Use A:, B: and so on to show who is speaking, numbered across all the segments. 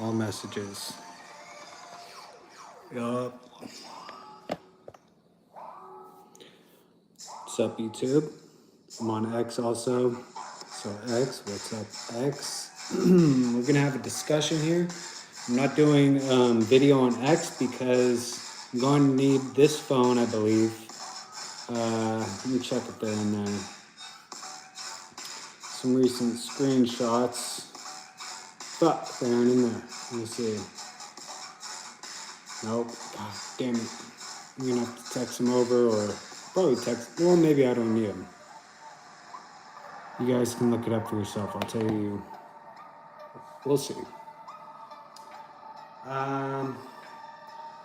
A: All messages. Yup. What's up, YouTube? I'm on X also. So X, what's up, X? We're gonna have a discussion here. I'm not doing video on X because I'm going to need this phone, I believe. Let me check if they're in there. Some recent screenshots. Fuck, they aren't in there. Let me see. Nope. God damn it. I'm gonna have to text them over or probably text. Well, maybe I don't need them. You guys can look it up for yourself. I'll tell you. We'll see.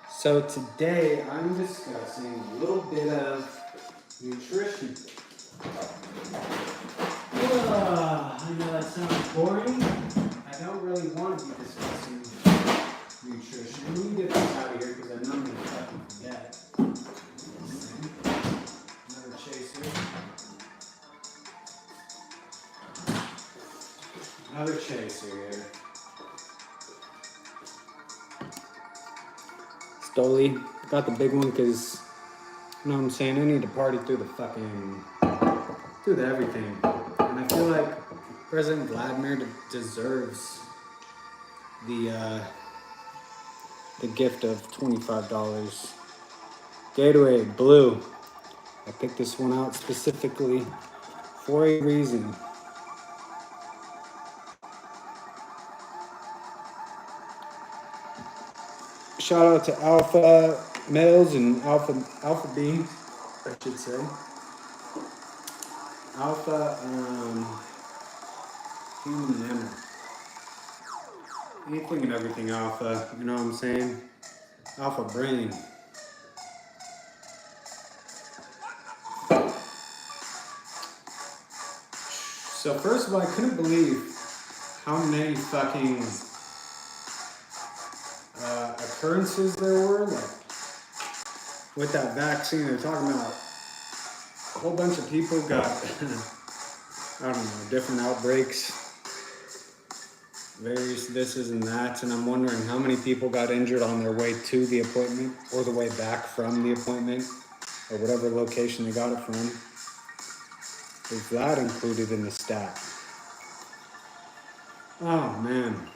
A: So today I'm discussing a little bit of nutrition. I know that sounds boring. I don't really want to be discussing nutrition. Let me get this out of here because I know I'm going to fucking forget. Another chaser. Another chaser here. Stoli. Got the big one because, you know what I'm saying, I need to party through the fucking, through the everything. And I feel like President Vladimir deserves the gift of $25. Gatorade Blue. I picked this one out specifically for a reason. Shout out to alpha males and alpha beings, I should say. Alpha human mammal. Anything and everything alpha, you know what I'm saying? Alpha brain. So first of all, I couldn't believe how many fucking occurrences there were, like with that vaccine. They're talking about a whole bunch of people got, I don't know, different outbreaks, various thises and that's, and I'm wondering how many people got injured on their way to the appointment or the way back from the appointment or whatever location they got it from. Is that included in the stat? Oh man.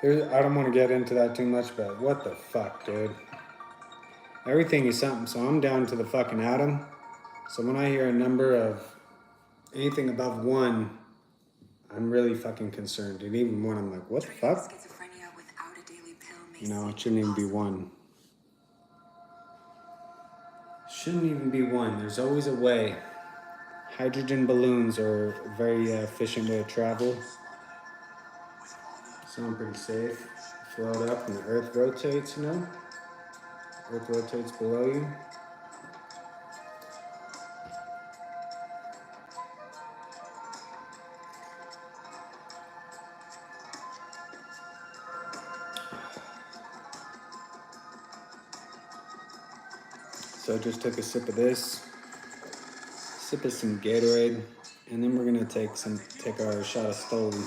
A: I don't want to get into that too much, but what the fuck, dude? Everything is something, so I'm down to the fucking atom. So when I hear a number of anything above 1, I'm really fucking concerned. And even 1, I'm like, what the fuck? You know, it shouldn't even be 1. Shouldn't even be 1. There's always a way. Hydrogen balloons are a very efficient way of travel. Sound pretty safe. Float up and the earth rotates, you know? Earth rotates below you. So I just took a sip of this, sip of some Gatorade, and then we're gonna take our shot of Stoli.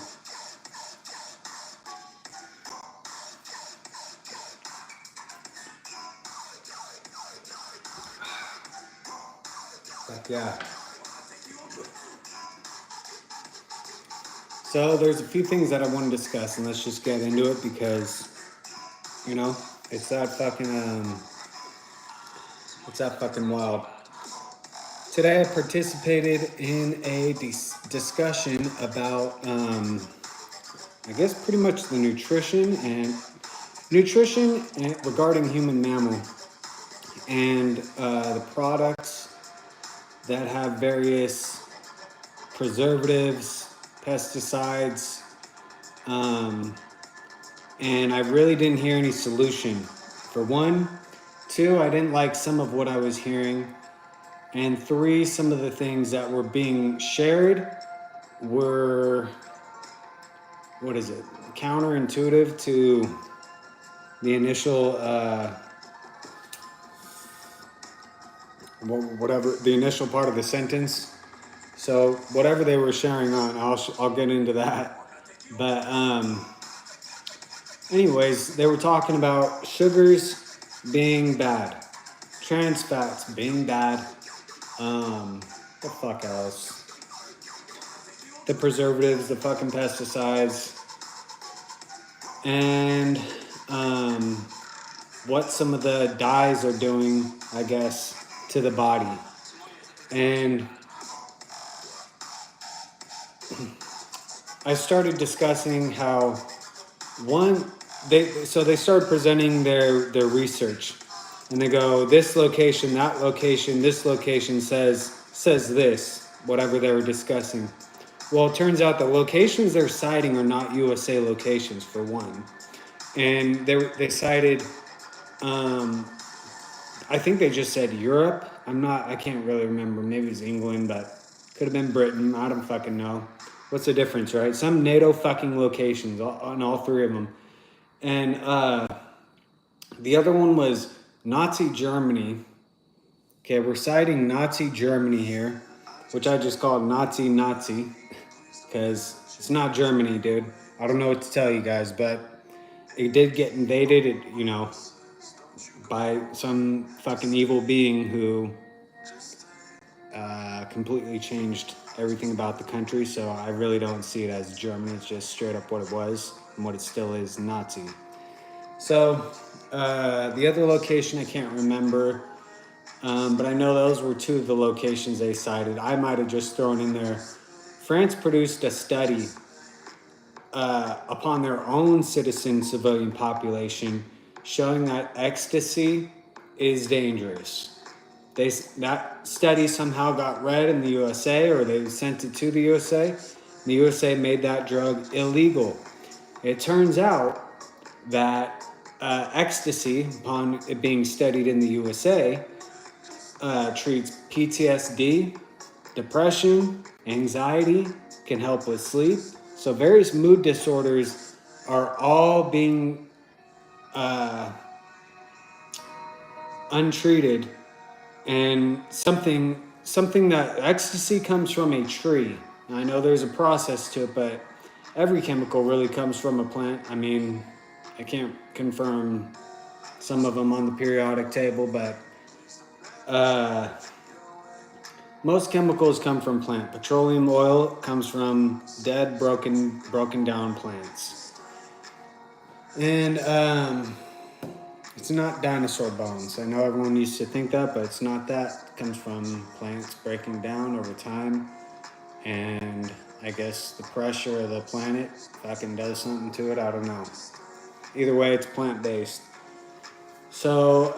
A: But yeah. So there's a few things that I want to discuss, and let's just get into it because, you know, it's that fucking wild. Today I participated in a discussion about, I guess pretty much the nutrition regarding human mammal and the products that have various preservatives, pesticides, and I really didn't hear any solution. For 1, 2, I didn't like some of what I was hearing, and 3, some of the things that were being shared were, counterintuitive to the initial, the initial part of the sentence. So whatever they were sharing on, I'll get into that. But anyways, they were talking about sugars being bad, trans fats being bad. The fuck else? The preservatives, the fucking pesticides, and what some of the dyes are doing, I guess, to the body. And I started discussing how they started presenting their research, and they go, this location, that location, this location says this, whatever they were discussing. Well, it turns out the locations they're citing are not USA locations, for one. And they cited, I think they just said Europe. I can't really remember. Maybe it's England, but could have been Britain. I don't fucking know. What's the difference, right? Some NATO fucking locations on all three of them. And the other one was Nazi Germany. Okay, we're citing Nazi Germany here, which I just called Nazi, because it's not Germany, dude. I don't know what to tell you guys, but it did get invaded, by some fucking evil being who completely changed everything about the country. So I really don't see it as Germany. It's just straight up what it was and what it still is, Nazi. So the other location I can't remember, but I know those were two of the locations they cited. I might have just thrown in there. France produced a study upon their own citizen civilian population showing that ecstasy is dangerous. That study somehow got read in the USA, or they sent it to the USA. The USA made that drug illegal. It turns out that ecstasy, upon it being studied in the USA, treats PTSD, depression, anxiety, can help with sleep. So various mood disorders are all being untreated. And something that ecstasy comes from a tree. Now, I know there's a process to it, but every chemical really comes from a plant. I mean, I can't confirm some of them on the periodic table, but most chemicals come from plant. Petroleum oil comes from dead, broken down plants. And it's not dinosaur bones. I know everyone used to think that, but it's not that. It comes from plants breaking down over time. And I guess the pressure of the planet fucking does something to it. I don't know. Either way, it's plant-based. So,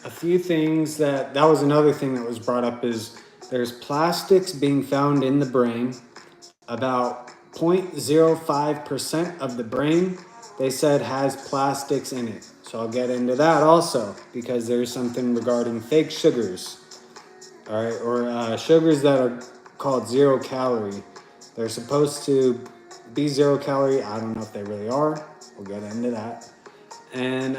A: a few things that was another thing that was brought up is there's plastics being found in the brain. About 0.05% of the brain, they said, has plastics in it. So I'll get into that also, because there's something regarding fake sugars. All right, or sugars that are called 0 calorie. They're supposed to be 0 calorie. I don't know if they really are. We'll get into that. And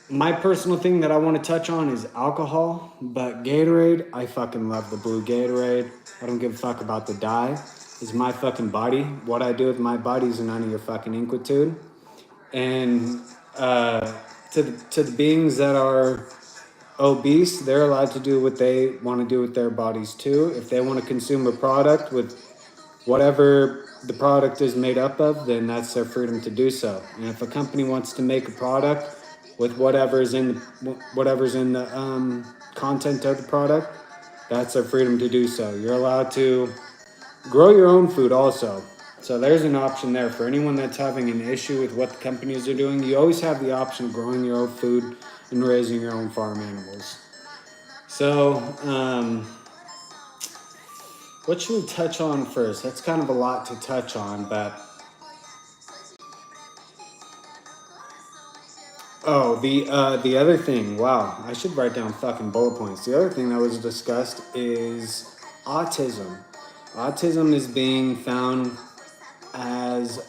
A: my personal thing that I want to touch on is alcohol, but Gatorade, I fucking love the blue Gatorade. I don't give a fuck about the dye. It's my fucking body. What I do with my body is none of your fucking inquietude. And to the beings that are obese, they're allowed to do what they want to do with their bodies too. If they want to consume a product with whatever the product is made up of, then that's their freedom to do so. And if a company wants to make a product with whatever's in the content of the product, that's their freedom to do so. You're allowed to grow your own food also. So there's an option there for anyone that's having an issue with what the companies are doing. You always have the option of growing your own food and raising your own farm animals. So, what should we touch on first? That's kind of a lot to touch on, but the other thing, wow, I should write down fucking bullet points. The other thing that was discussed is autism. Autism is being found as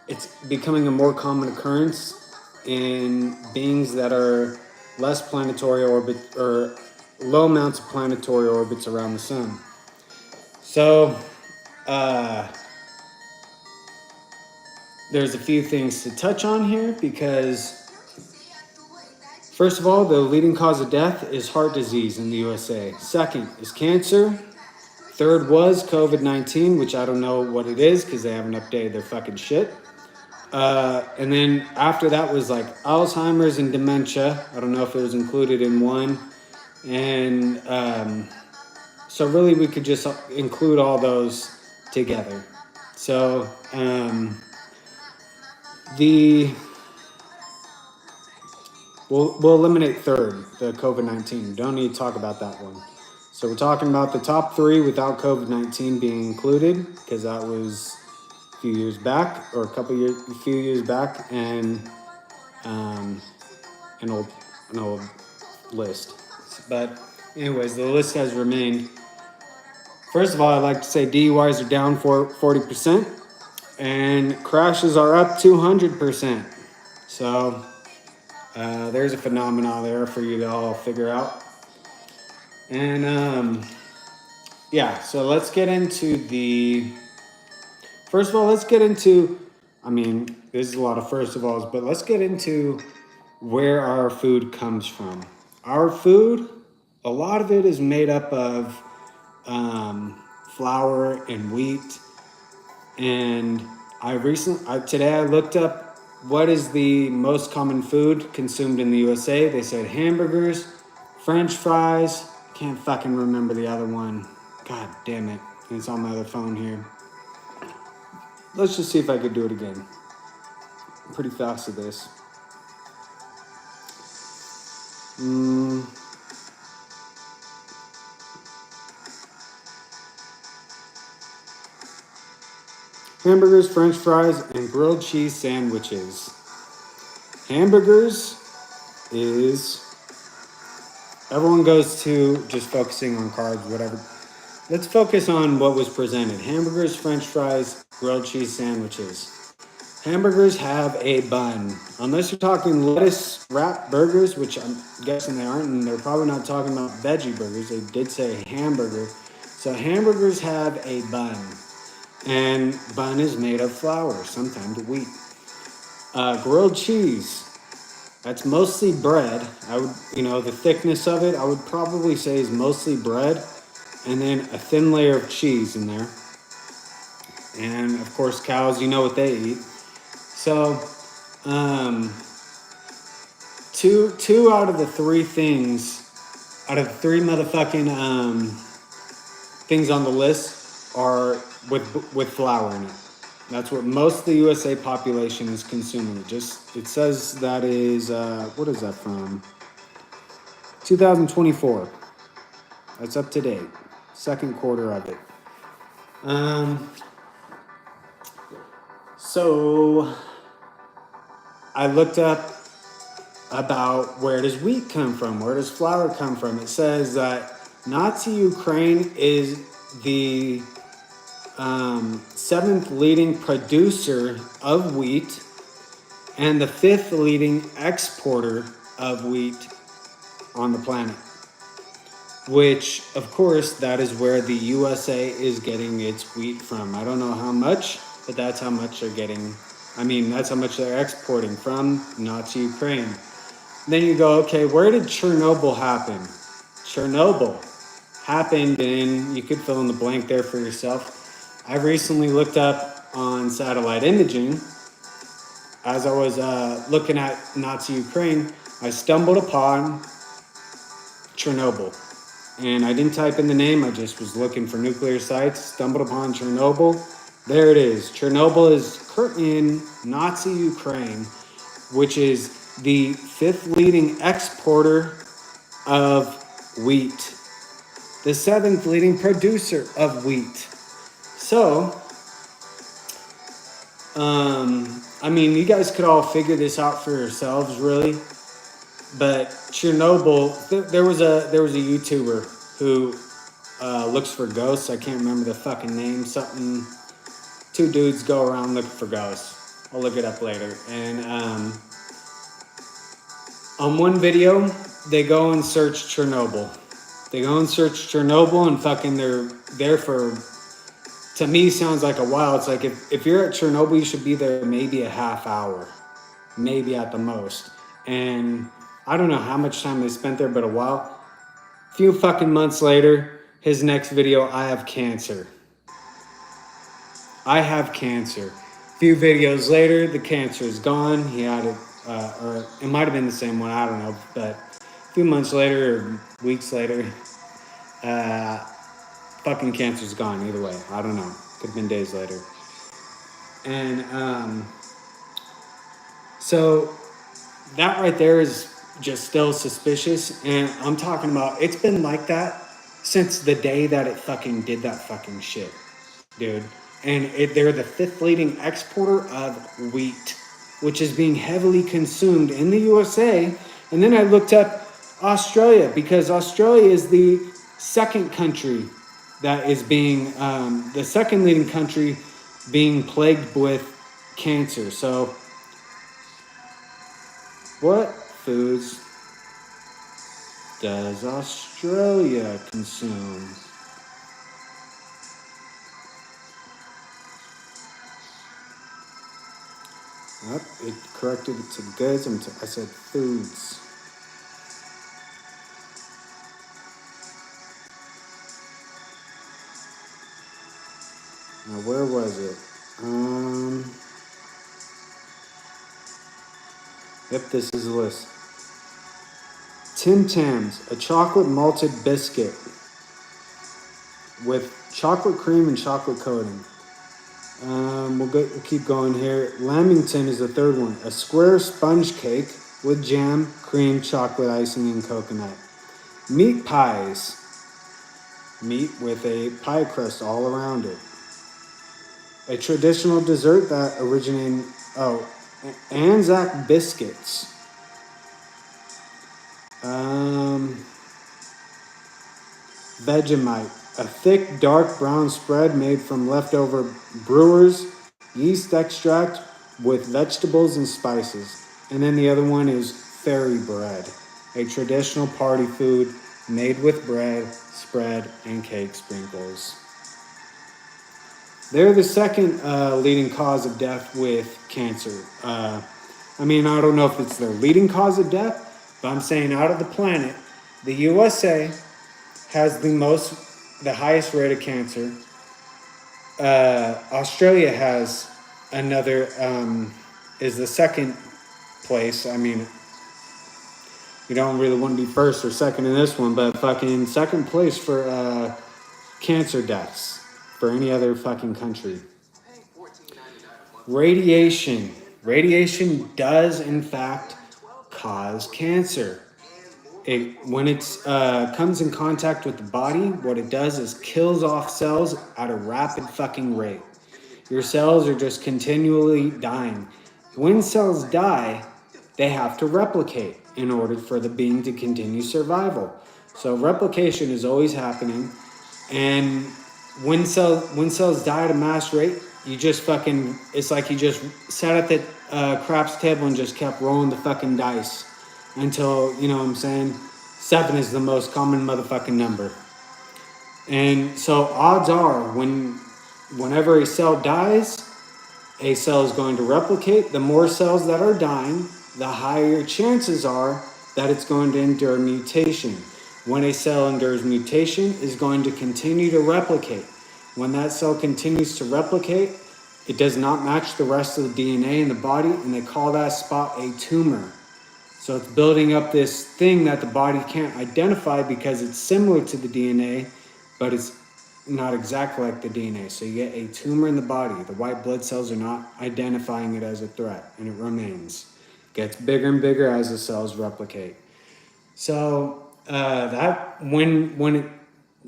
A: it's becoming a more common occurrence in beings that are less planetary orbit, or low amounts of planetary orbits around the sun. So, there's a few things to touch on here because, first of all, the leading cause of death is heart disease in the USA. Second is cancer. Third was COVID-19, which I don't know what it is because they haven't updated their fucking shit. And then after that was like Alzheimer's and dementia. I don't know if it was included in one. And so really we could just include all those together. So we'll eliminate third, the COVID-19. Don't need to talk about that one. So we're talking about the top three without COVID-19 being included, because that was a few years back, or a few years back, and an old list. But anyways, the list has remained. First of all, I'd like to say DUIs are down 40%, and crashes are up 200%. So there's a phenomenon there for you to all figure out. And yeah, so let's get into first of all, let's get into, I mean, there's a lot of first of alls, but let's get into where our food comes from. Our food, a lot of it is made up of flour and wheat. And today I looked up what is the most common food consumed in the USA. They said hamburgers, French fries. Can't fucking remember the other one. God damn it. It's on my other phone here. Let's just see if I could do it again. I'm pretty fast at this. Hamburgers, French fries, and grilled cheese sandwiches. Hamburgers is, everyone goes to just focusing on carbs, whatever. Let's focus on what was presented. Hamburgers, French fries, grilled cheese sandwiches. Hamburgers have a bun. Unless you're talking lettuce wrapped burgers, which I'm guessing they aren't, and they're probably not talking about veggie burgers. They did say hamburger. So hamburgers have a bun. And bun is made of flour, sometimes wheat. Grilled cheese, that's mostly bread. I would, the thickness of it, I would probably say is mostly bread. And then a thin layer of cheese in there. And of course, cows, you know what they eat. So, two out of the three things, out of the three motherfucking things on the list are with flour in it. That's what most of the USA population is consuming. It says that is, what is that from? 2024. That's up to date. Second quarter of it. So I looked up about where does wheat come from? Where does flour come from? It says that Nazi Ukraine is the seventh leading producer of wheat and the fifth leading exporter of wheat on the planet. Which, of course, that is where the USA is getting its wheat from. I don't know how much, but that's how much they're getting. That's how much they're exporting from Nazi Ukraine. Then you go, okay, where did Chernobyl happen? Chernobyl happened in, you could fill in the blank there for yourself. I recently looked up on satellite imaging. As I was looking at Nazi Ukraine, I stumbled upon Chernobyl. And I didn't type in the name, I just was looking for nuclear sites, stumbled upon Chernobyl. There it is. Chernobyl is in Nazi Ukraine, which is the fifth leading exporter of wheat, the seventh leading producer of wheat. So, you guys could all figure this out for yourselves, really. But Chernobyl, there was a YouTuber who looks for ghosts. I can't remember the fucking name. Two dudes go around looking for ghosts. I'll look it up later. And On one video, they go and search Chernobyl. They go and search Chernobyl and fucking they're there for, to me, sounds like a while. It's like if you're at Chernobyl, you should be there maybe a half hour, maybe at the most. And I don't know how much time they spent there, but a while. A few fucking months later, his next video, I have cancer. I have cancer. A few videos later, the cancer is gone. He had it, or it might have been the same one, I don't know. But a few months later, or weeks later, fucking cancer's gone either way. I don't know. Could have been days later. And so that right there is just still suspicious. And I'm talking about, it's been like that since the day that it fucking did that fucking shit, dude. And they're the 5th leading exporter of wheat, which is being heavily consumed in the USA. And then I looked up Australia, because Australia is the second country that is being, the second leading country being plagued with cancer. So what foods does Australia consume? Oh, it corrected it to goods. I said foods. Now, where was it? Yep, this is the list. Tim Tams, a chocolate malted biscuit with chocolate cream and chocolate coating. We'll keep going here. Lamington is the third one. A square sponge cake with jam, cream, chocolate icing, and coconut. Meat pies. Meat with a pie crust all around it. A traditional dessert that originated... Anzac biscuits. Vegemite. A thick, dark brown spread made from leftover brewers' yeast extract with vegetables and spices. And then the other one is fairy bread, a traditional party food made with bread, spread, and cake sprinkles. They're the second leading cause of death with cancer. I don't know if it's their leading cause of death, but I'm saying out of the planet, the USA has the highest rate of cancer. Australia has another, is the second place. I mean, you don't really want to be first or second in this one, but fucking second place for cancer deaths for any other fucking country. Radiation. Radiation does, in fact, cause cancer. When it comes in contact with the body, what it does is kills off cells at a rapid fucking rate. Your cells are just continually dying. When cells die, they have to replicate in order for the being to continue survival. So replication is always happening. And when cells die at a mass rate, you just fucking, it's like you just sat at the craps table and just kept rolling the fucking dice until, you know what I'm saying, 7 is the most common motherfucking number. And so odds are whenever a cell dies, a cell is going to replicate. The more cells that are dying, the higher chances are that it's going to endure mutation. When a cell endures mutation, it's going to continue to replicate. When that cell continues to replicate, it does not match the rest of the DNA in the body, and they call that spot a tumor. So it's building up this thing that the body can't identify because it's similar to the DNA, but it's not exactly like the DNA. So you get a tumor in the body. The white blood cells are not identifying it as a threat, and it remains. It gets bigger and bigger as the cells replicate. So that when it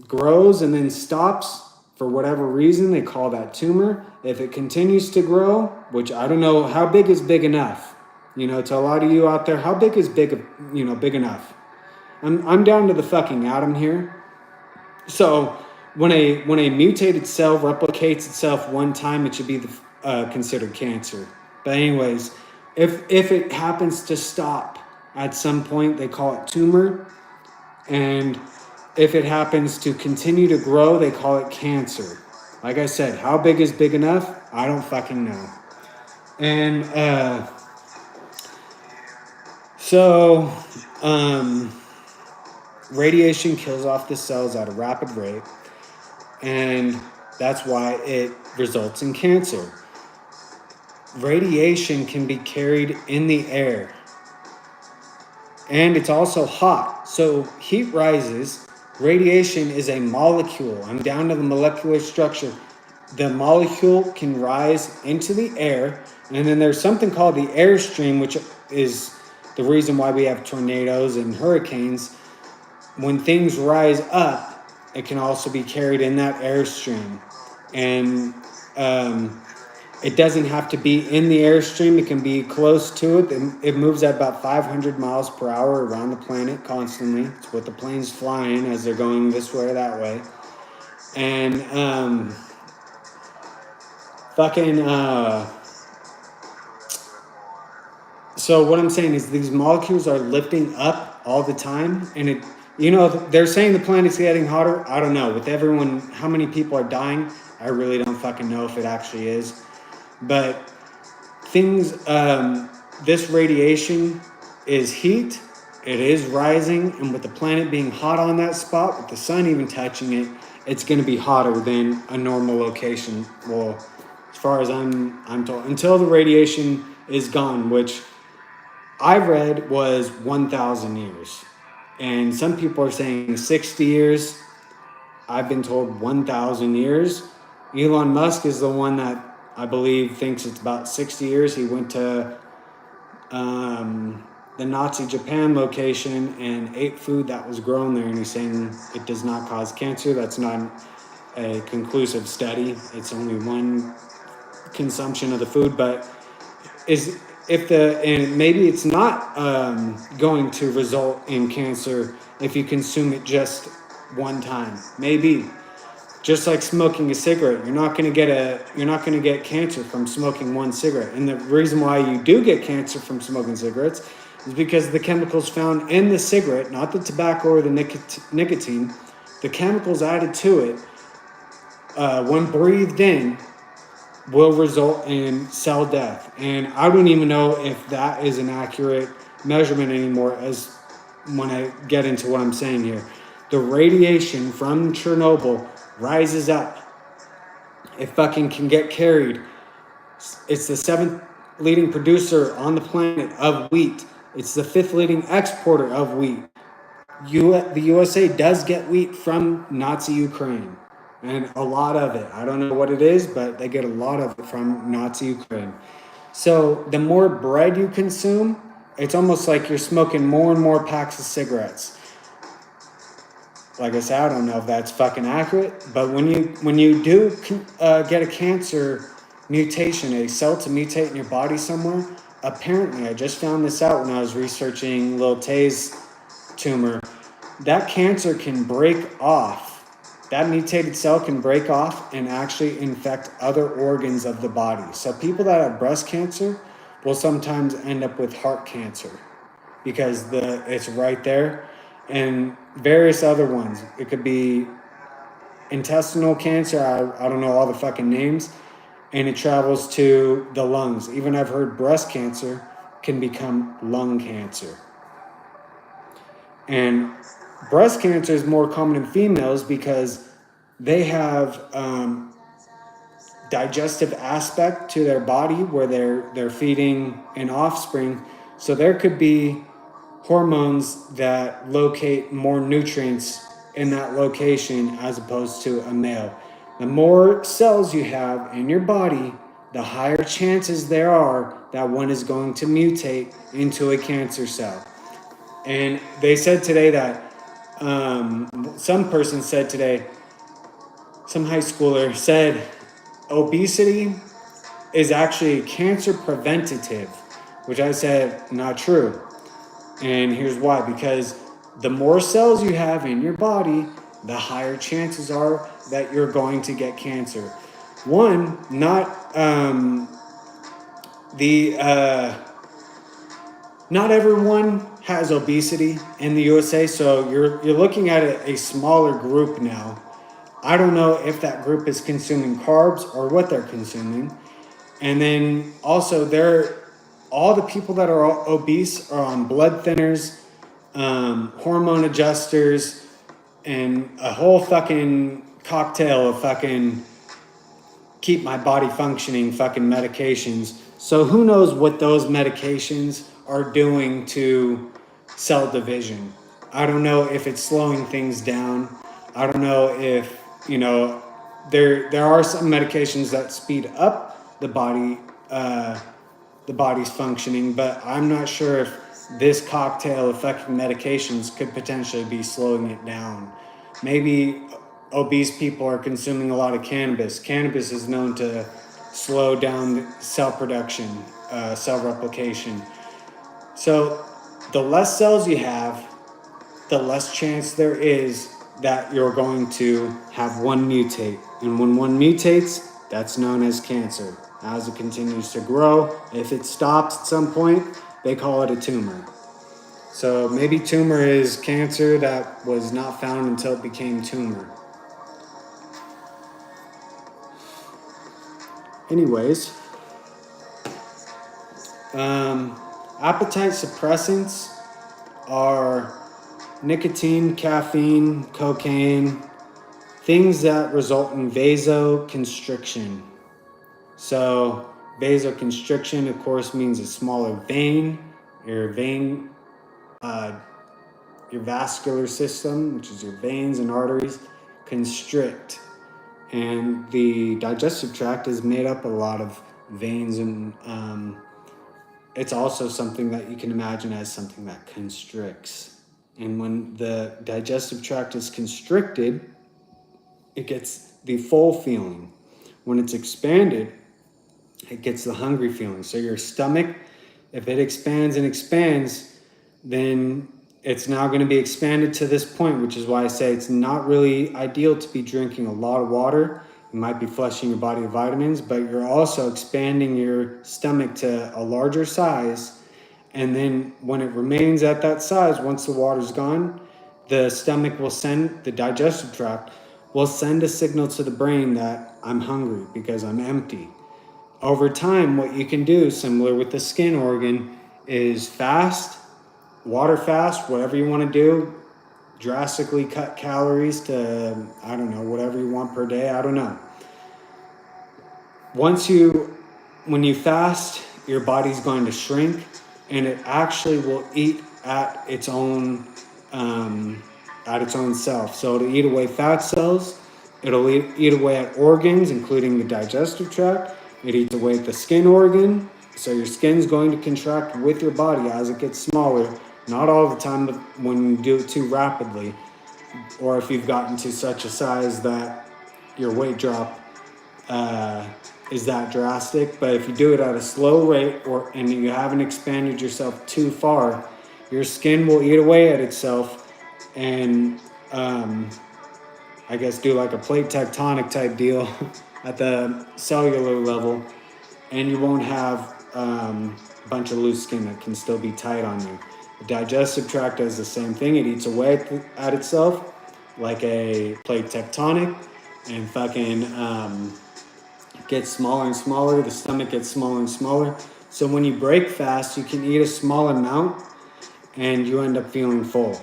A: grows and then stops for whatever reason, they call that tumor. If it continues to grow, which I don't know, how big is big enough? You know, to a lot of you out there, how big is big enough? I'm down to the fucking atom here. So when a mutated cell replicates itself one time, it should be considered cancer. But anyways, if it happens to stop at some point. They call it tumor. And if it happens to continue to grow, they call it cancer. Like I said, how big is big enough? I don't fucking know. And so radiation kills off the cells at a rapid rate, and that's why it results in cancer. Radiation can be carried in the air, and it's also hot. So heat rises. Radiation is a molecule. I'm down to the molecular structure. The molecule can rise into the air, and then there's something called the airstream, which is the reason why we have tornadoes and hurricanes. When things rise up, it can also be carried in that airstream. And it doesn't have to be in the airstream. It can be close to it. It moves at about 500 miles per hour around the planet constantly. It's what the plane's flying as they're going this way or that way. And so what I'm saying is these molecules are lifting up all the time. And they're saying the planet's getting hotter. I don't know. With everyone, how many people are dying, I really don't fucking know if it actually is. But this radiation is heat. It is rising, and with the planet being hot on that spot, with the sun even touching it, it's going to be hotter than a normal location. Well, as far as I'm told, until the radiation is gone, which I read was 1,000 years, and some people are saying 60 years. I've been told 1,000 years. Elon Musk is the one that I believe thinks it's about 60 years. He went to the Nazi Japan location and ate food that was grown there, and he's saying it does not cause cancer. That's not a conclusive study. It's only one consumption of the food, but maybe it's not going to result in cancer if you consume it just one time. Maybe. Just like smoking a cigarette, you're not going to get cancer from smoking one cigarette. And the reason why you do get cancer from smoking cigarettes is because the chemicals found in the cigarette, not the tobacco or the nicotine, the chemicals added to it, when breathed in, will result in cell death. And I don't even know if that is an accurate measurement anymore, as when I get into what I'm saying here. The radiation from Chernobyl rises up. It fucking can get carried. It's the 7th leading producer on the planet of wheat. It's the 5th leading exporter of wheat. The USA does get wheat from Nazi Ukraine, and a lot of it. I don't know what it is, but they get a lot of it from Nazi Ukraine. So the more bread you consume, it's almost like you're smoking more and more packs of cigarettes. Like I said, I don't know if that's fucking accurate, but when you do get a cancer mutation, a cell to mutate in your body somewhere, apparently, I just found this out when I was researching Lil Tay's tumor, that cancer can break off. That mutated cell can break off and actually infect other organs of the body. So people that have breast cancer will sometimes end up with heart cancer because it's right there. And various other ones. It could be intestinal cancer. I don't know all the fucking names. And it travels to the lungs. Even I've heard breast cancer can become lung cancer. And breast cancer is more common in females because they have digestive aspect to their body where they're feeding an offspring. So there could be hormones that locate more nutrients in that location as opposed to a male. The more cells you have in your body, the higher chances there are that one is going to mutate into a cancer cell. And they said today that some person said today, some high schooler said obesity is actually cancer preventative, which I said not true. And here's why. Because the more cells you have in your body, the higher chances are that you're going to get cancer. One, not everyone has obesity in the USA. So you're looking at a smaller group now. I don't know if that group is consuming carbs or what they're consuming. And then also all the people that are obese are on blood thinners, hormone adjusters, and a whole fucking cocktail of fucking keep my body functioning fucking medications. So who knows what those medications are doing to cell division. I don't know if it's slowing things down. I don't know if, there are some medications that speed up the body's functioning, but I'm not sure if this cocktail of fucking medications could potentially be slowing it down. Maybe obese people are consuming a lot of cannabis. Cannabis is known to slow down cell production, cell replication. So the less cells you have, the less chance there is that you're going to have one mutate. And when one mutates, that's known as cancer. As it continues to grow, if it stops at some point, they call it a tumor. So maybe tumor is cancer that was not found until it became tumor. Anyways, appetite suppressants are nicotine, caffeine, cocaine, things that result in vasoconstriction. So vasoconstriction, of course, means a smaller vein. Your vascular system, which is your veins and arteries, constrict. And the digestive tract is made up of a lot of veins, and it's also something that you can imagine as something that constricts. And when the digestive tract is constricted, it gets the full feeling. When it's expanded, it gets the hungry feeling. So your stomach, if it expands and expands, then it's now going to be expanded to this point, which is why I say it's not really ideal to be drinking a lot of water. You might be flushing your body of vitamins, but you're also expanding your stomach to a larger size. And then when it remains at that size, once the water's gone, the stomach will send, the digestive tract will send a signal to the brain that I'm hungry because I'm empty. Over time, what you can do, similar with the skin organ, is fast, water fast, whatever you want to do, drastically cut calories to, whatever you want per day, I don't know. When you fast, your body's going to shrink, and it actually will eat at its own self. So it'll eat away fat cells, it'll eat away at organs, including the digestive tract. It eats away at the skin organ, so your skin's going to contract with your body as it gets smaller. Not all the time, but when you do it too rapidly, or if you've gotten to such a size that your weight drop is that drastic. But if you do it at a slow rate, and you haven't expanded yourself too far, your skin will eat away at itself and do like a plate tectonic type deal at the cellular level, and you won't have a bunch of loose skin that can still be tight on you. The digestive tract does the same thing. It eats away at itself like a plate tectonic, and fucking gets smaller and smaller. The stomach gets smaller and smaller. So when you break fast, you can eat a small amount and you end up feeling full.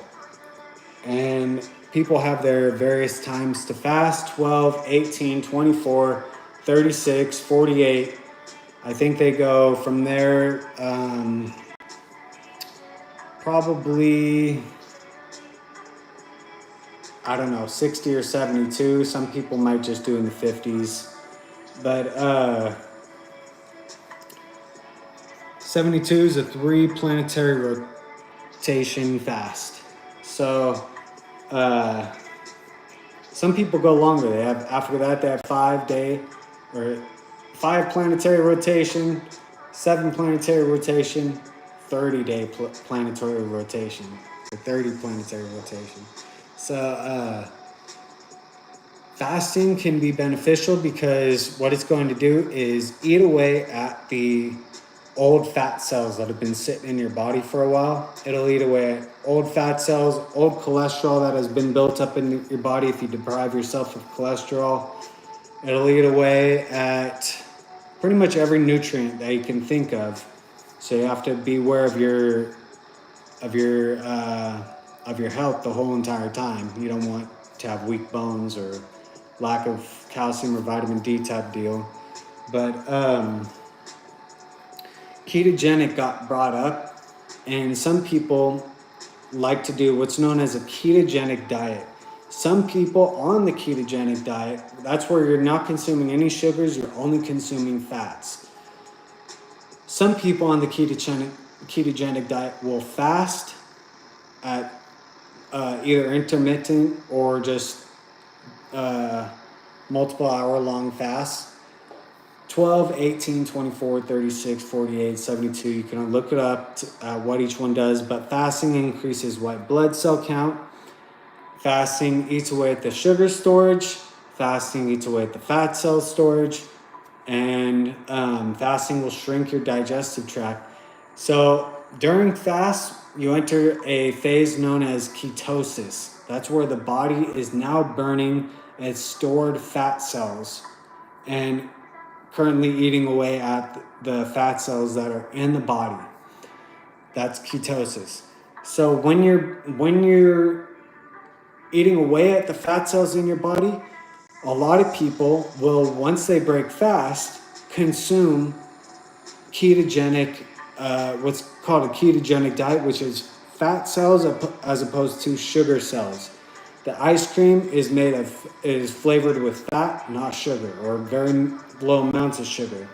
A: And people have their various times to fast: 12, 18, 24, 36, 48. I think they go from there probably, 60 or 72. Some people might just do in the 50s. But 72 is a 3 planetary rotation fast. So some people go longer. After that they have 5 planetary rotation, 7 planetary rotation, 30-day planetary rotation, or 30 planetary rotation. So fasting can be beneficial because what it's going to do is eat away at the old fat cells that have been sitting in your body for a while. It'll eat away at old fat cells, old cholesterol that has been built up in your body if you deprive yourself of cholesterol. It'll eat away at pretty much every nutrient that you can think of. So you have to be aware of your health the whole entire time. You don't want to have weak bones or lack of calcium or vitamin D type deal. But ketogenic got brought up, and some people like to do what's known as a ketogenic diet. Some people on the ketogenic diet, that's where you're not consuming any sugars, you're only consuming fats. Some people on the ketogenic diet will fast at either intermittent or just multiple hour long fasts. 12, 18, 24, 36, 48, 72. You can look it up what each one does, but fasting increases white blood cell count. Fasting eats away at the sugar storage. Fasting eats away at the fat cell storage. And fasting will shrink your digestive tract. So during fast, you enter a phase known as ketosis. That's where the body is now burning its stored fat cells and currently eating away at the fat cells that are in the body. That's ketosis. So when you're eating away at the fat cells in your body, a lot of people will, once they break fast, consume ketogenic, what's called a ketogenic diet, which is fat cells as opposed to sugar cells. The ice cream is flavored with fat, not sugar, or very low amounts of sugar.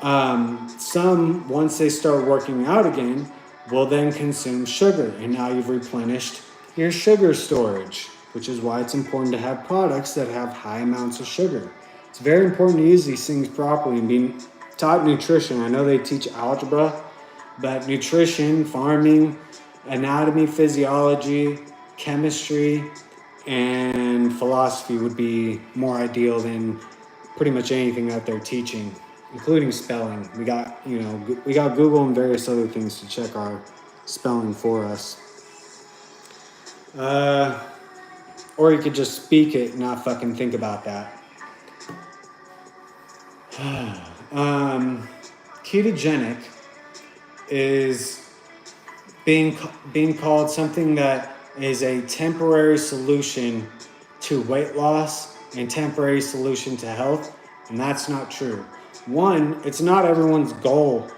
A: Some, once they start working out again, will then consume sugar, and now you've replenished your sugar storage, which is why it's important to have products that have high amounts of sugar. It's very important to use these things properly and being taught nutrition. I know they teach algebra, but nutrition, farming, anatomy, physiology, chemistry, and philosophy would be more ideal than pretty much anything that they're teaching, including spelling. We got Google and various other things to check our spelling for us. Or you could just speak it and not fucking think about that. Ketogenic is being called something that is a temporary solution to weight loss and temporary solution to health, and that's not true. One, it's not everyone's goal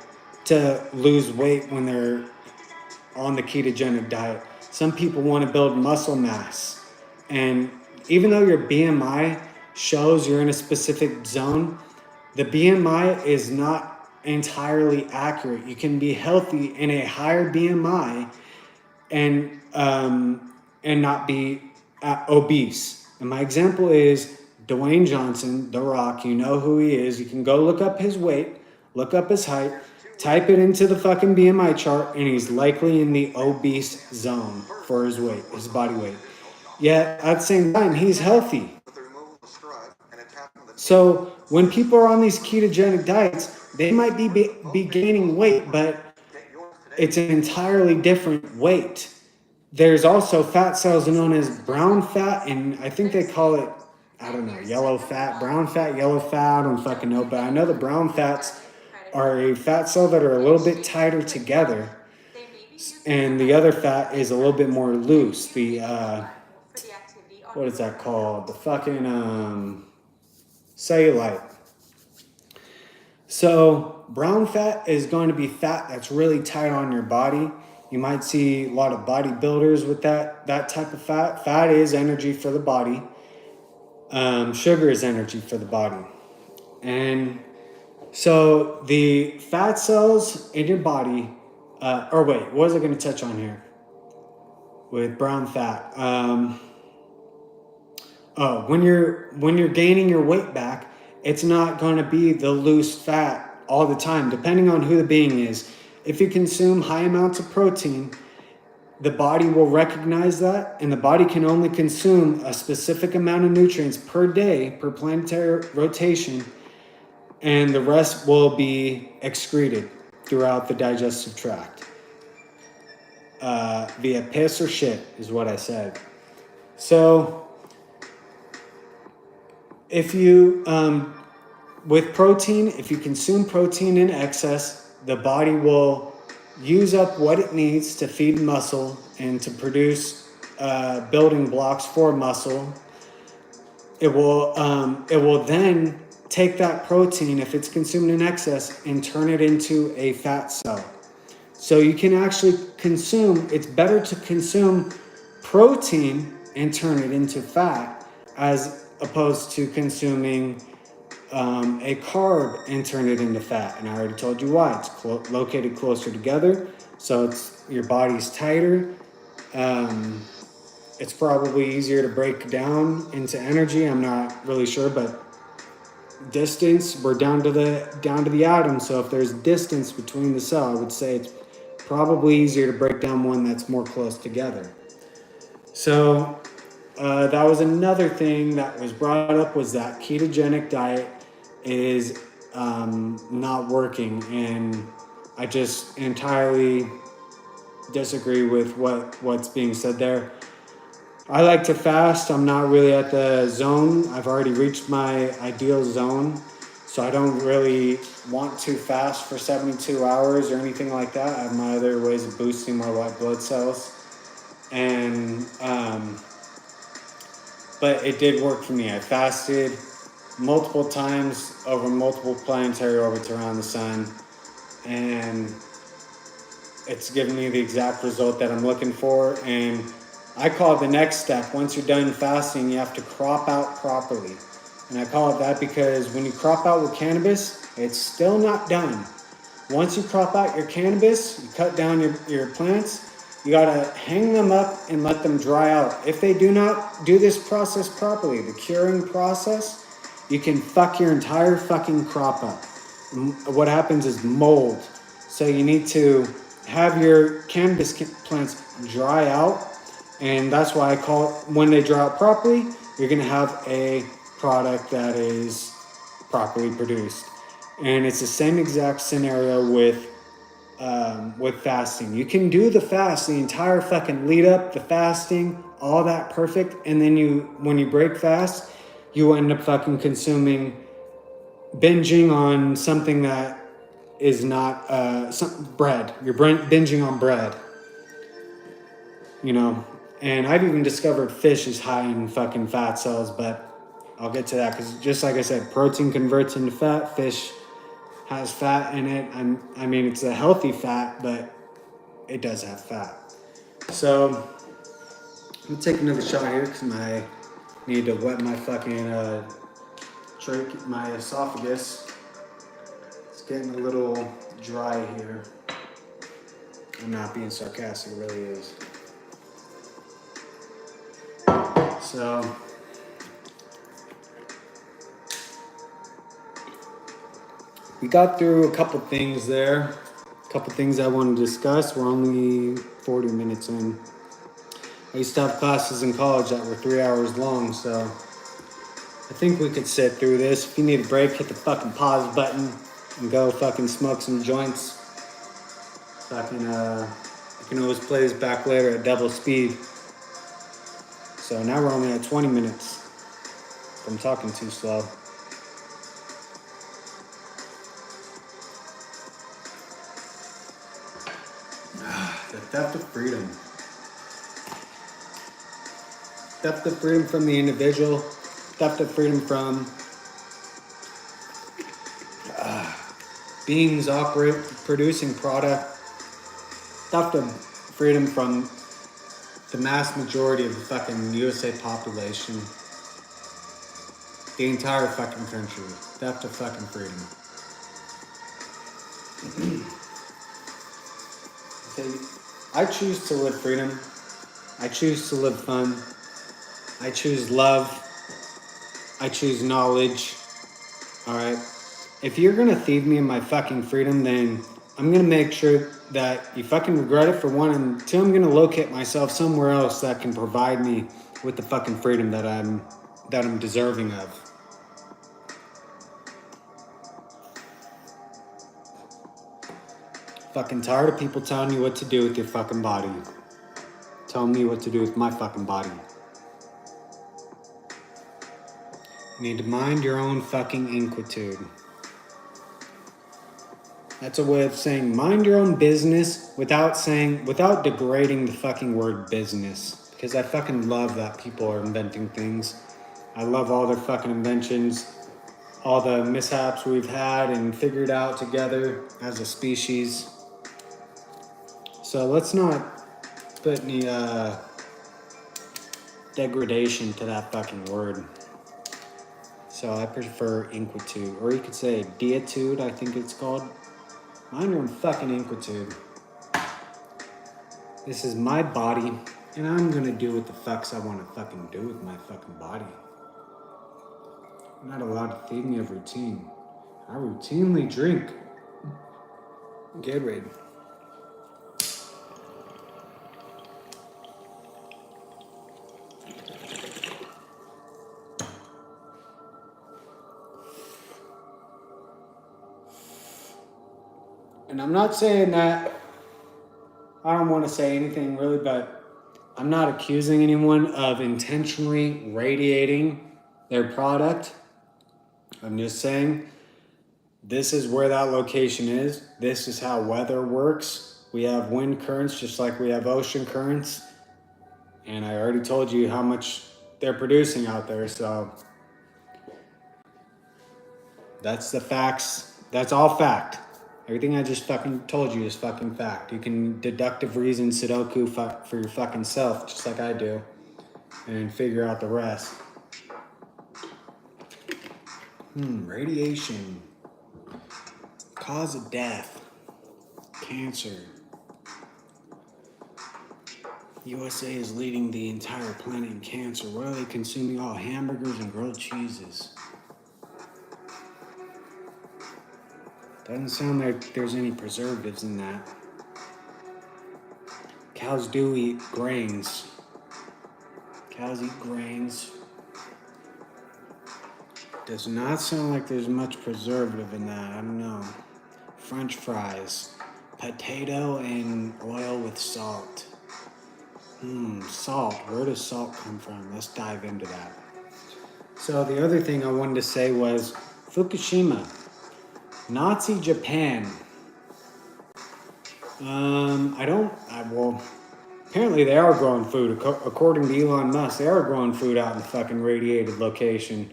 A: to lose weight when they're on the ketogenic diet. Some people want to build muscle mass, and even though your BMI shows you're in a specific zone, the BMI is not entirely accurate. You can be healthy in a higher BMI and not be obese. And my example is Dwayne Johnson, The Rock. You know who he is. You can go look up his weight, look up his height, type it into the fucking BMI chart, and he's likely in the obese zone for his weight, his body weight. Yet at the same time, he's healthy. So when people are on these ketogenic diets, they might be gaining weight, but it's an entirely different weight. There's also fat cells known as brown fat, and I think they call it, I don't know, yellow fat, brown fat, yellow fat, I don't fucking know, but I know the brown fats are a fat cell that are a little bit tighter together, and the other fat is a little bit more loose. The, what is that called? The fucking cellulite. So brown fat is going to be fat that's really tight on your body. You might see a lot of bodybuilders with that type of fat. Fat is energy for the body. Sugar is energy for the body. And so the fat cells in your body, what was I going to touch on here with brown fat? When you're gaining your weight back, it's not going to be the loose fat all the time, depending on who the being is. If you consume high amounts of protein, the body will recognize that, and the body can only consume a specific amount of nutrients per day, per planetary rotation, and the rest will be excreted throughout the digestive tract. Via piss or shit is what I said. So if you, with protein, if you consume protein in excess, the body will use up what it needs to feed muscle and to produce building blocks for muscle. It will then take that protein, if it's consumed in excess, and turn it into a fat cell. So you can actually consume, it's better to consume protein and turn it into fat as opposed to consuming a carb and turn it into fat. And I already told you why. It's located closer together, so your body's tighter. It's probably easier to break down into energy. I'm not really sure, but distance, we're down to the atom. So if there's distance between the cell, I would say it's probably easier to break down one that's more close together. So that was another thing that was brought up, was that ketogenic diet is not working, and I just entirely disagree with what's being said there. I like to fast. I'm not really at the zone. I've already reached my ideal zone, so I don't really want to fast for 72 hours or anything like that. I have my other ways of boosting my white blood cells, and but it did work for me. I fasted multiple times over multiple planetary orbits around the sun, and it's given me the exact result that I'm looking for. And I call it the next step. Once you're done fasting, you have to crop out properly. And I call it that because when you crop out with cannabis, it's still not done. Once you crop out your cannabis, you cut down your plants, you gotta hang them up and let them dry out. If they do not do this process properly, the curing process, you can fuck your entire fucking crop up. What happens is mold. So you need to have your cannabis plants dry out, and that's why I call it, when they dry out properly, you're gonna have a product that is properly produced. And it's the same exact scenario with fasting. You can do the fast, the entire fucking lead up, the fasting, all that perfect, and then when you break fast, you end up fucking binging on something that is not bread. You're binging on bread, and I've even discovered fish is high in fucking fat cells, but I'll get to that, because just like I said, protein converts into fat. Fish has fat in it. I mean, it's a healthy fat, but it does have fat. So I'm gonna take another shot here because I need to wet my fucking my esophagus. It's getting a little dry here. I'm not being sarcastic, it really is. So we got through a couple things there. A couple things I want to discuss. We're only 40 minutes in. I used to have classes in college that were 3 hours long, so I think we could sit through this. If you need a break, hit the fucking pause button and go fucking smoke some joints. Fucking, you can always play this back later at double speed. So now we're only at 20 minutes. I'm talking too slow. The theft of freedom. Theft of freedom from the individual. Theft of freedom from beings producing product. Theft of freedom from the mass majority of the fucking USA population. The entire fucking country. Theft of fucking freedom. I choose to live freedom. I choose to live fun. I choose love. I choose knowledge. Alright? If you're gonna thieve me in my fucking freedom, then I'm gonna make sure that you fucking regret it, for one, and two, I'm gonna locate myself somewhere else that can provide me with the fucking freedom that I'm deserving of. Fucking tired of people telling you what to do with your fucking body. Telling me what to do with my fucking body. You need to mind your own fucking inquietude. That's a way of saying mind your own business without degrading the fucking word business. Because I fucking love that people are inventing things. I love all their fucking inventions, all the mishaps we've had and figured out together as a species. So let's not put any degradation to that fucking word. So I prefer inquietude, or you could say deitude, I think it's called. Mind your own fucking inquietude. This is my body, and I'm gonna do what the fucks I wanna fucking do with my fucking body. I'm not allowed to feed me of routine. I routinely drink Gatorade. And I'm not saying that, I don't want to say anything really, but I'm not accusing anyone of intentionally radiating their product. I'm just saying this is where that location is. This is how weather works. We have wind currents just like we have ocean currents. And I already told you how much they're producing out there, so that's the facts. That's all fact. Everything I just fucking told you is fucking fact. You can deductive reason Sudoku for your fucking self, just like I do, and figure out the rest. Radiation. Cause of death. Cancer. USA is leading the entire planet in cancer. What are they consuming? All hamburgers and grilled cheeses. Doesn't sound like there's any preservatives in that. Cows do eat grains. Cows eat grains. Does not sound like there's much preservative in that. I don't know. French fries. Potato and oil with salt. Salt. Where does salt come from? Let's dive into that. So the other thing I wanted to say was Fukushima. Nazi Japan. Apparently they are growing food. According to Elon Musk, they are growing food out in a fucking radiated location.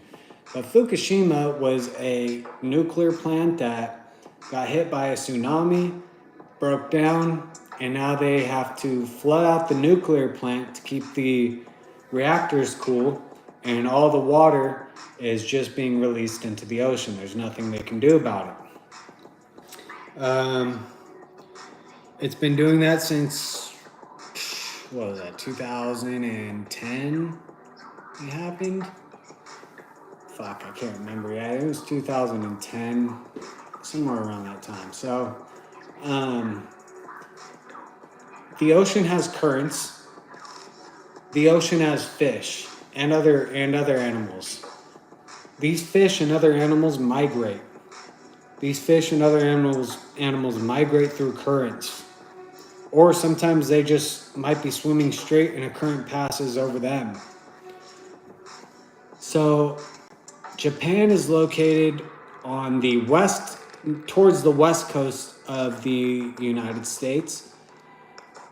A: But Fukushima was a nuclear plant that got hit by a tsunami, broke down, and now they have to flood out the nuclear plant to keep the reactors cool, and all the water is just being released into the ocean. There's nothing they can do about it. It's been doing that since, 2010 it happened? Fuck, I can't remember. Yeah, it was 2010, somewhere around that time. So, the ocean has currents. The ocean has fish and other animals. These fish and other animals migrate. These fish and other animals migrate through currents. Or sometimes they just might be swimming straight and a current passes over them. So Japan is located on the west, towards the west coast of the United States,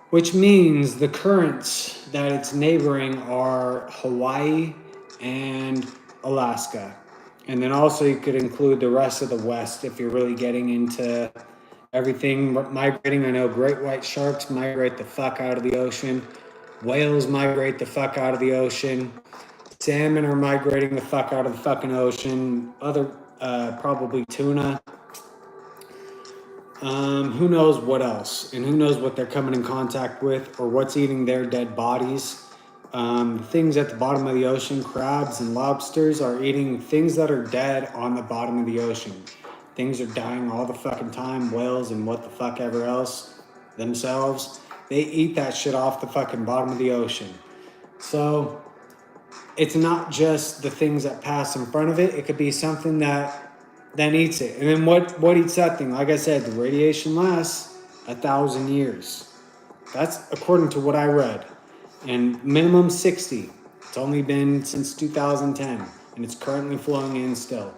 A: which means the currents that it's neighboring are Hawaii and Alaska. And then also you could include the rest of the West if you're really getting into everything migrating. I know great white sharks migrate the fuck out of the ocean. Whales migrate the fuck out of the ocean. Salmon are migrating the fuck out of the fucking ocean. Other, probably tuna. Who knows what else? And who knows what they're coming in contact with or what's eating their dead bodies. Things at the bottom of the ocean, crabs and lobsters are eating things that are dead on the bottom of the ocean. Things are dying all the fucking time. Whales and what the fuck ever else themselves. They eat that shit off the fucking bottom of the ocean. So it's not just the things that pass in front of it. It could be something that eats it. And then what eats that thing? Like I said, the radiation lasts 1,000 years. That's according to what I read. And minimum 60. It's only been since 2010, and it's currently flowing in still.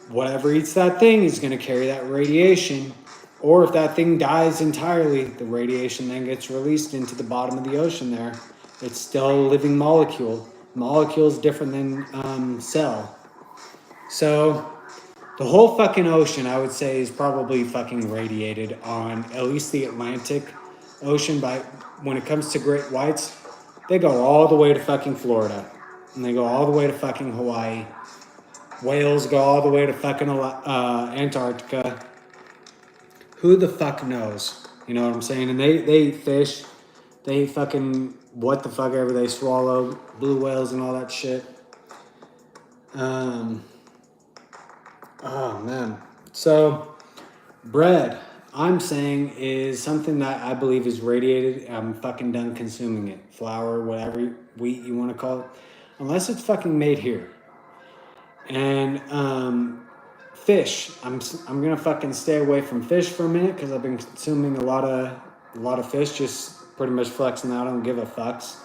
A: Whatever eats that thing is going to carry that radiation. Or if that thing dies entirely, the radiation then gets released into the bottom of the ocean there. It's still a living molecule. Molecule is different than cell. So the whole fucking ocean, I would say, is probably fucking radiated on at least the Atlantic Ocean. By when it comes to great whites, they go all the way to fucking Florida. And they go all the way to fucking Hawaii. Whales go all the way to fucking Antarctica. Who the fuck knows? You know what I'm saying? And they eat fish. They eat fucking what the fuck ever they swallow. Blue whales and all that shit. Oh, man. So, bread, I'm saying, is something that I believe is radiated. I'm fucking done consuming it. Flour, whatever wheat you want to call it. Unless it's fucking made here. And fish, I'm gonna fucking stay away from fish for a minute because I've been consuming a lot of fish, just pretty much flexing out. I don't give a fucks.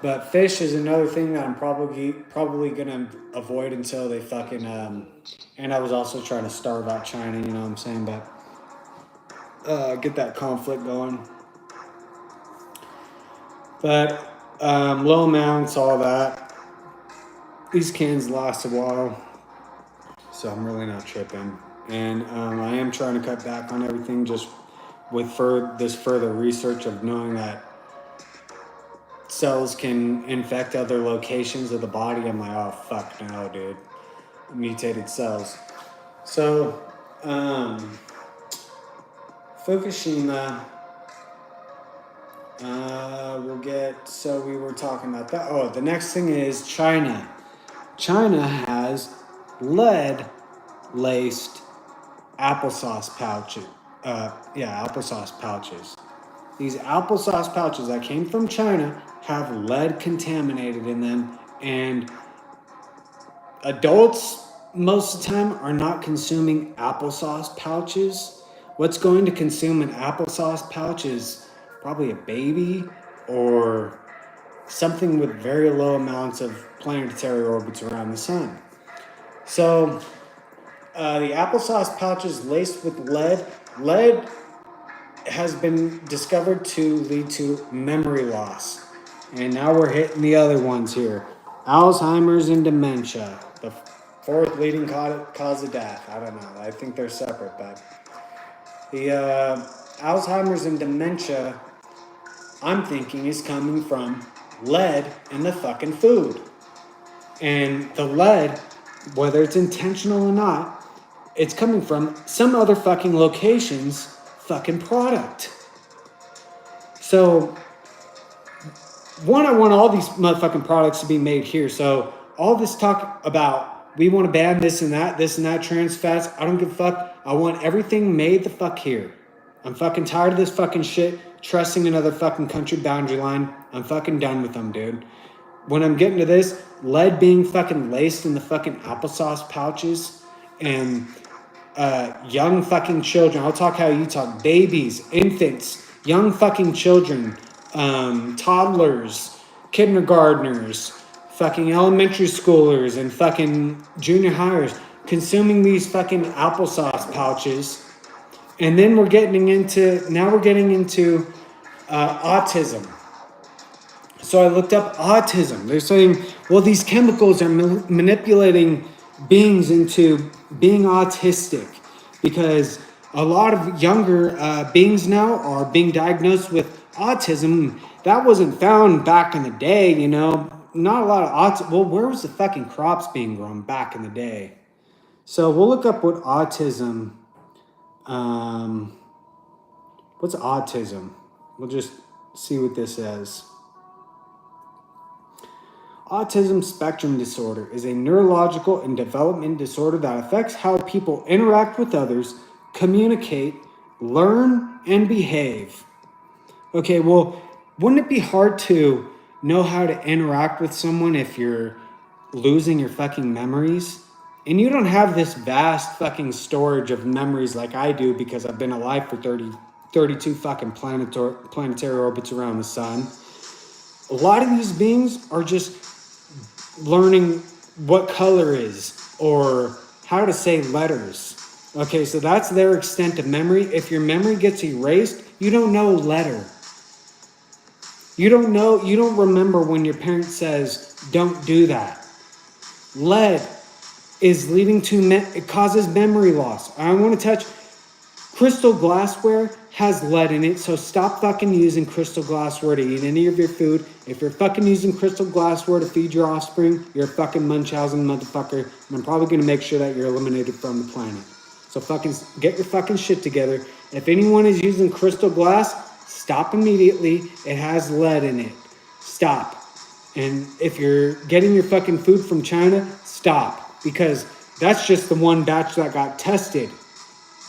A: But fish is another thing that I'm probably gonna avoid until they fucking and I was also trying to starve out China, you know what I'm saying, but get that conflict going. But low amounts, all that. These cans last a while, so I'm really not tripping. And I am trying to cut back on everything just with this further research of knowing that cells can infect other locations of the body. I'm like, oh, fuck no, dude. Mutated cells. So, Fukushima, so we were talking about that. Oh, the next thing is China. China has lead-laced applesauce pouches. Applesauce pouches. These applesauce pouches that came from China have lead contaminated in them, and adults most of the time are not consuming applesauce pouches. What's going to consume an applesauce pouch is probably a baby or something with very low amounts of planetary orbits around the sun. So the applesauce pouches laced with lead has been discovered to lead to memory loss. And now we're hitting the other ones here. Alzheimer's and dementia, the fourth leading cause of death. I don't know. I think they're separate, but the Alzheimer's and dementia, I'm thinking, is coming from lead in the fucking food. And the lead, whether it's intentional or not, it's coming from some other fucking location's fucking product. So, one, I want all these motherfucking products to be made here. So, all this talk about we want to ban this and that trans fats, I don't give a fuck. I want everything made the fuck here. I'm fucking tired of this fucking shit, trusting another fucking country boundary line. I'm fucking done with them, dude. When I'm getting to this, lead being fucking laced in the fucking applesauce pouches and young fucking children. I'll talk how you talk. Babies, infants, young fucking children, toddlers, kindergartners, fucking elementary schoolers, and fucking junior hires consuming these fucking applesauce pouches. And then we're getting into autism. So I looked up autism. They're saying, well, these chemicals are manipulating beings into being autistic because a lot of younger beings now are being diagnosed with autism. That wasn't found back in the day, you know. Not a lot of autism. Well, where was the fucking crops being grown back in the day? So we'll look up what autism... what's autism? We'll just see what this says. Autism spectrum disorder is a neurological and development disorder that affects how people interact with others, communicate, learn, and behave. Okay, well, wouldn't it be hard to know how to interact with someone if you're losing your fucking memories? And you don't have this vast fucking storage of memories like I do because I've been alive for 30 32 fucking planetary orbits around the sun. A lot of these beings are just learning what color is or how to say letters. Okay, so that's their extent of memory. If your memory gets erased, you don't know letter. You don't remember when your parent says, don't do that. Lead is leading to, it causes memory loss. I want to touch, crystal glassware has lead in it, so stop fucking using crystal glassware to eat any of your food. If you're fucking using crystal glassware to feed your offspring, you're a fucking Munchausen motherfucker, and I'm probably going to make sure that you're eliminated from the planet. So fucking get your fucking shit together. If anyone is using crystal glass, stop immediately. It has lead in it. Stop. And if you're getting your fucking food from China, stop. Because that's just the one batch that got tested.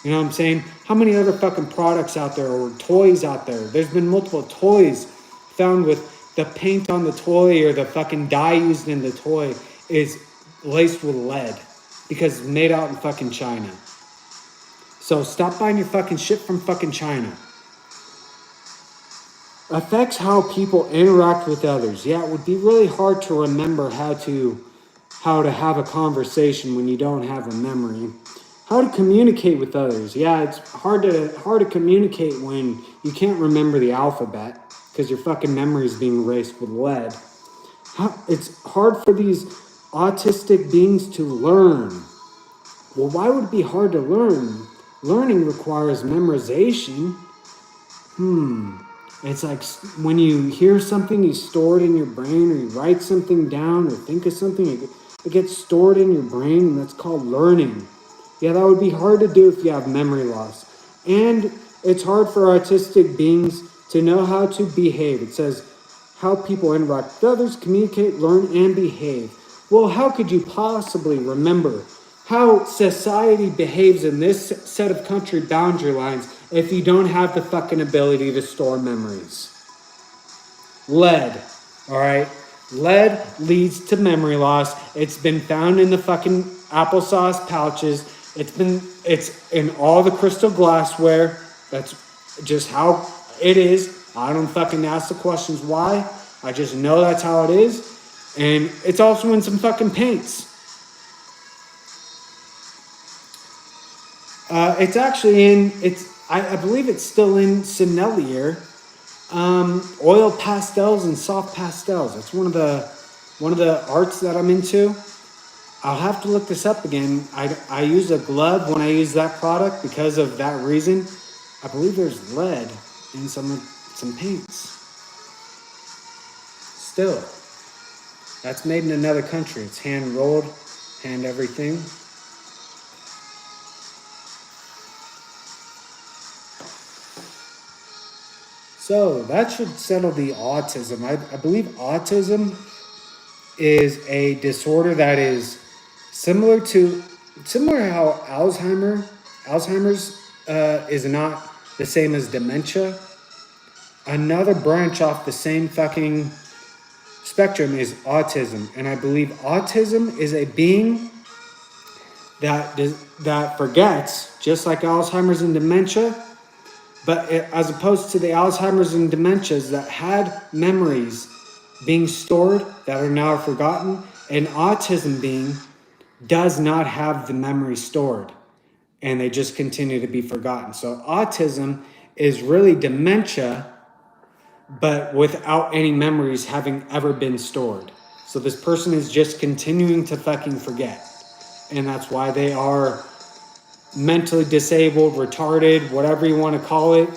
A: You know what I'm saying? How many other fucking products out there or toys out there? There's been multiple toys found with the paint on the toy or the fucking dye used in the toy is laced with lead because it's made out in fucking China. So stop buying your fucking shit from fucking China. Affects how people interact with others. Yeah, it would be really hard to remember how to have a conversation when you don't have a memory. How to communicate with others. Yeah, it's hard to communicate when you can't remember the alphabet because your fucking memory is being erased with lead. It's hard for these autistic beings to learn. Well, why would it be hard to learn? Learning requires memorization. It's like when you hear something, you store it in your brain, or you write something down, or think of something, it gets stored in your brain, and that's called learning. Yeah, that would be hard to do if you have memory loss. And it's hard for autistic beings to know how to behave. It says how people interact with others, communicate, learn, and behave. Well, how could you possibly remember how society behaves in this set of country boundary lines if you don't have the fucking ability to store memories? Lead, all right? Lead leads to memory loss. It's been found in the fucking applesauce pouches. It's in all the crystal glassware. That's just how it is. I don't fucking ask the questions why. I just know that's how it is. And it's also in some fucking paints. It's actually I believe it's still in Sennelier. Oil pastels and soft pastels. That's one of the arts that I'm into. I'll have to look this up again. I use a glove when I use that product because of that reason. I believe there's lead in some paints. Still, that's made in another country. It's hand rolled, hand everything. So that should settle the autism. I believe autism is a disorder that is similar to how Alzheimer's is not the same as dementia. Another branch off the same fucking spectrum is autism, and I believe autism is a being that forgets, just like Alzheimer's and dementia. But as opposed to the Alzheimer's and dementias that had memories being stored that are now forgotten, an autism being does not have the memory stored, and they just continue to be forgotten. So autism is really dementia, but without any memories having ever been stored. So this person is just continuing to fucking forget. And that's why they are mentally disabled, retarded, whatever you want to call it.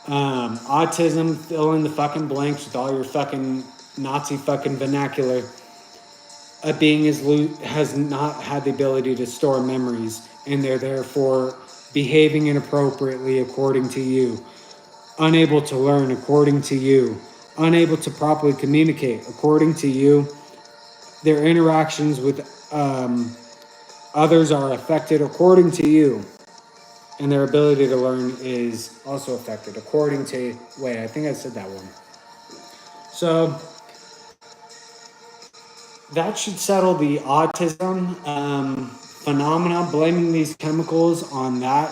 A: Autism, fill in the fucking blanks with all your fucking Nazi fucking vernacular. A being has not had the ability to store memories, and they're therefore behaving inappropriately according to you, unable to learn according to you, unable to properly communicate according to you. Their interactions with others are affected according to you, and their ability to learn is also affected according to, wait, I think I said that one. So that should settle the autism phenomena, blaming these chemicals on that.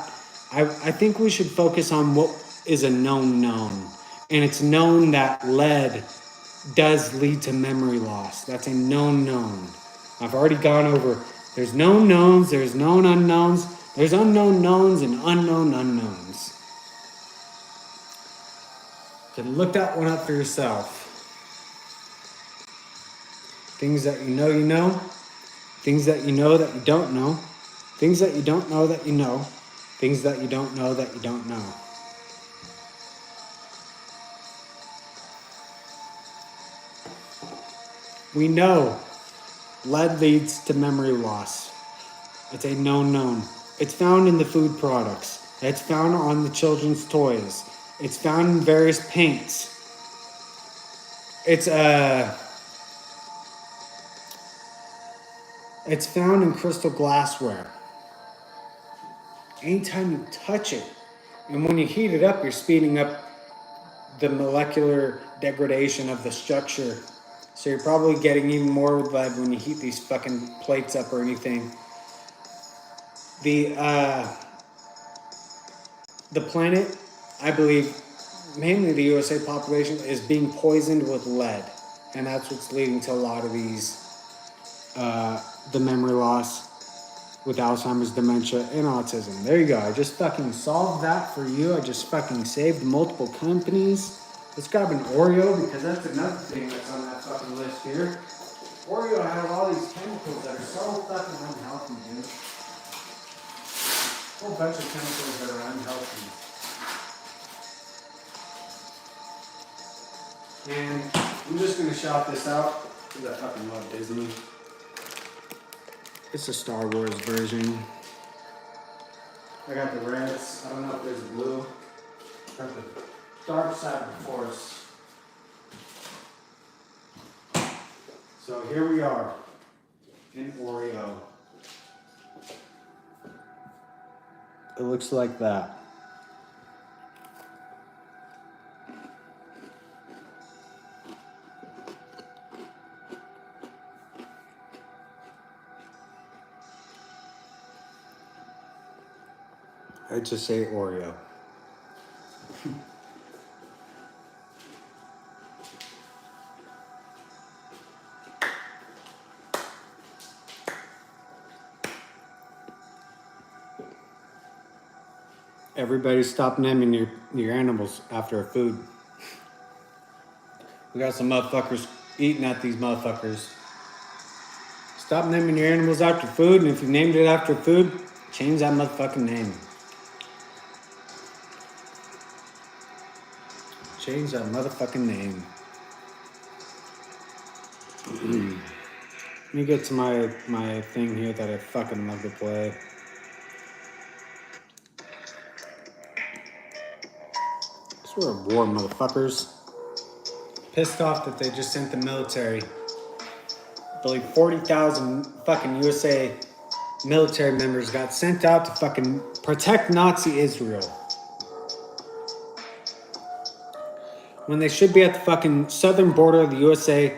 A: I think we should focus on what is a known. And it's known that lead does lead to memory loss. That's a known. I've already gone over, there's known knowns, there's known unknowns, there's unknown knowns and unknown unknowns. You can look that one up for yourself. Things that you know, things that you know that you don't know, things that you don't know that you know, things that you don't know that you don't know. We know lead leads to memory loss. It's a known. It's found in the food products. It's found on the children's toys. It's found in various paints. It's found in crystal glassware. Anytime you touch it, and when you heat it up, you're speeding up the molecular degradation of the structure. So you're probably getting even more lead when you heat these fucking plates up or anything. The planet, I believe, mainly the USA population, is being poisoned with lead. And that's what's leading to a lot of these, the memory loss with Alzheimer's, dementia, and autism. There you go. I just fucking solved that for you. I just fucking saved multiple companies. Let's grab an Oreo, because that's another thing that's on that fucking list here. Oreo has all these chemicals that are so fucking unhealthy, dude. A whole bunch of chemicals that are unhealthy. And I'm just gonna shout this out, because I fucking love Disney. It's a Star Wars version. I got the reds. I don't know if there's blue. I got the dark side of the Force. So here we are in Oreo. It looks like that. I just say Oreo. Everybody stop naming your animals after a food. We got some motherfuckers eating at these motherfuckers. Stop naming your animals after food, and if you named it after food, change that motherfucking name. Change that motherfucking name. Let me get to my thing here that I fucking love to play. We're at war, motherfuckers. Pissed off that they just sent the military. I believe 40,000 fucking USA military members got sent out to fucking protect Nazi Israel. When they should be at the fucking southern border of the USA,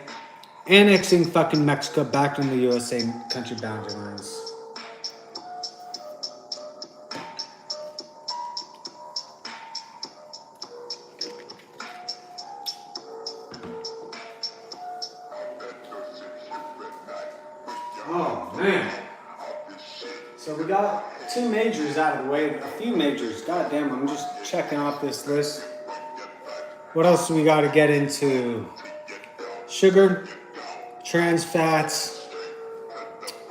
A: annexing fucking Mexico back in the USA country boundary lines. Oh, man. So we got two majors out of the way. A few majors. Goddamn, I'm just checking off this list. What else do we got to get into? Sugar, trans fats.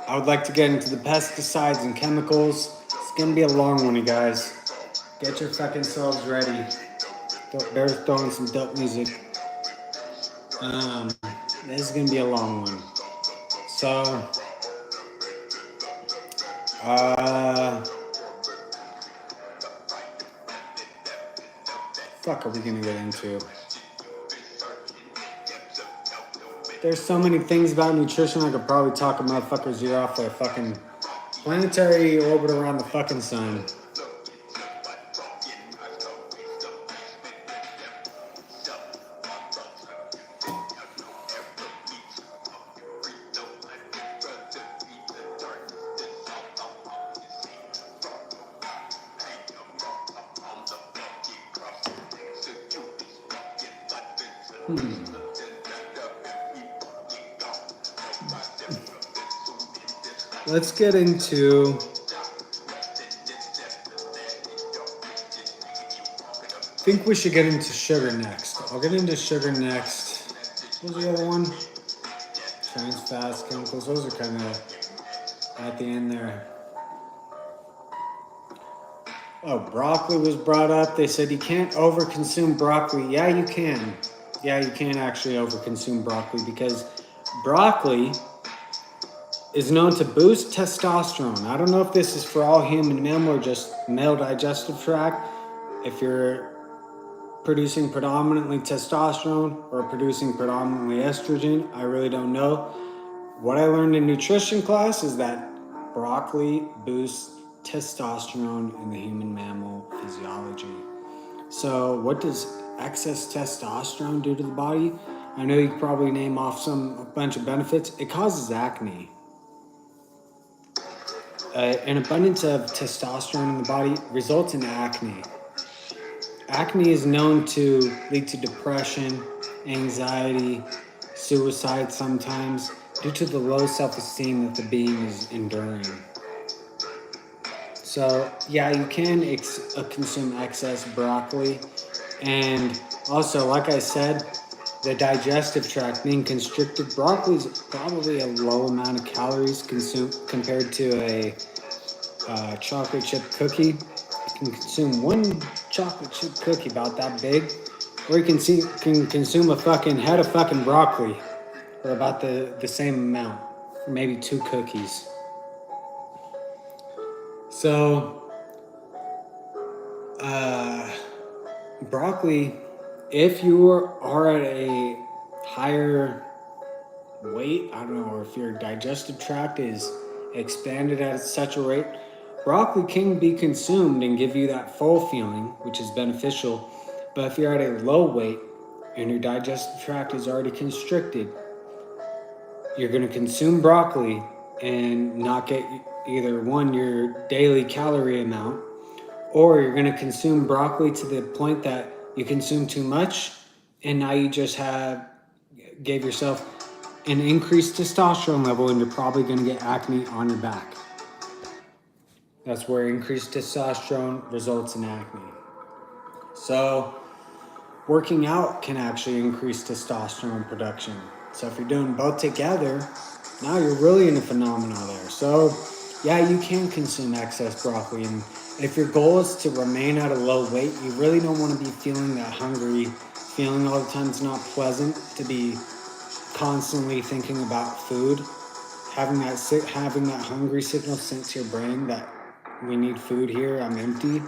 A: I would like to get into the pesticides and chemicals. It's going to be a long one, you guys. Get your fucking selves ready. Bear's throwing some dope music. This is going to be a long one. So, fuck are we gonna get into? There's so many things about nutrition I could probably talk a motherfucker's ear off for a fucking planetary orbit around the fucking sun. Let's get into... I think we should get into sugar next. I'll get into sugar next. What was the other one? Trans fats, chemicals. Those are kind of at the end there. Oh, broccoli was brought up. They said you can't overconsume broccoli. Yeah, you can. Yeah, you can actually overconsume broccoli because broccoli is known to boost testosterone. I don't know if this is for all human mammal or just male digestive tract. If you're producing predominantly testosterone or producing predominantly estrogen, I really don't know. What I learned in nutrition class is that broccoli boosts testosterone in the human mammal physiology. So what does excess testosterone do to the body? I know you could probably name off a bunch of benefits. It causes acne. An abundance of testosterone in the body results in acne. Acne is known to lead to depression, anxiety, suicide sometimes, due to the low self-esteem that the being is enduring. So yeah, you can consume excess broccoli. And also, like I said, the digestive tract being constricted, broccoli is probably a low amount of calories consumed compared to a chocolate chip cookie. You can consume one chocolate chip cookie about that big, or you can consume a fucking head of fucking broccoli for about the same amount, or maybe 2 cookies. So, broccoli, if you are at a higher weight, I don't know, or if your digestive tract is expanded at such a rate, broccoli can be consumed and give you that full feeling, which is beneficial. But if you're at a low weight and your digestive tract is already constricted, you're going to consume broccoli and not get either one, your daily calorie amount, or you're going to consume broccoli to the point that you consume too much and now you just gave yourself an increased testosterone level and you're probably going to get acne on your back. That's where increased testosterone results in acne. So working out can actually increase testosterone production. So if you're doing both together, now you're really in a phenomenon there. So yeah, you can consume excess broccoli. And if your goal is to remain at a low weight, you really don't want to be feeling that hungry feeling all the time. It's not pleasant to be constantly thinking about food. Having that hungry signal sent to your brain that we need food here, I'm empty.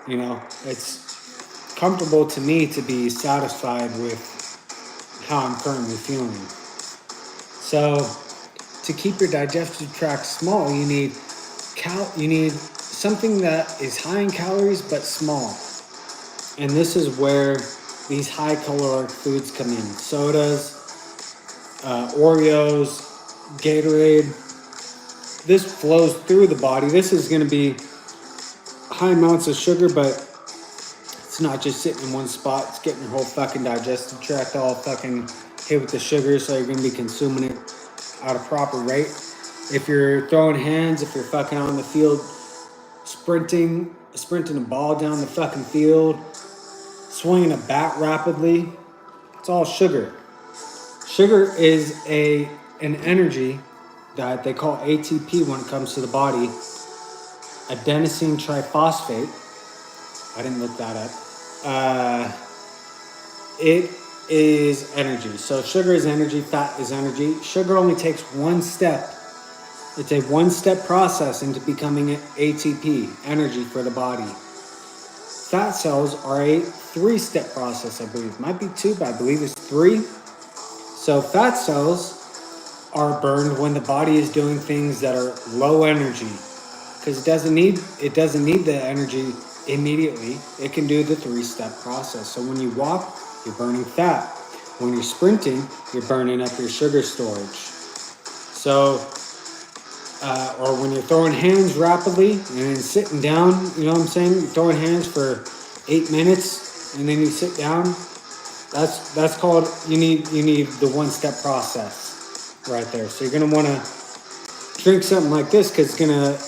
A: You know, it's comfortable to me to be satisfied with how I'm currently feeling. So to keep your digestive tract small, you need something that is high in calories but small. And this is where these high caloric foods come in. Sodas, Oreos, Gatorade. This flows through the body. This is going to be high amounts of sugar, but it's not just sitting in one spot. It's getting your whole fucking digestive tract all fucking hit with the sugar, so you're going to be consuming it at a proper rate. If you're throwing hands, if you're fucking on the field, sprinting a ball down the fucking field, swinging a bat rapidly, it's all sugar. Sugar is an energy that they call ATP when it comes to the body. Adenosine triphosphate. I didn't look that up. It is energy. So sugar is energy, fat is energy. Sugar only takes one step. It's a one-step process into becoming ATP, energy for the body. Fat cells are a 3-step process, I believe. Might be 2, but I believe it's 3. So fat cells are burned when the body is doing things that are low energy, because it doesn't need the energy immediately. It can do the 3-step process. So when you walk, you're burning fat. When you're sprinting, you're burning up your sugar storage. So, or when you're throwing hands rapidly and then sitting down, you know what I'm saying? You're throwing hands for 8 minutes and then you sit down. That's called, you need the one-step process right there. So you're gonna want to drink something like this because it's gonna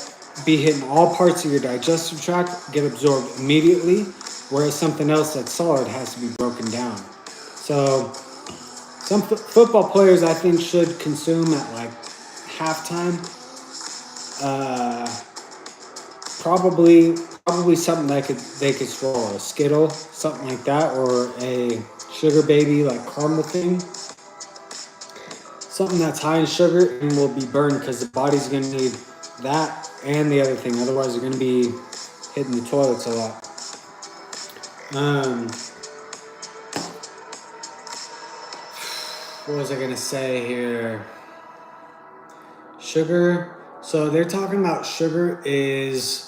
A: be hitting all parts of your digestive tract, get absorbed immediately, whereas something else that's solid has to be broken down. So some football players I think should consume at like halftime. Uh, probably something that they could swallow, a Skittle, something like that, or a sugar baby like caramel thing. Something that's high in sugar and will be burned because the body's gonna need that and the other thing. Otherwise, you're gonna be hitting the toilets a lot. What was I gonna say here? Sugar. So they're talking about sugar is.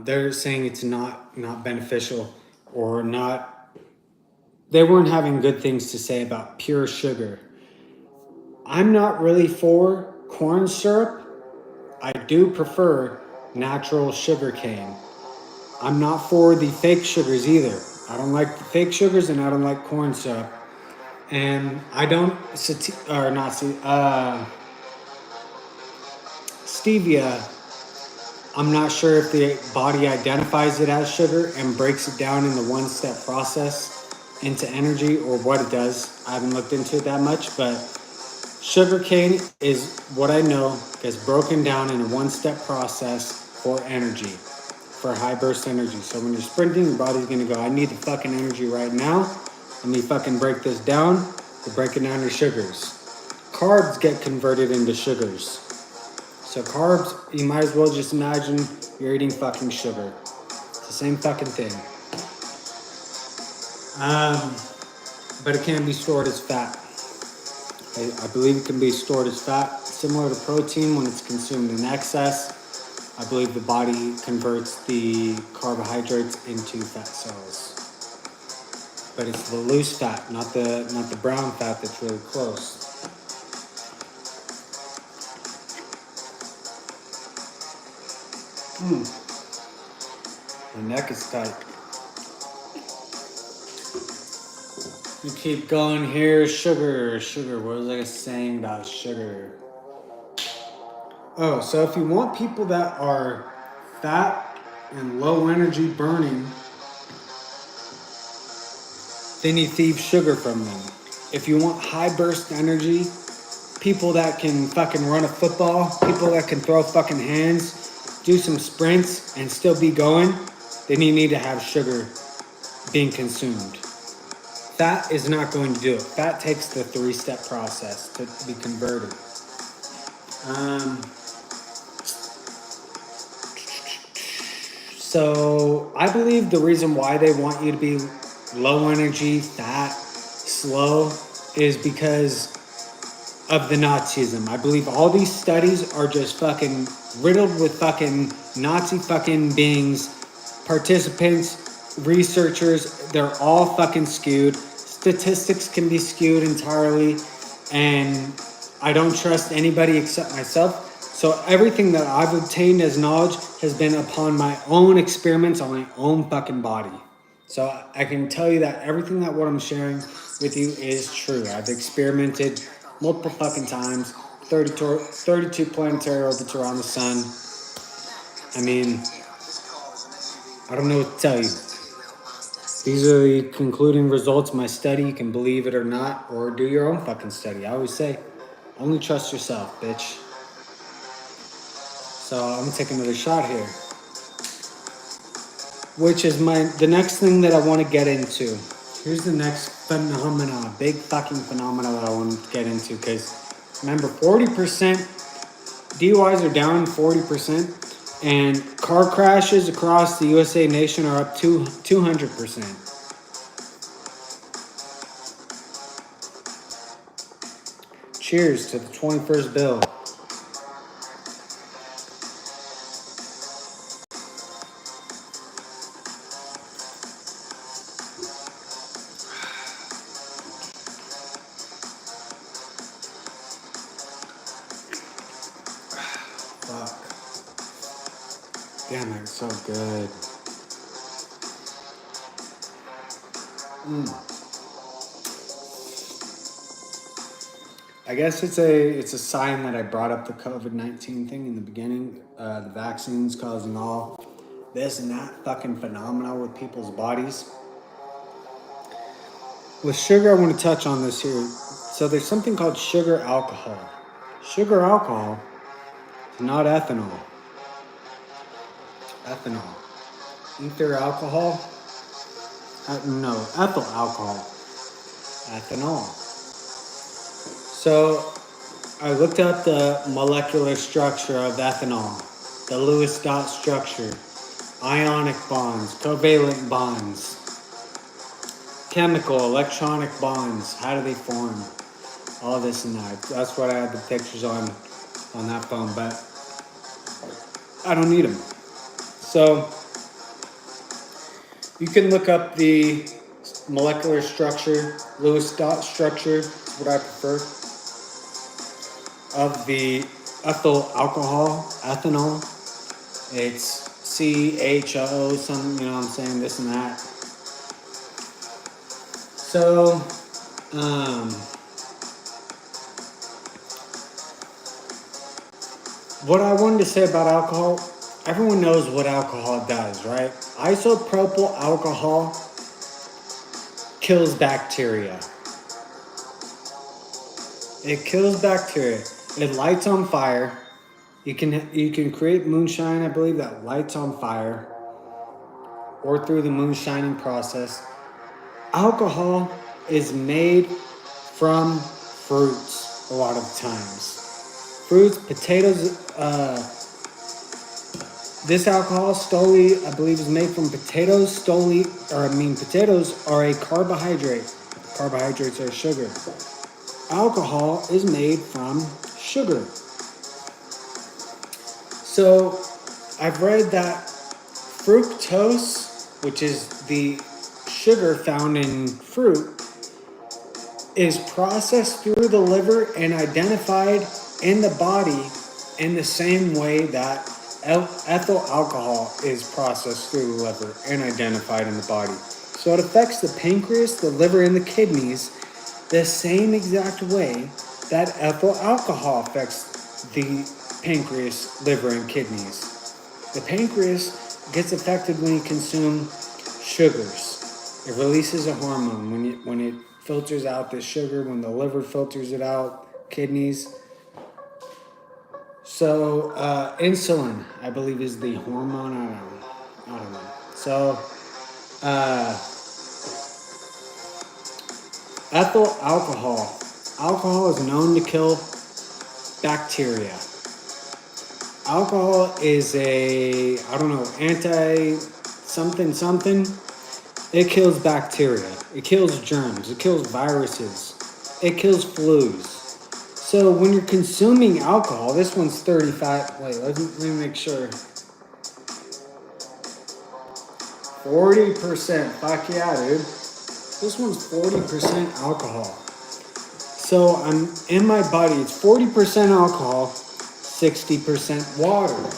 A: They're saying it's not beneficial or not. They weren't having good things to say about pure sugar. I'm not really for corn syrup. I do prefer natural sugar cane. I'm not for the fake sugars either. I don't like the fake sugars and I don't like corn syrup. And I don't, or not, stevia, I'm not sure if the body identifies it as sugar and breaks it down in the one-step process into energy or what it does. I haven't looked into it that much, but sugar cane is what I know gets broken down in a one-step process for energy, for high burst energy. So when you're sprinting, your body's gonna go, I need the fucking energy right now. Let me fucking break this down. We're breaking down your sugars. Carbs get converted into sugars. So carbs, you might as well just imagine you're eating fucking sugar. It's the same fucking thing. But it can be stored as fat. I believe it can be stored as fat, similar to protein when it's consumed in excess. I believe the body converts the carbohydrates into fat cells. But it's the loose fat, not the brown fat that's really close. My neck is tight. We keep going here. Sugar. What was I saying about sugar? Oh, so if you want people that are fat and low energy burning, then you thieve sugar from them. If you want high burst energy, people that can fucking run a football, people that can throw fucking hands, do some sprints and still be going, then you need to have sugar being consumed. Fat is not going to do it. Fat takes the 3-step process to be converted. So I believe the reason why they want you to be low energy, fat, slow, is because of the Nazism. I believe all these studies are just fucking riddled with fucking Nazi fucking beings, participants, researchers. They're all fucking skewed. Statistics can be skewed entirely, and I don't trust anybody except myself. So everything that I've obtained as knowledge has been upon my own experiments on my own fucking body. So I can tell you that everything that what I'm sharing with you is true. I've experimented multiple fucking times, 32 planetary orbits around the sun. I mean, I don't know what to tell you. These are the concluding results of my study. You can believe it or not, or do your own fucking study. I always say, only trust yourself, bitch. So I'm gonna take another shot here, which is the next thing that I want to get into. Here's the next phenomenon, big fucking phenomenon that I want to get into, because remember, 40% DUIs are down 40%, and car crashes across the USA nation are up to 200%. Cheers to the 21st bill. Fuck. Damn, that's so good. I guess it's a sign that I brought up the COVID-19 thing in the beginning, the vaccines causing all this and that fucking phenomena with people's bodies. With sugar, I want to touch on this here. So there's something called sugar alcohol. Sugar alcohol is not ethanol. Ethanol. Ether alcohol? No, ethyl alcohol. Ethanol. So I looked up the molecular structure of ethanol, the Lewis dot structure, ionic bonds, covalent bonds, chemical, electronic bonds, how do they form? All this and that. That's what I had the pictures on that phone, but I don't need them. So you can look up the molecular structure, Lewis dot structure, is what I prefer, of the ethyl alcohol, ethanol. It's CHO, something, you know what I'm saying, this and that. So, what I wanted to say about alcohol, everyone knows what alcohol does, right? Isopropyl alcohol kills bacteria. It kills bacteria. It lights on fire. You can create moonshine, I believe, that lights on fire, or through the moonshining process. Alcohol is made from fruits a lot of times. Fruits, potatoes. This alcohol, stoli, I believe, is made from potatoes. Potatoes are a carbohydrate. Carbohydrates are sugar. Alcohol is made from sugar. So I've read that fructose, which is the sugar found in fruit, is processed through the liver and identified in the body in the same way that ethyl alcohol is processed through the liver and identified in the body. So it affects the pancreas, the liver, and the kidneys the same exact way that ethyl alcohol affects the pancreas, liver, and kidneys. The pancreas gets affected when you consume sugars. It releases a hormone when it filters out the sugar, when the liver filters it out, kidneys. So insulin, I believe, is the hormone. I don't know. So ethyl alcohol. Alcohol is known to kill bacteria. Alcohol is anti-something. It kills bacteria. It kills germs. It kills viruses. It kills flus. So when you're consuming alcohol, this one's 35. Wait, let me make sure. 40%. Fuck yeah, dude. This one's 40% alcohol. So I'm in my body. It's 40% alcohol, 60% water.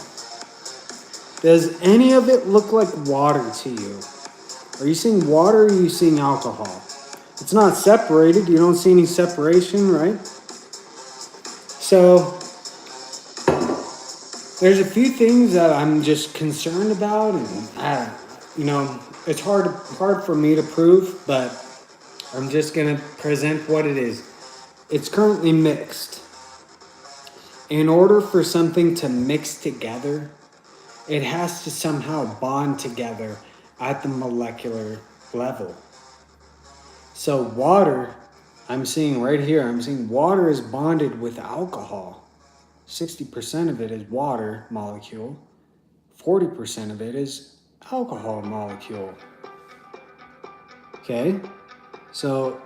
A: Does any of it look like water to you? Are you seeing water or are you seeing alcohol? It's not separated. You don't see any separation, right? So there's a few things that I'm just concerned about, and it's hard for me to prove, but I'm just gonna present what it is. It's currently mixed. In order for something to mix together, it has to somehow bond together at the molecular level. So water, I'm seeing right here, water is bonded with alcohol. 60% of it is water molecule. 40% of it is alcohol molecule. Okay? So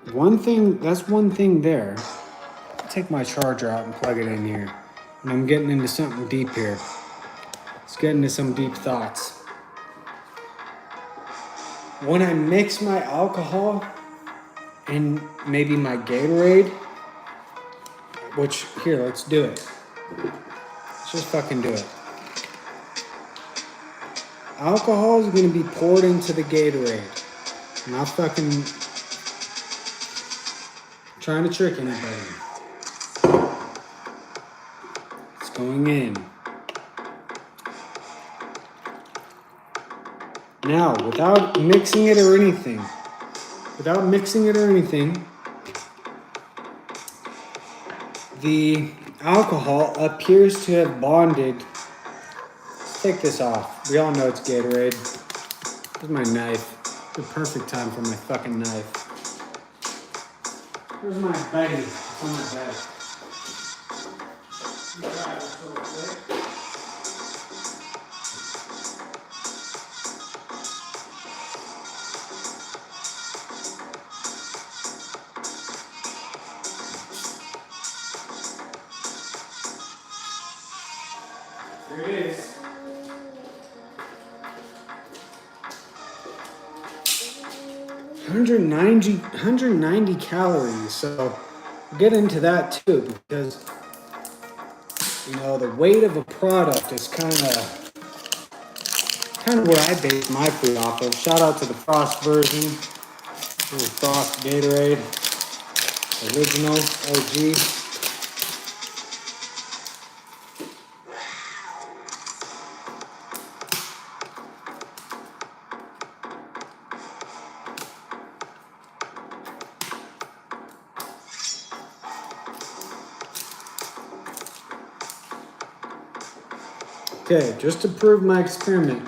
A: that's one thing there. I'll take my charger out and plug it in here. And I'm getting into something deep here. Let's get into some deep thoughts. When I mix my alcohol and maybe my Gatorade, let's do it. Let's just fucking do it. Alcohol is going to be poured into the Gatorade. I'm not fucking trying to trick anybody. It's going in. Now, without mixing it or anything, the alcohol appears to have bonded. Let's take this off. We all know it's Gatorade. Here's my knife. The perfect time for my fucking knife. Where's my buddy? It's on my bed. Grab this real quick. There it is. 190 calories. So we'll get into that too, because the weight of a product is kind of what I base my food off of. Shout out to the Frost version. This is Frost Gatorade, original OG. Okay, just to prove my experiment.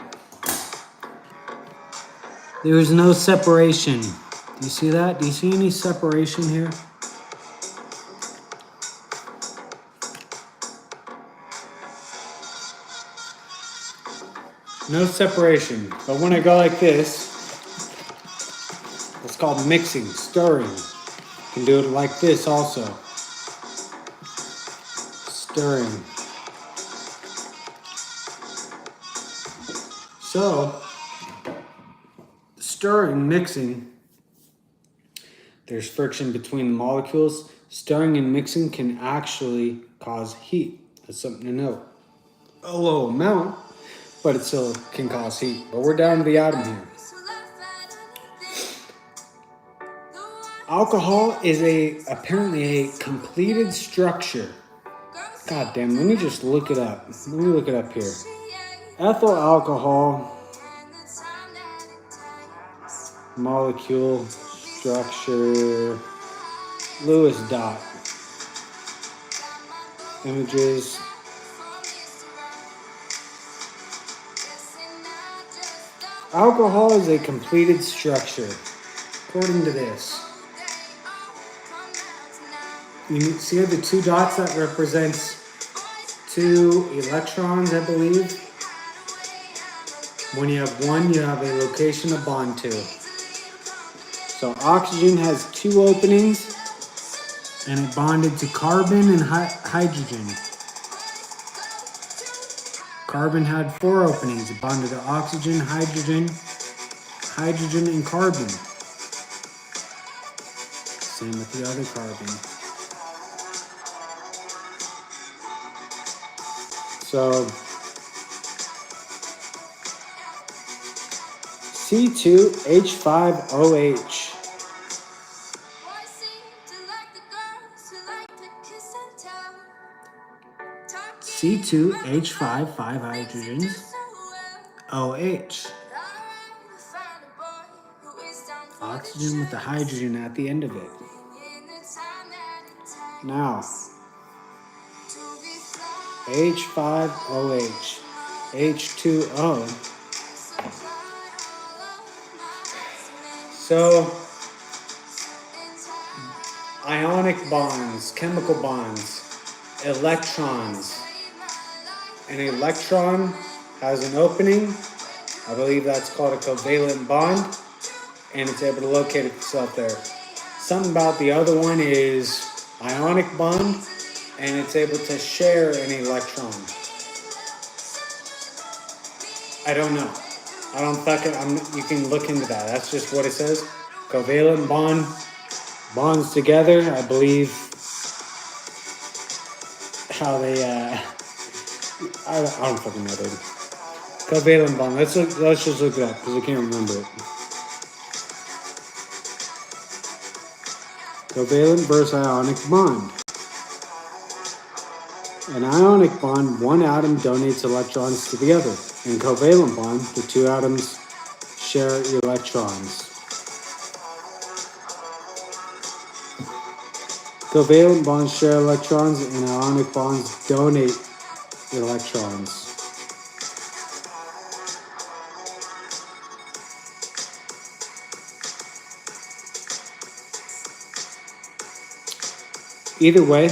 A: There is no separation. Do you see that? Do you see any separation here? No separation. But when I go like this, it's called mixing, stirring. You can do it like this also. Stirring. So, stirring, mixing, there's friction between the molecules. Stirring and mixing can actually cause heat. That's something to note. A low amount, but it still can cause heat. But we're down to the atom here. Alcohol is apparently a completed structure. God damn, let me just look it up. Let me look it up here. Ethyl alcohol, molecule, structure, Lewis dot, images. Alcohol is a completed structure, according to this. You see the two dots that represents 2 electrons, I believe. When you have one, you have a location to bond to. So oxygen has 2 openings, and it bonded to carbon and hydrogen. Carbon had 4 openings. It bonded to oxygen, hydrogen, and carbon. Same with the other carbon. So C2H5OH. C2H5, 5 hydrogens, OH. Oxygen with the hydrogen at the end of it. Now, H5OH, H2O. So, ionic bonds, chemical bonds, electrons. An electron has an opening. I believe that's called a covalent bond, and it's able to locate itself there. Something about the other one is ionic bond, and it's able to share an electron. I don't know. I don't fucking, you can look into that. That's just what it says. Covalent bond, bonds together, I believe. How they, I don't fucking know, dude. Covalent bond. Let's just look it up because I can't remember it. Covalent versus ionic bond. An ionic bond, one atom donates electrons to the other. In covalent bond, the two atoms share electrons. Covalent bonds share electrons and ionic bonds donate electrons. Either way,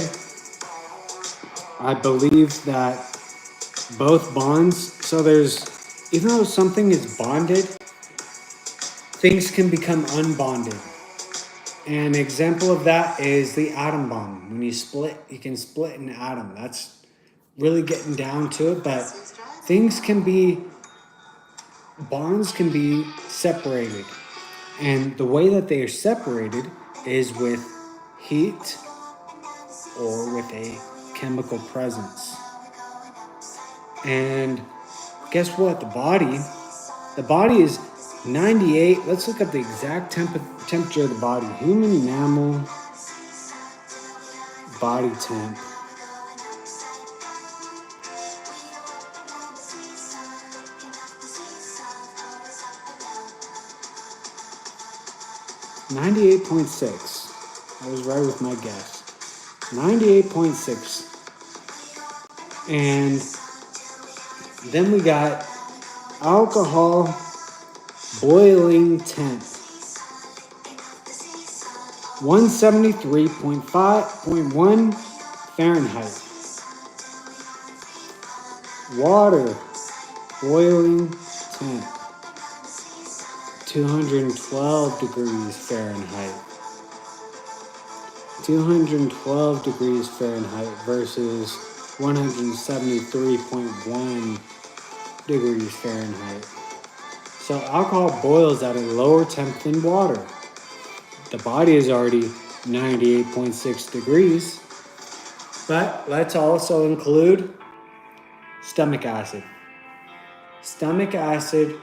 A: I believe that both bonds, so even though something is bonded, things can become unbonded. An example of that is the atom bomb. When you split, you can split an atom. That's really getting down to it, but bonds can be separated. And the way that they are separated is with heat or with a chemical presence. And guess what? The body is 98. Let's look up the exact temperature of the body. Human mammal body temp. .6. I was right with my guess. 98.6. And then we got alcohol boiling temp. 173.5.1 Fahrenheit. Water boiling temp. 212 degrees Fahrenheit. 212 degrees Fahrenheit versus 173.1 degrees Fahrenheit. So alcohol boils at a lower temp than water. The body is already 98.6 degrees. But let's also include stomach acid. Stomach acid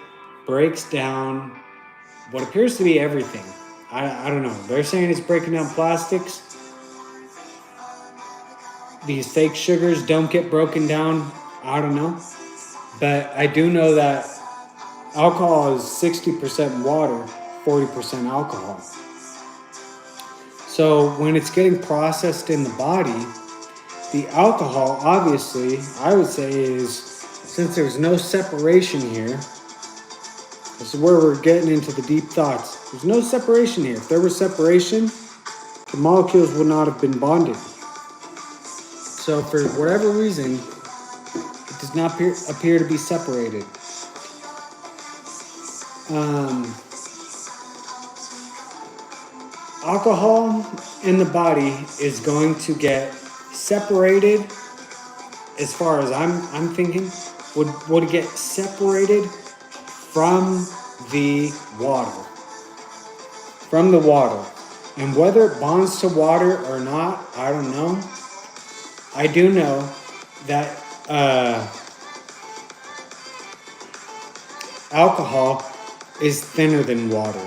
A: breaks down what appears to be everything. I don't know. They're saying it's breaking down plastics. These fake sugars don't get broken down. I don't know. But I do know that alcohol is 60% water, 40% alcohol. So when it's getting processed in the body, the alcohol, obviously, I would say is, since there's no separation here, this is where we're getting into the deep thoughts. There's no separation here. If there was separation, the molecules would not have been bonded. So for whatever reason, it does not appear to be separated. Alcohol in the body is going to get separated, as far as I'm thinking, would get separated from the water. From the water. And whether it bonds to water or not, I don't know. I do know that alcohol is thinner than water.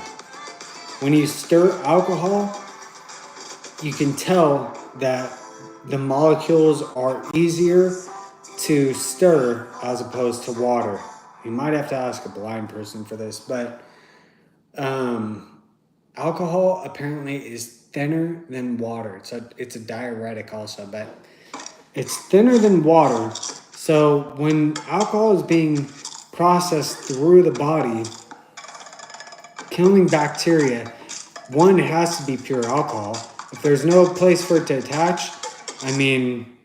A: When you stir alcohol, you can tell that the molecules are easier to stir as opposed to water. You might have to ask a blind person for this, but alcohol apparently is thinner than water. It's a diuretic also, but it's thinner than water. So when alcohol is being processed through the body, killing bacteria, one, it has to be pure alcohol. If there's no place for it to attach, I mean,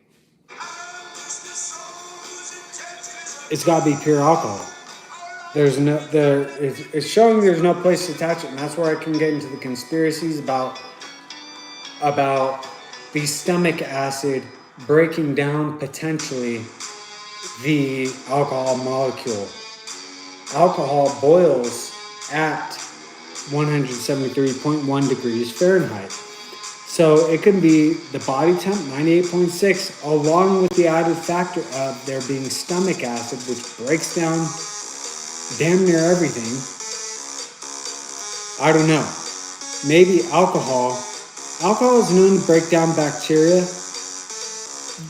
A: it's got to be pure alcohol. It's showing there's no place to attach it, and that's where I can get into the conspiracies about the stomach acid breaking down potentially the alcohol molecule. Alcohol boils at 173.1 degrees Fahrenheit. So it can be the body temp, 98.6, along with the added factor of there being stomach acid, which breaks down damn near everything. I don't know. Maybe alcohol Alcohol is known to break down bacteria.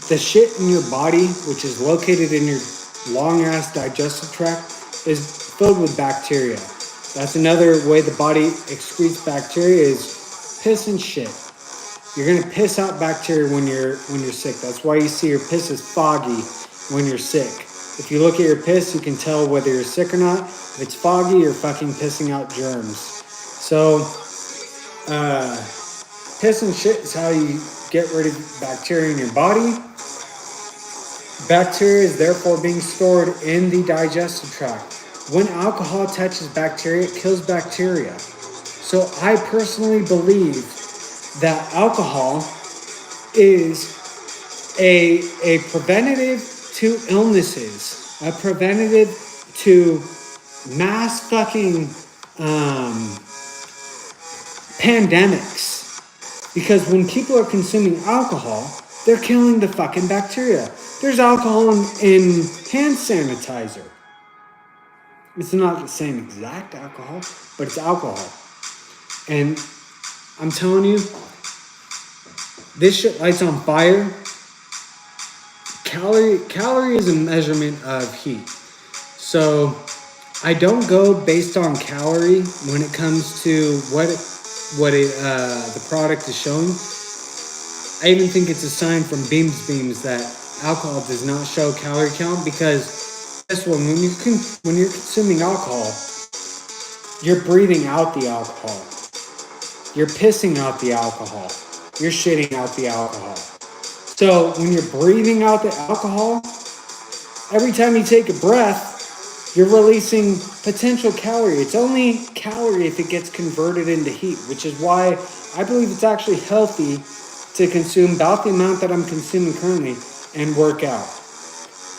A: The shit in your body, which is located in your long-ass digestive tract, is filled with bacteria. That's another way the body excretes bacteria is piss and shit. You're gonna piss out bacteria when you're sick. That's why you see your piss is foggy when you're sick. If you look at your piss, you can tell whether you're sick or not. If it's foggy, you're fucking pissing out germs. So, piss and shit is how you get rid of bacteria in your body. Bacteria is therefore being stored in the digestive tract. When alcohol touches bacteria, it kills bacteria. So I personally believe that alcohol is a preventative to illnesses, a preventative to mass fucking pandemics. Because when people are consuming alcohol, they're killing the fucking bacteria. There's alcohol in hand sanitizer. It's not the same exact alcohol, but it's alcohol. And I'm telling you, this shit lights on fire. Calorie is a measurement of heat. So I don't go based on calorie when it comes to what the product is showing. I even think it's a sign from Beams that alcohol does not show calorie count, because this one, when you're consuming alcohol, you're breathing out the alcohol. You're pissing out the alcohol. You're shitting out the alcohol. So when you're breathing out the alcohol, every time you take a breath, you're releasing potential calorie. It's only calorie if it gets converted into heat, which is why I believe it's actually healthy to consume about the amount that I'm consuming currently and work out.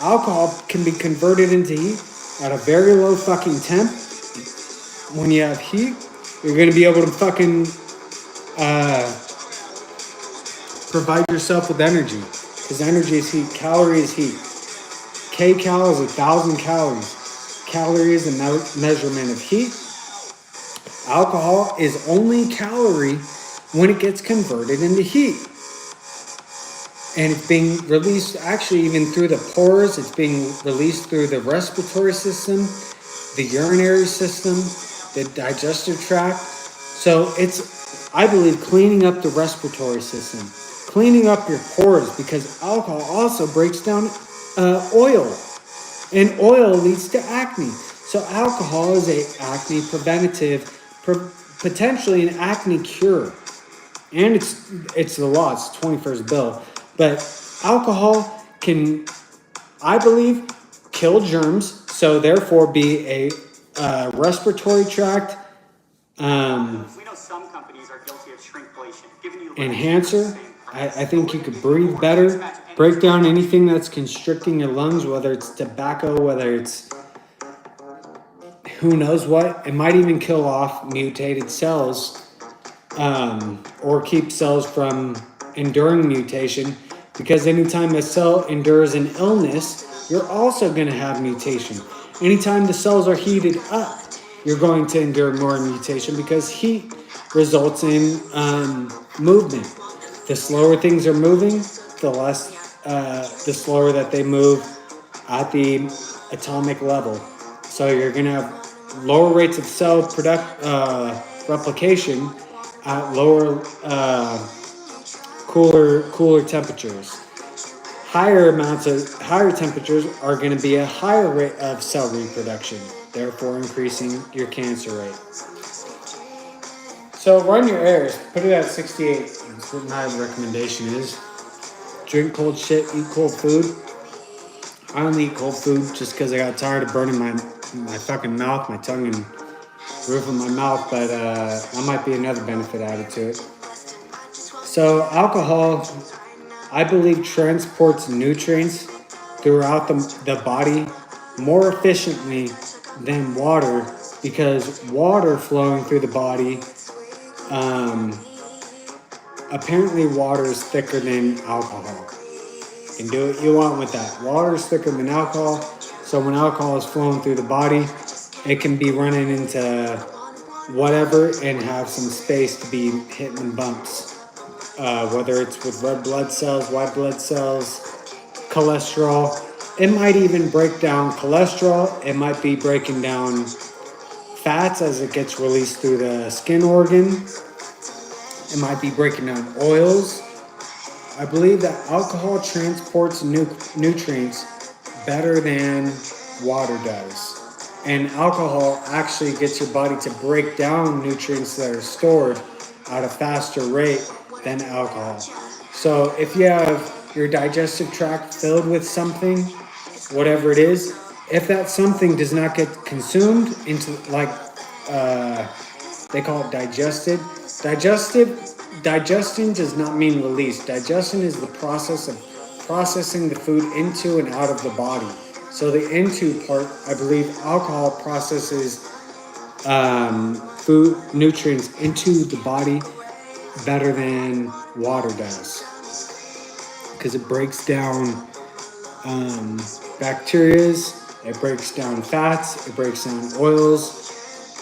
A: Alcohol can be converted into heat at a very low fucking temp. When you have heat, you're going to be able to fucking provide yourself with energy. Because energy is heat. Calorie is heat. Kcal is 1,000 calories. Calorie is a measurement of heat. Alcohol is only calorie when it gets converted into heat. And it's being released actually even through the pores. It's being released through the respiratory system, the urinary system, the digestive tract. So it's, I believe, cleaning up the respiratory system, cleaning up your pores, because alcohol also breaks down oil, and oil leads to acne. So alcohol is a acne preventative, potentially an acne cure. And it's the law, it's the 21st bill. But alcohol can, I believe, kill germs, so therefore be a respiratory tract
B: We know some companies are guilty of shrinkflation, giving you
A: enhancer. I think you could breathe better, break down anything that's constricting your lungs, whether it's tobacco, whether it's who knows what. It might even kill off mutated cells, or keep cells from enduring mutation, because anytime a cell endures an illness, you're also going to have mutation. Anytime the cells are heated up, you're going to endure more mutation, because heat results in movement. The slower things are moving, the slower that they move at the atomic level. So you're going to have lower rates of cell replication at lower, cooler temperatures. Higher temperatures are going to be a higher rate of cell reproduction, therefore increasing your cancer rate. So run your errors, put it at 68. That's what my recommendation is. Drink cold shit, eat cold food. I only eat cold food just because I got tired of burning my fucking mouth, my tongue, and roof of my mouth, but that might be another benefit added to it. So alcohol, I believe, transports nutrients throughout the body more efficiently than water, because water flowing through the body, apparently water is thicker than alcohol. You can do what you want with that. Water is thicker than alcohol, so when alcohol is flowing through the body, it can be running into whatever and have some space to be hitting bumps. whether it's with red blood cells, white blood cells, cholesterol. It might even break down cholesterol. It might be breaking down fats as it gets released through the skin organ. It might be breaking down oils. I believe that alcohol transports nutrients better than water does. And alcohol actually gets your body to break down nutrients that are stored at a faster rate than alcohol. So if you have your digestive tract filled with something, whatever it is, if that something does not get consumed into, like, they call it digestion does not mean release. Digestion is the process of processing the food into and out of the body. So the into part, I believe alcohol processes food nutrients into the body better than water does, because it breaks down bacterias, it breaks down fats, it breaks down oils,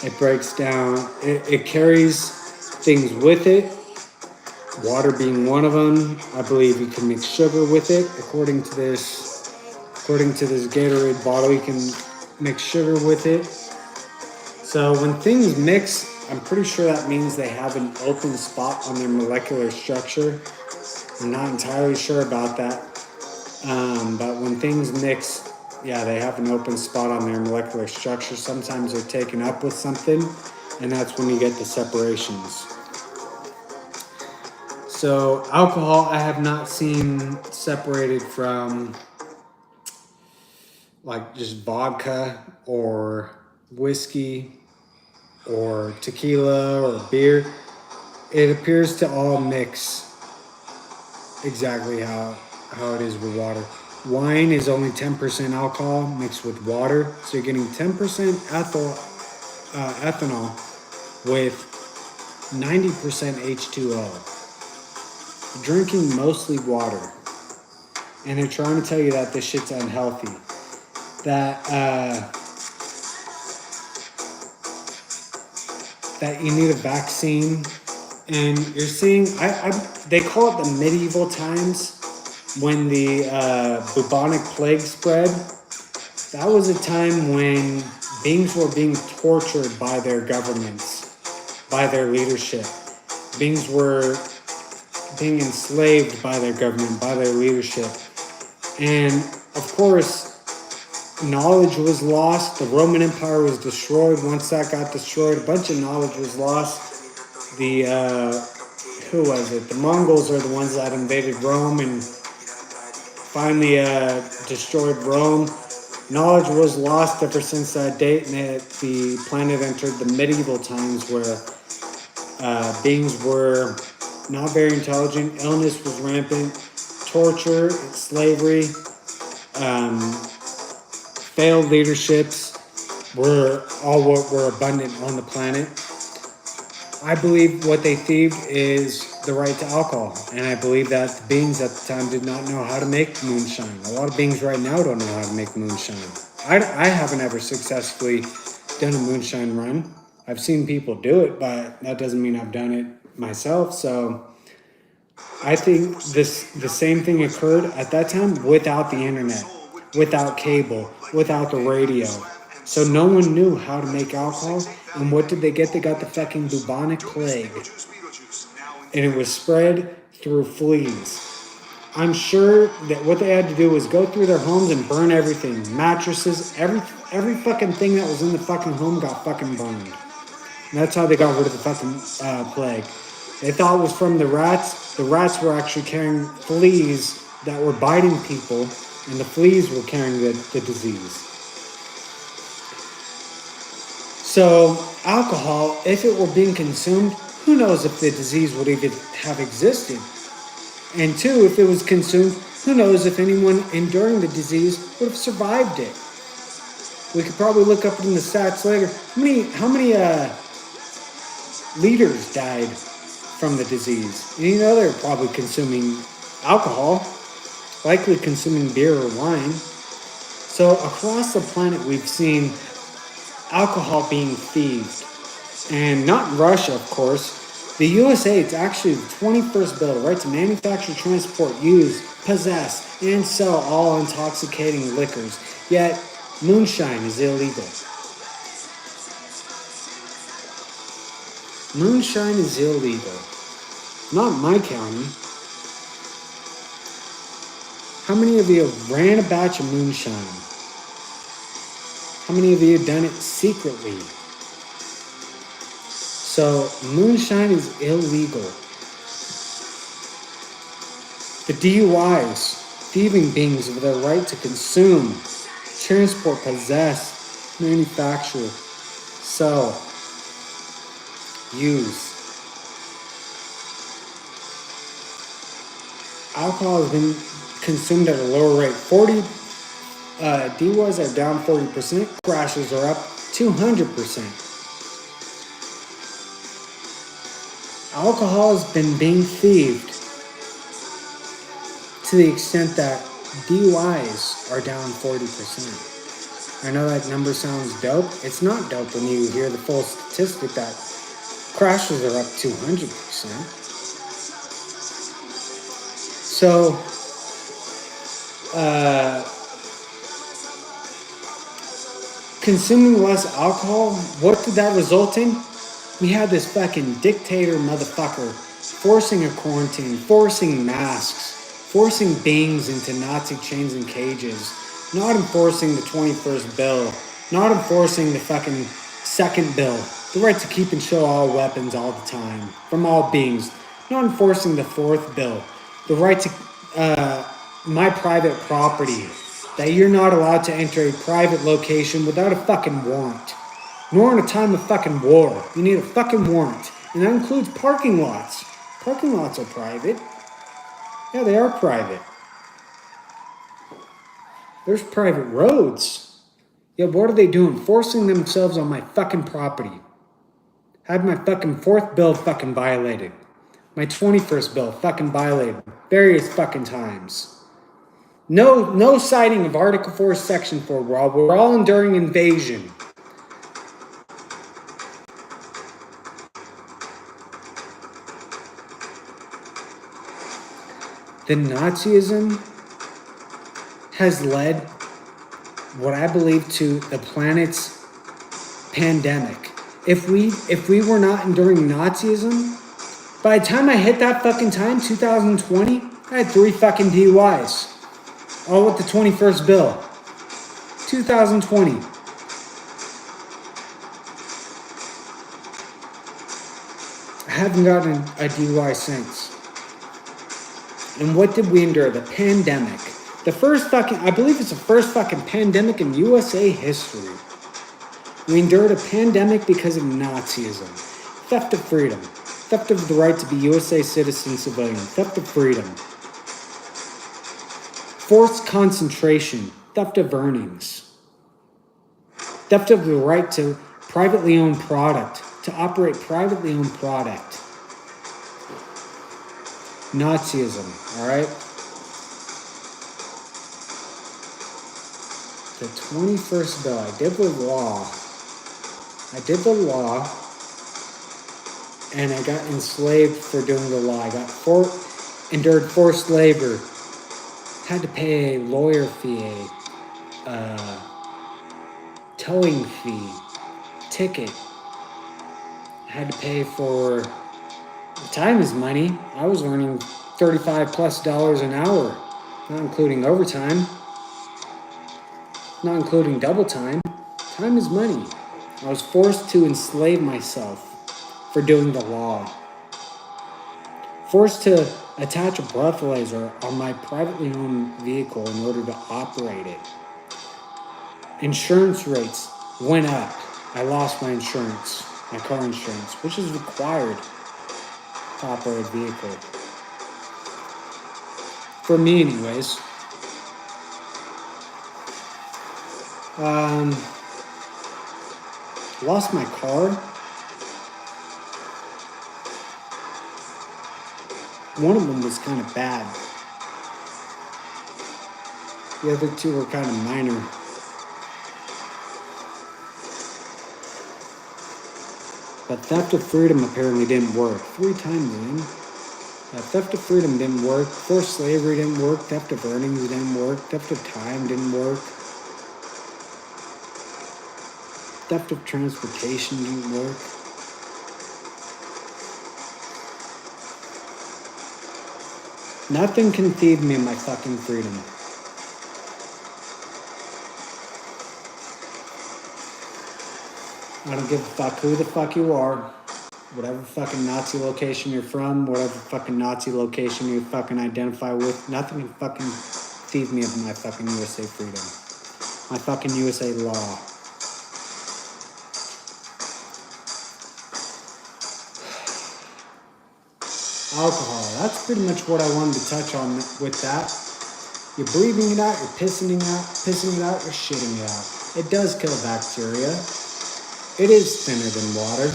A: it carries things with it. Water being one of them. I believe you can mix sugar with it. According to this Gatorade bottle, you can mix sugar with it. So when things mix, I'm pretty sure that means they have an open spot on their molecular structure. I'm not entirely sure about that. But when things mix, yeah, they have an open spot on their molecular structure. Sometimes they're taken up with something, and that's when you get the separations. So alcohol, I have not seen separated from like just vodka or whiskey or tequila or beer. It appears to all mix exactly how it is with water. Wine is only 10% alcohol mixed with water, so you're getting 10% ethanol with 90% H2O. You're drinking mostly water, and they're trying to tell you that this shit's unhealthy. That you need a vaccine, and you're seeing. They call it the medieval times when the bubonic plague spread. That was a time when beings were being tortured by their governments, by their leadership. Beings were being enslaved by their government, by their leadership. And of course, knowledge was lost. The Roman Empire was destroyed. Once that got destroyed, a bunch of knowledge was lost. Who was it? The Mongols are the ones that invaded Rome and finally destroyed Rome. Knowledge was lost ever since that date, and the planet entered the medieval times where beings were not very intelligent, illness was rampant, torture, slavery, failed leaderships were all what were abundant on the planet. I believe what they thieved is the right to alcohol, and I believe that the beings at the time did not know how to make moonshine. A lot of beings right now don't know how to make moonshine. I haven't ever successfully done a moonshine run. I've seen people do it, but that doesn't mean I've done it myself. So I think the same thing occurred at that time without the internet, without cable, without the radio. So no one knew how to make alcohol. And what did they get? They got the fucking bubonic plague. And it was spread through fleas. I'm sure that what they had to do was go through their homes and burn everything. Mattresses, every fucking thing that was in the fucking home got fucking burned. And that's how they got rid of the fucking plague. They thought it was from the rats. The rats were actually carrying fleas that were biting people, and the fleas were carrying the disease. So alcohol, if it were being consumed, who knows if the disease would even have existed? And two, if it was consumed, who knows if anyone enduring the disease would have survived it? We could probably look up in the stats later. How many leaders died from the disease? And they're probably consuming alcohol, likely consuming beer or wine. So across the planet, we've seen alcohol being thieved. And not in Russia, of course. The USA, it's actually the 21st bill, the right to manufacture, transport, use, possess, and sell all intoxicating liquors. Yet, moonshine is illegal. Moonshine is illegal. Not in my county. How many of you have ran a batch of moonshine? How many of you have done it secretly? So, moonshine is illegal. The DUIs, thieving beings of their right to consume, transport, possess, manufacture, sell, use. Alcohol has been consumed at a lower rate. 40 DUIs are down 40%, crashes are up 200%. Alcohol has been being thieved to the extent that DUIs are down 40%. I know that number sounds dope. It's not dope when you hear the full statistic that crashes are up 200%. So, consuming less alcohol, what did that result in? We had this fucking dictator motherfucker forcing a quarantine, forcing masks, forcing beings into Nazi chains and cages, not enforcing the 21st bill, not enforcing the fucking second bill, the right to keep and show all weapons all the time, from all beings, not enforcing the fourth bill, the right to my private property, that you're not allowed to enter a private location without a fucking warrant. Nor in a time of fucking war. You need a fucking warrant. And that includes parking lots. Parking lots are private. Yeah, they are private. There's private roads. Yeah, what are they doing? Forcing themselves on my fucking property. Had my fucking fourth bill fucking violated. My 21st bill fucking violated. Various fucking times. No citing of Article 4, Section 4. We're all enduring invasion. The Nazism has led what I believe to the planet's pandemic. If we were not enduring Nazism, by the time I hit that fucking time, 2020, I had 3 fucking DUIs. All with the 21st bill. 2020. I haven't gotten a DUI since. And what did we endure? The pandemic. The first fucking, I believe it's the first fucking pandemic in USA history. We endured a pandemic because of Nazism. Theft of freedom. Theft of the right to be USA citizen civilian. Theft of freedom. Forced concentration. Theft of earnings. Theft of the right to privately owned product. To operate privately owned product. Nazism, alright? The 21st bill, I did the law, and I got enslaved for doing the law. I endured forced labor, had to pay a lawyer fee, a towing fee, ticket, had to pay for... Time is money. I was earning $35+ an hour, not including overtime, not including double time. Time is money. I was forced to enslave myself for doing the law. Forced to attach a breathalyzer on my privately owned vehicle in order to operate it. Insurance rates went up. I lost my insurance, my car insurance, which is required to operate a vehicle. For me anyways. Lost my car. One of them was kind of bad. The other 2 were kind of minor. But theft of freedom apparently didn't work. 3 times in. Theft of freedom didn't work. Forced slavery didn't work. Theft of earnings didn't work. Theft of time didn't work. Theft of transportation didn't work. Nothing can thieve me of my fucking freedom. I don't give a fuck who the fuck you are. Whatever fucking Nazi location you're from, whatever fucking Nazi location you fucking identify with, nothing can fucking thieve me of my fucking USA freedom. My fucking USA law. Alcohol. That's pretty much what I wanted to touch on with that. You're breathing it out, you're pissing it out, you're shitting it out. It does kill bacteria. It is thinner than water.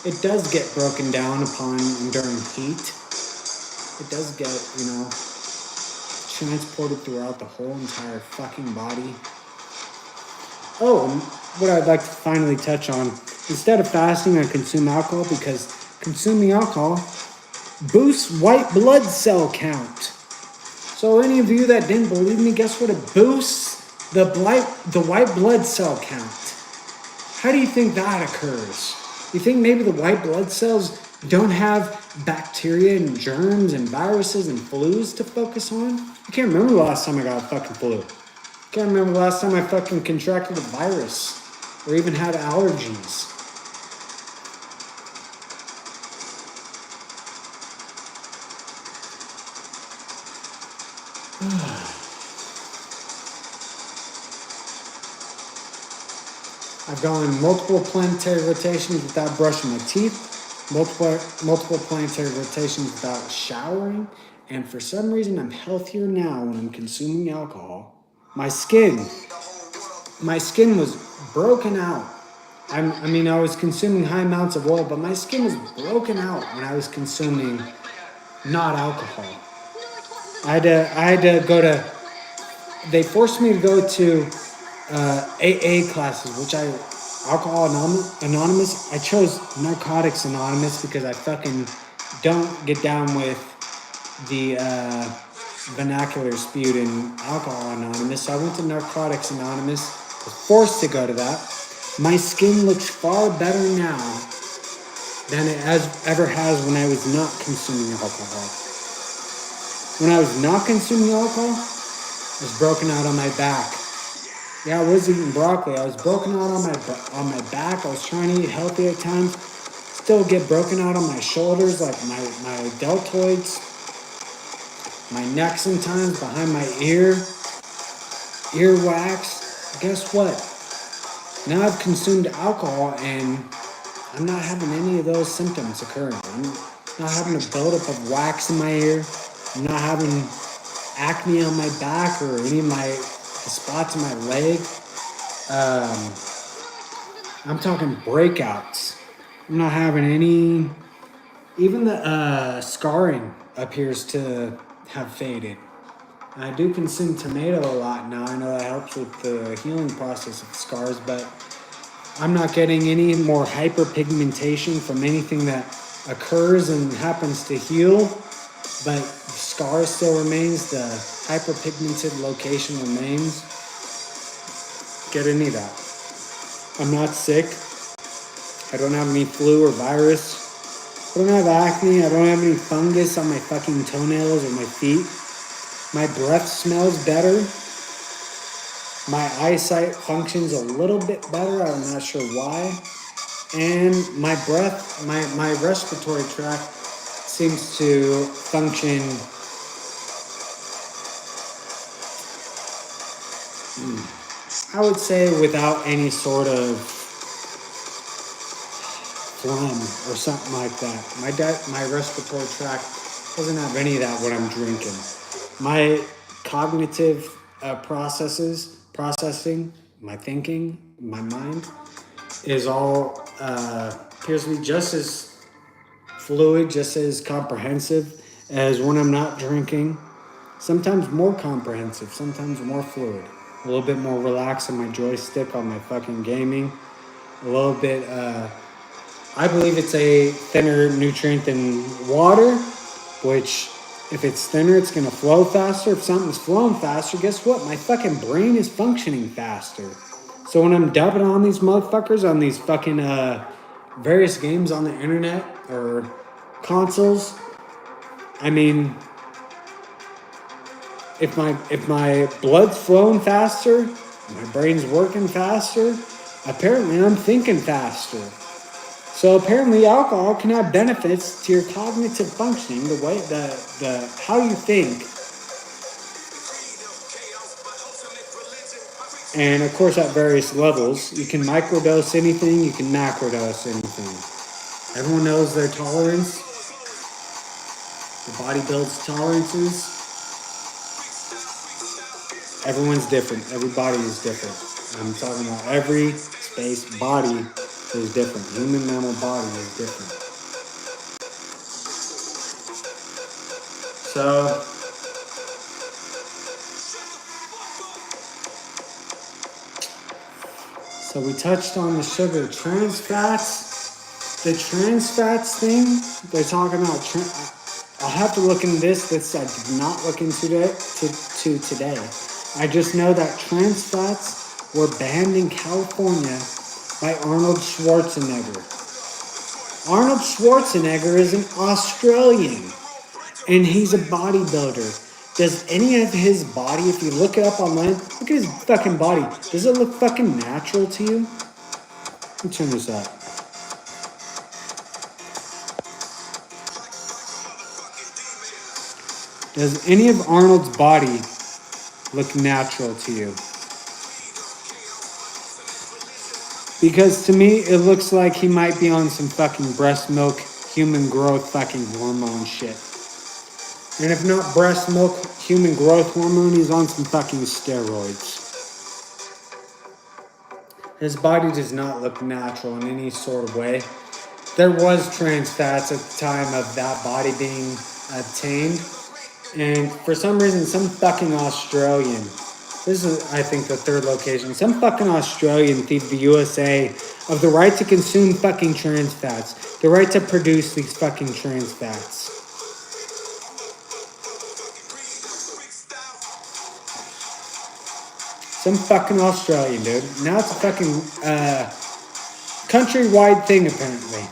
A: It does get broken down upon during heat. It does get, transported throughout the whole entire fucking body. Oh, and what I'd like to finally touch on, instead of fasting, I consume alcohol because consuming alcohol boosts white blood cell count. So any of you that didn't believe me, guess what? It boosts the white blood cell count. How do you think that occurs? You think maybe the white blood cells don't have bacteria and germs and viruses and flus to focus on? I can't remember the last time I got a fucking flu. Can't remember the last time I fucking contracted a virus or even had allergies. I've gone multiple planetary rotations without brushing my teeth, multiple planetary rotations without showering, and for some reason I'm healthier now when I'm consuming alcohol. My skin was broken out. I was consuming high amounts of oil, but my skin was broken out when I was consuming not alcohol. I had to go to, they forced me to go to AA classes, which Alcohol Anonymous. I chose Narcotics Anonymous because I fucking don't get down with the vernacular spewed in Alcohol Anonymous. So I went to Narcotics Anonymous, was forced to go to that. My skin looks far better now than it ever has when I was not consuming alcohol. When I was not consuming alcohol, I was broken out on my back. Yeah, I was eating broccoli. I was broken out on my back. I was trying to eat healthy at times. Still get broken out on my shoulders, like my deltoids, my neck sometimes, behind my earwax. Guess what? Now I've consumed alcohol and I'm not having any of those symptoms occurring. I'm not having a buildup of wax in my ear. I'm not having acne on my back or any of the spots in my leg. I'm talking breakouts. I'm not having any. Even the scarring appears to have faded. I do consume tomato a lot now. I know that helps with the healing process of scars, but I'm not getting any more hyperpigmentation from anything that occurs and happens to heal, but the scar still remains, the hyperpigmented location remains. Get any of that. I'm not sick. I don't have any flu or virus. I don't have acne. I don't have any fungus on my fucking toenails or my feet. My breath smells better. My eyesight functions a little bit better. I'm not sure why. And my breath, my respiratory tract seems to function I would say without any sort of phlegm or something like that. My respiratory tract doesn't have any of that when I'm drinking. My cognitive processing, my thinking, my mind is all appears to be just as fluid, just as comprehensive as when I'm not drinking. Sometimes more comprehensive, sometimes more fluid. A little bit more relaxed on my joystick, on my fucking gaming. a little bit, I believe it's a thinner nutrient than water, which if it's thinner, it's going to flow faster. If something's flowing faster, guess what? My fucking brain is functioning faster. So when I'm dubbing on these motherfuckers on these fucking various games on the internet or consoles, I mean, if my blood's flowing faster, my brain's working faster, apparently I'm thinking faster. So apparently alcohol can have benefits to your cognitive functioning, the way the how you think. And of course at various levels. You can microdose anything, you can macrodose anything. Everyone knows their tolerance. The body builds tolerances. Everyone's different. Everybody is different. I'm talking about every space body is different. Human mammal body is different. So we touched on the sugar trans fats. The trans fats thing, they're talking about. I'll have to look into this. This I did not look into today. I just know that trans fats were banned in California by Arnold Schwarzenegger. Arnold Schwarzenegger is an Australian, and he's a bodybuilder. Does any of his body, if you look it up online, look at his fucking body. Does it look fucking natural to you? Let me turn this up. Does any of Arnold's body look natural to you? Because to me, it looks like he might be on some fucking breast milk, human growth fucking hormone shit. And if not breast milk, human growth hormone, he's on some fucking steroids. His body does not look natural in any sort of way. There was trans fats at the time of that body being obtained. And for some reason, some fucking Australian, this is, I think, the third location, some fucking Australian thieved the USA of the right to consume fucking trans fats, the right to produce these fucking trans fats. Some fucking Australian, dude. Now it's a fucking countrywide thing, apparently.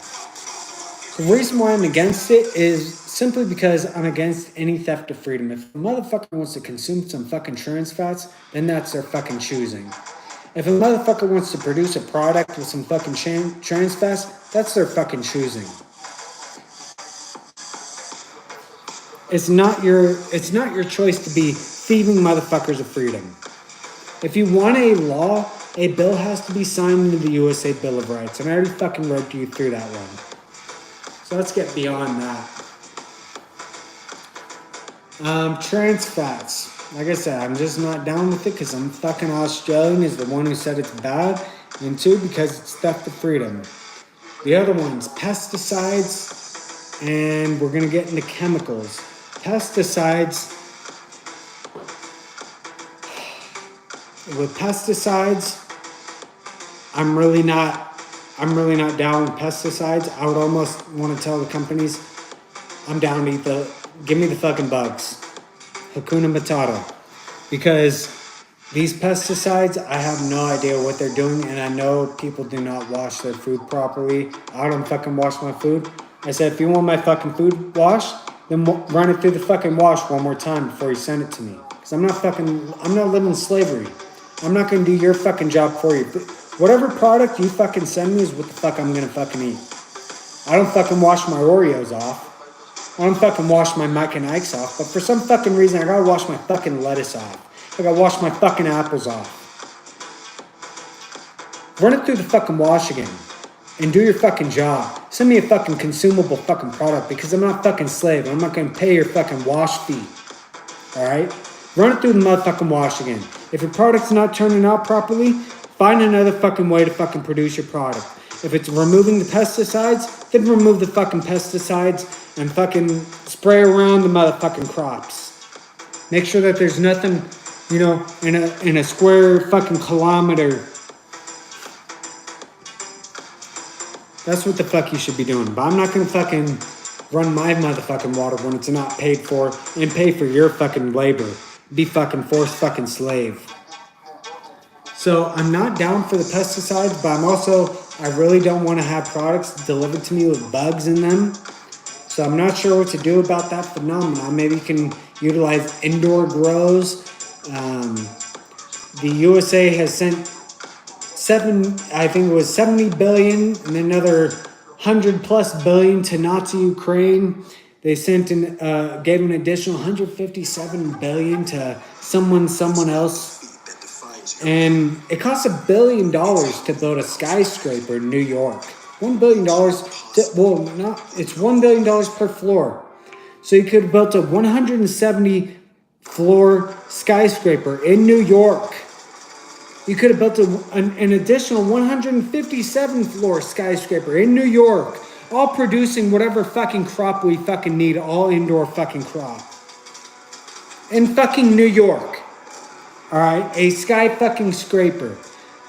A: The reason why I'm against it is simply because I'm against any theft of freedom. If a motherfucker wants to consume some fucking trans fats, then that's their fucking choosing. If a motherfucker wants to produce a product with some fucking trans fats, that's their fucking choosing. It's not your choice to be thieving motherfuckers of freedom. If you want a law, a bill has to be signed into the USA Bill of Rights. And I already fucking read you through that one. So let's get beyond that. Trans fats. Like I said, I'm just not down with it because I'm fucking Australian is the one who said it's bad. And two, because it's theft of freedom. The other one's pesticides. And we're going to get into chemicals. Pesticides. With pesticides, I'm really not down with pesticides. I would almost want to tell the companies, I'm down to give me the fucking bugs. Hakuna Matata. Because these pesticides, I have no idea what they're doing, and I know people do not wash their food properly. I don't fucking wash my food. I said, if you want my fucking food washed, then run it through the fucking wash one more time before you send it to me. Because I'm not living in slavery. I'm not going to do your fucking job for you. Whatever product you fucking send me is what the fuck I'm going to fucking eat. I don't fucking wash my Oreos off. I don't fucking wash my Mike and Ike's off. But for some fucking reason, I got to wash my fucking lettuce off. I got to wash my fucking apples off. Run it through the fucking wash again. And do your fucking job. Send me a fucking consumable fucking product because I'm not fucking slave. I'm not going to pay your fucking wash fee. Alright? Run it through the motherfucking wash again. If your product's not turning out properly, find another fucking way to fucking produce your product. If it's removing the pesticides, then remove the fucking pesticides and fucking spray around the motherfucking crops. Make sure that there's nothing, in a square fucking kilometer That's what the fuck you should be doing. But I'm not gonna fucking run my motherfucking water when it's not paid for and pay for your fucking labor. Be fucking forced fucking slave. So I'm not down for the pesticides, but I really don't want to have products delivered to me with bugs in them. So I'm not sure what to do about that phenomenon. Maybe you can utilize indoor grows. The USA has sent 70 billion and another 100+ billion to Nazi Ukraine. They gave an additional 157 billion to someone else. And it costs $1 billion to build a skyscraper in New York. $1 billion, it's $1 billion per floor. So you could have built a 170 floor skyscraper in New York. You could have built an additional 157 floor skyscraper in New York, all producing whatever fucking crop we fucking need, all indoor fucking crop. In fucking New York. Alright, a sky fucking scraper.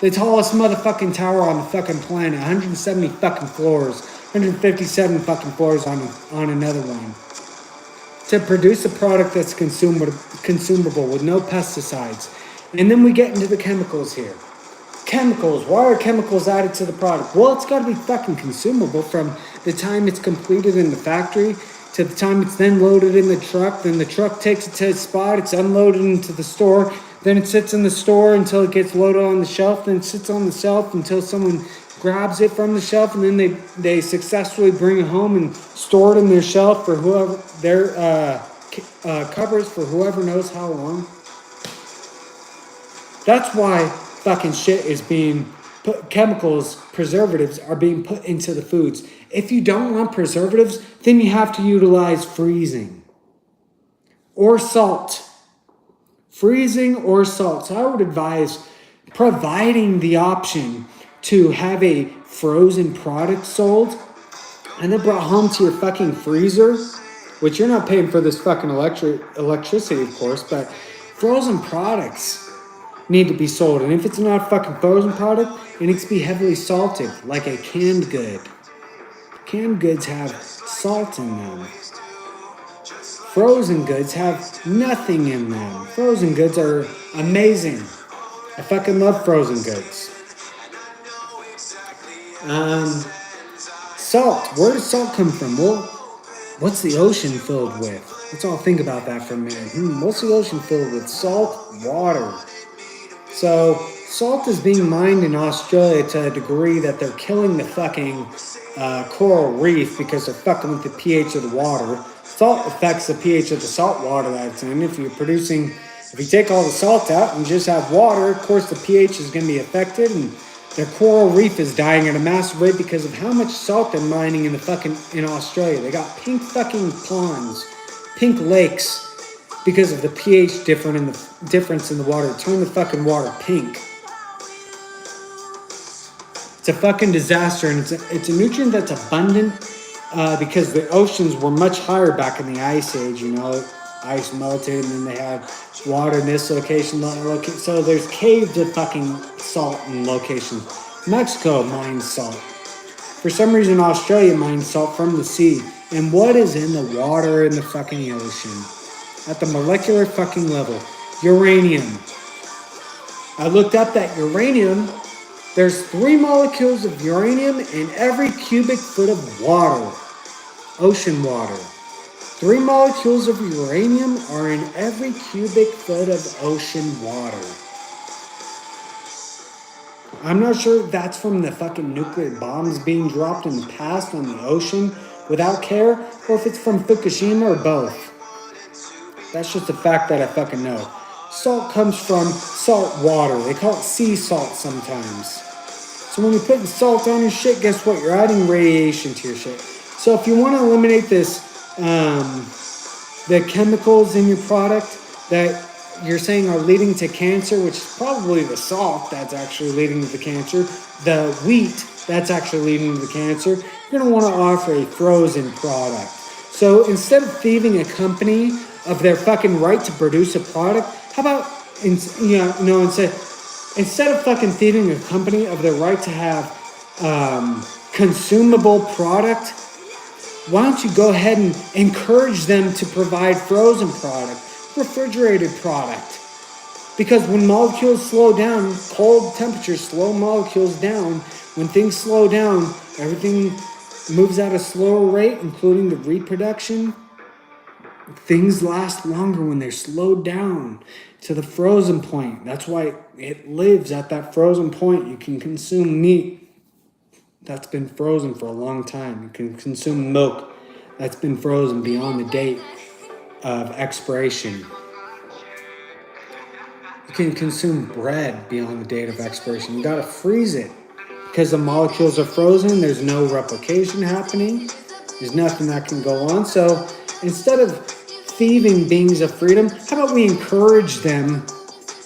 A: The tallest motherfucking tower on the fucking planet. 170 fucking floors. 157 fucking floors on another one. To produce a product that's consumable with no pesticides. And then we get into the chemicals here. Chemicals. Why are chemicals added to the product? Well, it's got to be fucking consumable from the time it's completed in the factory to the time it's then loaded in the truck. Then the truck takes it to its spot. It's unloaded into the store. Then it sits in the store until it gets loaded on the shelf. Then it sits on the shelf until someone grabs it from the shelf. And then they successfully bring it home and store it in their shelf for whoever, their cupboards for whoever knows how long. That's why fucking shit is being put, chemicals, preservatives are being put into the foods. If you don't want preservatives, then you have to utilize freezing or salt. Freezing or salt. So I would advise providing the option to have a frozen product sold and then brought home to your fucking freezer, which you're not paying for this fucking electricity, of course, but frozen products need to be sold. And if it's not a fucking frozen product, it needs to be heavily salted, like a canned good. Canned goods have salt in them. Frozen goods have nothing in them. Frozen goods are amazing. I fucking love frozen goods. Salt. Where does salt come from? Well, what's the ocean filled with? Let's all think about that for a minute. What's the ocean filled with? Salt, water. So, salt is being mined in Australia to a degree that they're killing the fucking coral reef because they're fucking with the pH of the water. Salt affects the pH of the salt water that's in. If you take all the salt out and just have water, of course the pH is going to be affected, and their coral reef is dying at a massive rate because of how much salt they're mining in Australia. They got pink fucking ponds, pink lakes, because of the pH difference in the water. Turn the fucking water pink. It's a fucking disaster, and it's a nutrient that's abundant because the oceans were much higher back in the Ice Age. You know, ice melted, and then they had water in this location. So there's caves of fucking salt in locations. Mexico mines salt. For some reason, Australia mines salt from the sea. And what is in the water in the fucking ocean? At the molecular fucking level. Uranium. I looked up that uranium. There's 3 molecules of uranium in every cubic foot of water. Ocean water. 3 molecules of uranium are in every cubic foot of ocean water. I'm not sure if that's from the fucking nuclear bombs being dropped in the past on the ocean without care, or if it's from Fukushima, or both. That's just a fact that I fucking know. Salt comes from salt water. They call it sea salt sometimes. So when you're putting salt on your shit, guess what? You're adding radiation to your shit. So if you want to eliminate this, the chemicals in your product that you're saying are leading to cancer, which is probably the salt that's actually leading to the cancer, the wheat that's actually leading to the cancer, you're going to want to offer a frozen product. So instead of thieving a company of their fucking right to produce a product, how about, instead of fucking thieving a company of their right to have consumable product, why don't you go ahead and encourage them to provide frozen product, refrigerated product? Because when molecules slow down, cold temperatures slow molecules down. When things slow down, everything moves at a slower rate, including the reproduction. Things last longer when they're slowed down to the frozen point. That's why it lives at that frozen point. You can consume meat that's been frozen for a long time. You can consume milk that's been frozen beyond the date of expiration. You can consume bread beyond the date of expiration. You gotta freeze it because the molecules are frozen. There's no replication happening. There's nothing that can go on. So instead of thieving beings of freedom, how about we encourage them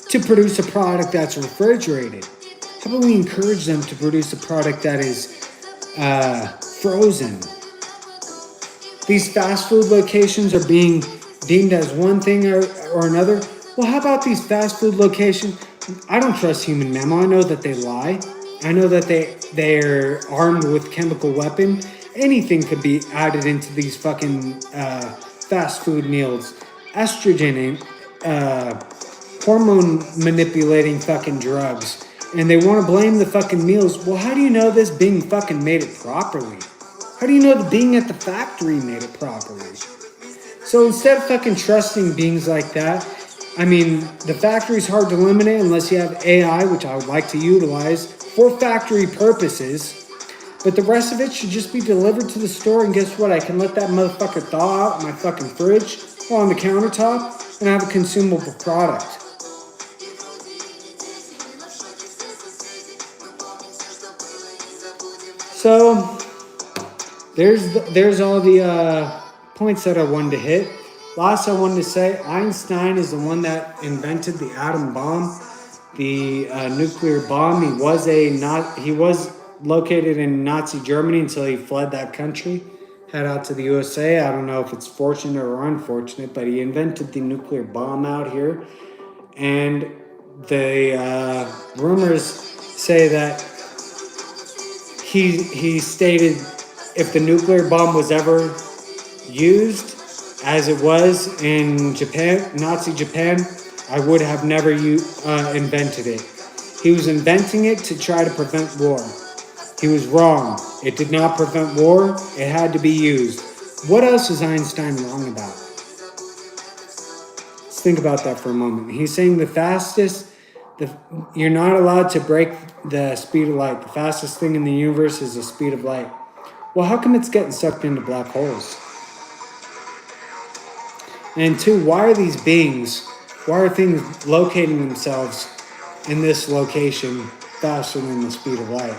A: to produce a product that's refrigerated? How about we encourage them to produce a product that is frozen? These fast food locations are being deemed as one thing or another. Well, how about these fast food locations? I don't trust human mammal. I know that they lie. I know that they're armed with chemical weapon. Anything could be added into these fucking fast food meals. Estrogen and hormone manipulating fucking drugs. And they want to blame the fucking meals. Well, how do you know this being fucking made it properly? How do you know the being at the factory made it properly? So instead of fucking trusting beings like that, I mean, the factory's hard to eliminate unless you have AI, which I would like to utilize for factory purposes. But the rest of it should just be delivered to the store, and guess what? I can let that motherfucker thaw out in my fucking fridge or on the countertop and have a consumable product. So there's all the points that I wanted to hit. Last, I wanted to say Einstein is the one that invented the atom bomb, the nuclear bomb. He was located in Nazi Germany until he fled that country, head out to the USA. I don't know if it's fortunate or unfortunate, but he invented the nuclear bomb out here. And the rumors say that he stated if the nuclear bomb was ever used as it was in Japan, Nazi Japan, I would have never invented it. He was inventing it to try to prevent war. He was wrong. It did not prevent war. It had to be used. What else is Einstein wrong about? Let's think about that for a moment. He's saying you're not allowed to break the speed of light. The fastest thing in the universe is the speed of light. Well, how come it's getting sucked into black holes? And two, why are these beings, why are things locating themselves in this location faster than the speed of light?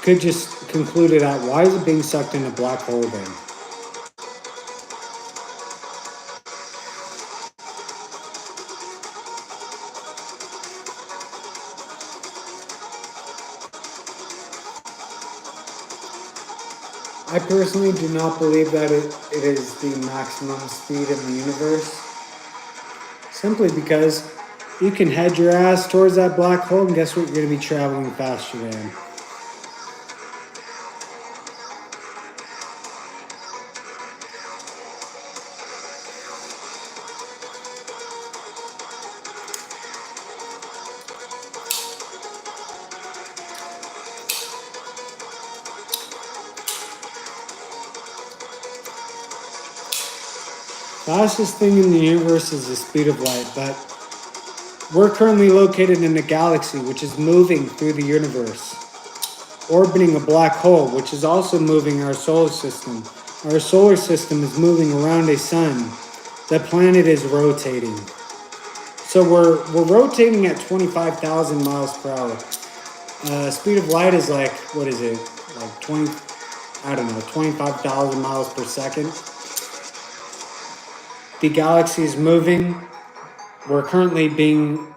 A: Could just conclude it out. Why is it being sucked in a black hole then? I personally do not believe that it is the maximum speed in the universe. Simply because you can head your ass towards that black hole and guess what? You're going to be traveling faster than. Fastest thing in the universe is the speed of light, but we're currently located in a galaxy which is moving through the universe, orbiting a black hole, which is also moving our solar system. Our solar system is moving around a sun. The planet is rotating. So we're rotating at 25,000 miles per hour. Speed of light is like, what is it? Like 25,000 miles per second. The galaxy is moving. We're currently being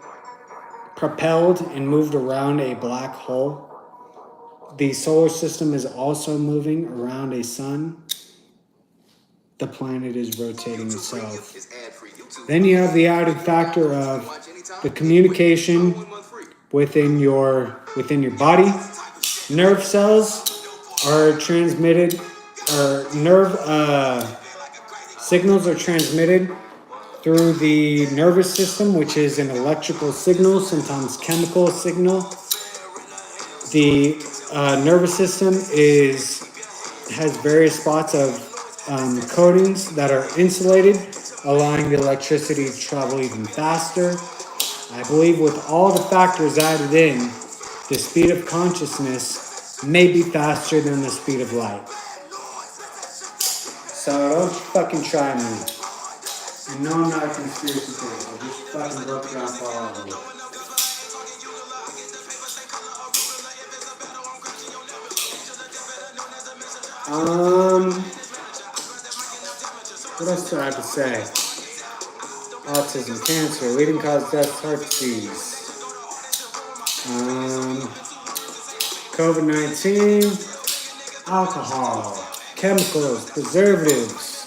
A: propelled and moved around a black hole. The solar system is also moving around a sun. the planet is rotating itself. Then you have the added factor of the communication within your body. Nerve cells are transmitted, or nerve signals are transmitted through the nervous system, which is an electrical signal, sometimes chemical signal. The nervous system has various spots of coatings that are insulated, allowing the electricity to travel even faster. I believe with all the factors added in, the speed of consciousness may be faster than the speed of light. So don't fucking try me. You know I'm not a conspiracy theorist. I just fucking broke it down for all of you. What else do I have to say? Autism, cancer, leading cause death, heart disease. COVID-19, alcohol, chemicals, preservatives,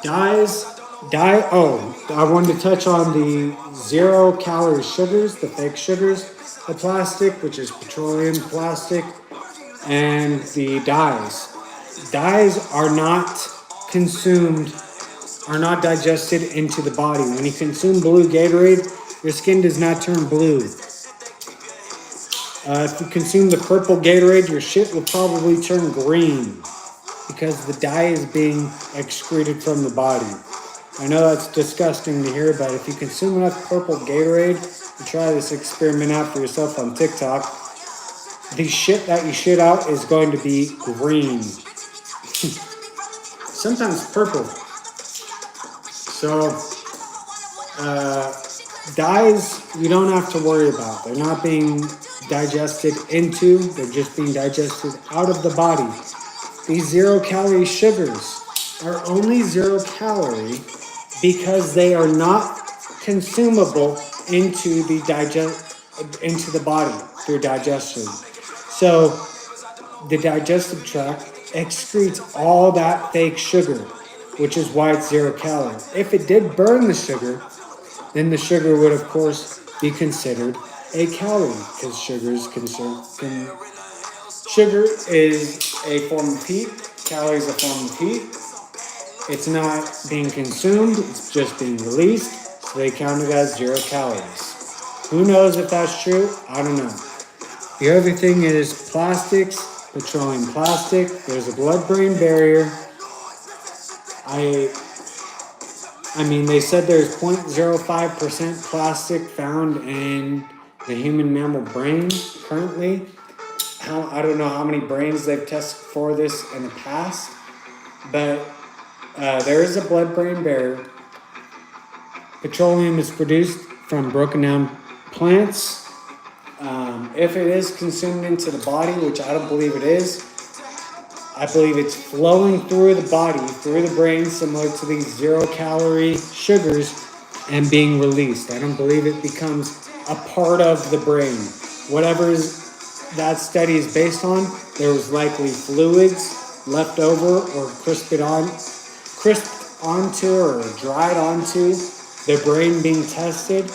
A: dyes. I wanted to touch on the 0-calorie sugars, the fake sugars, the plastic, which is petroleum plastic, and the dyes. Dyes are not consumed, are not digested into the body. When you consume blue Gatorade, your skin does not turn blue. If you consume the purple Gatorade, your shit will probably turn green because the dye is being excreted from the body. I know that's disgusting to hear, but if you consume enough purple Gatorade, you try this experiment out for yourself on TikTok, the shit that you shit out is going to be green. Sometimes purple. So, dyes you don't have to worry about. They're not being digested into, they're just being digested out of the body. These 0-calorie sugars are only 0-calorie because they are not consumable into the body through digestion. So the digestive tract excretes all that fake sugar, which is why it's 0-calorie. If it did burn the sugar, then the sugar would of course be considered a calorie, because sugar is a form of heat. Calorie is a form of heat. It's not being consumed, it's just being released, so they count it as 0 calories. Who knows if that's true? I don't know. The other thing is plastics, petroleum plastic. There's a blood-brain barrier. I mean, they said there's 0.05% plastic found in the human mammal brain currently. I don't know how many brains they've tested for this in the past, but there is a blood-brain barrier. Petroleum is produced from broken down plants. If it is consumed into the body, which I don't believe it is, I believe it's flowing through the body, through the brain, similar to these 0-calorie sugars, and being released. I don't believe it becomes a part of the brain. Whatever that study is based on, there was likely fluids left over or crisped onto or dried onto the brain being tested.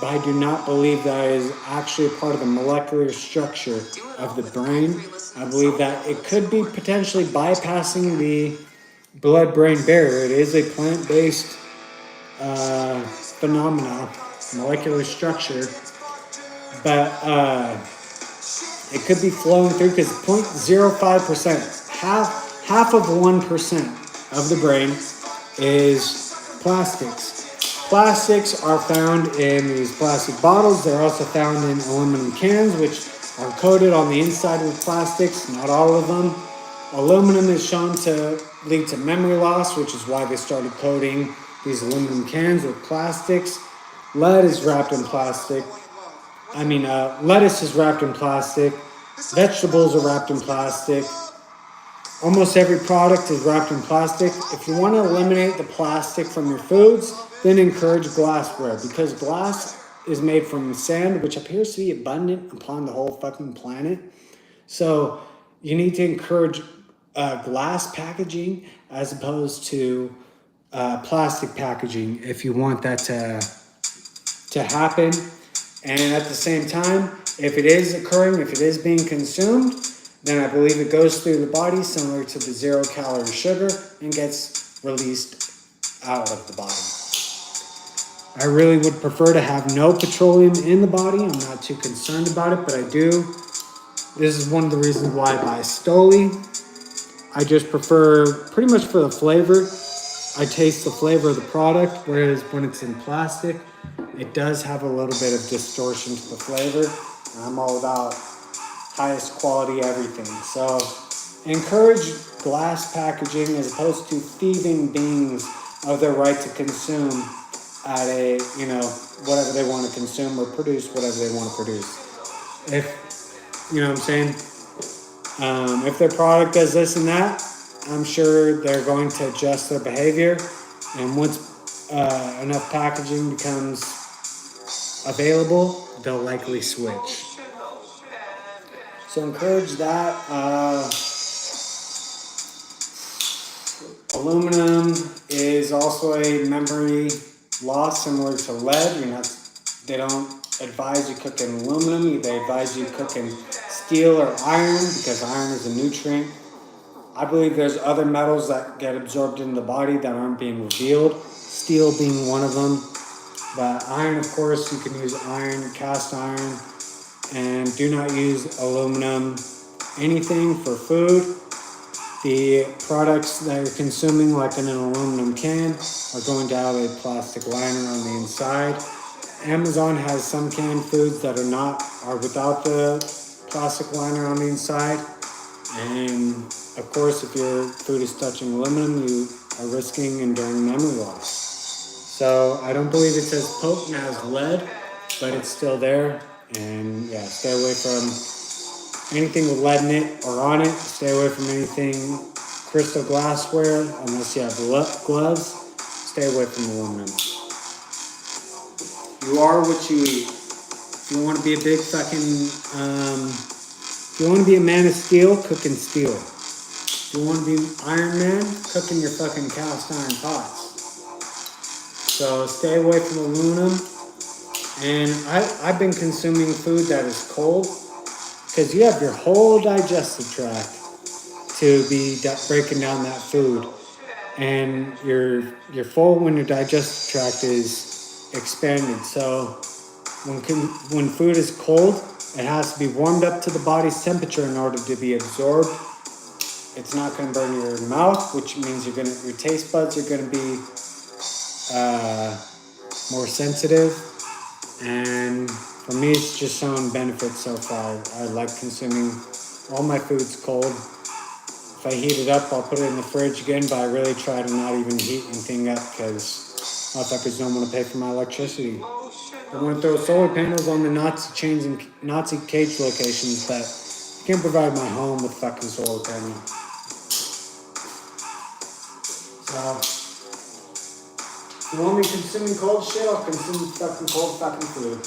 A: But I do not believe that is actually a part of the molecular structure of the brain. I believe that it could be potentially bypassing the blood-brain barrier. It is a plant-based phenomena, molecular structure, but it could be flowing through because 0.05%, half of 1% of the brain is plastics. Plastics are found in these plastic bottles. They're also found in aluminum cans, which are coated on the inside with plastics, not all of them. Aluminum is shown to lead to memory loss, which is why they started coating these aluminum cans with plastics. Lead is wrapped in plastic. Lettuce is wrapped in plastic. Vegetables are wrapped in plastic. Almost every product is wrapped in plastic. If you want to eliminate the plastic from your foods, then encourage glassware, because glass is made from sand, which appears to be abundant upon the whole fucking planet. So you need to encourage glass packaging as opposed to plastic packaging if you want that to happen. And at the same time, if it is occurring, if it is being consumed, then I believe it goes through the body similar to the 0-calorie sugar and gets released out of the body. I really would prefer to have no petroleum in the body. I'm not too concerned about it, but I do. This is one of the reasons why I buy Stoli. I just prefer, pretty much for the flavor, I taste the flavor of the product, whereas when it's in plastic, it does have a little bit of distortion to the flavor. I'm all about highest quality everything. So encourage glass packaging as opposed to thieving beings of their right to consume at a, whatever they want to consume or produce whatever they want to produce. If, you know what I'm saying? If their product does this and that, I'm sure they're going to adjust their behavior. And once enough packaging becomes available, they'll likely switch. So encourage that. Aluminum is also a memory loss similar to lead. They don't advise you cooking aluminum. They advise you cooking steel or iron because iron is a nutrient. I believe there's other metals that get absorbed into the body that aren't being revealed. Steel being one of them. But iron, of course, you can use iron, cast iron, and do not use aluminum anything for food. The products that you're consuming, like in an aluminum can, are going to have a plastic liner on the inside. Amazon has some canned foods that are without the plastic liner on the inside. And of course, if your food is touching aluminum, you are risking enduring memory loss. So I don't believe it's as potent as lead, but it's still there. And yeah, stay away from anything with lead in it or on it. Stay away from anything crystal glassware unless you have gloves. Stay away from aluminum. You are what you eat. If you want to be a big fucking, if you want to be a man of steel, cook in steel. If you want to be Iron Man, cook in your fucking cast iron pots. So stay away from aluminum. And I've been consuming food that is cold because you have your whole digestive tract to be breaking down that food. And you're full when your digestive tract is expanded. So when food is cold, it has to be warmed up to the body's temperature in order to be absorbed. It's not going to burn your mouth, which means your taste buds are going to be more sensitive. And for me, it's just shown benefits so far. I like consuming all my foods cold. If I heat it up, I'll put it in the fridge again, but I really try to not even heat anything up because motherfuckers don't want to pay for my electricity. I want to throw solar panels on the Nazi cage locations, but I can't provide my home with fucking solar panels. So, if you want me consuming cold shit, I'll consume fucking cold fucking food.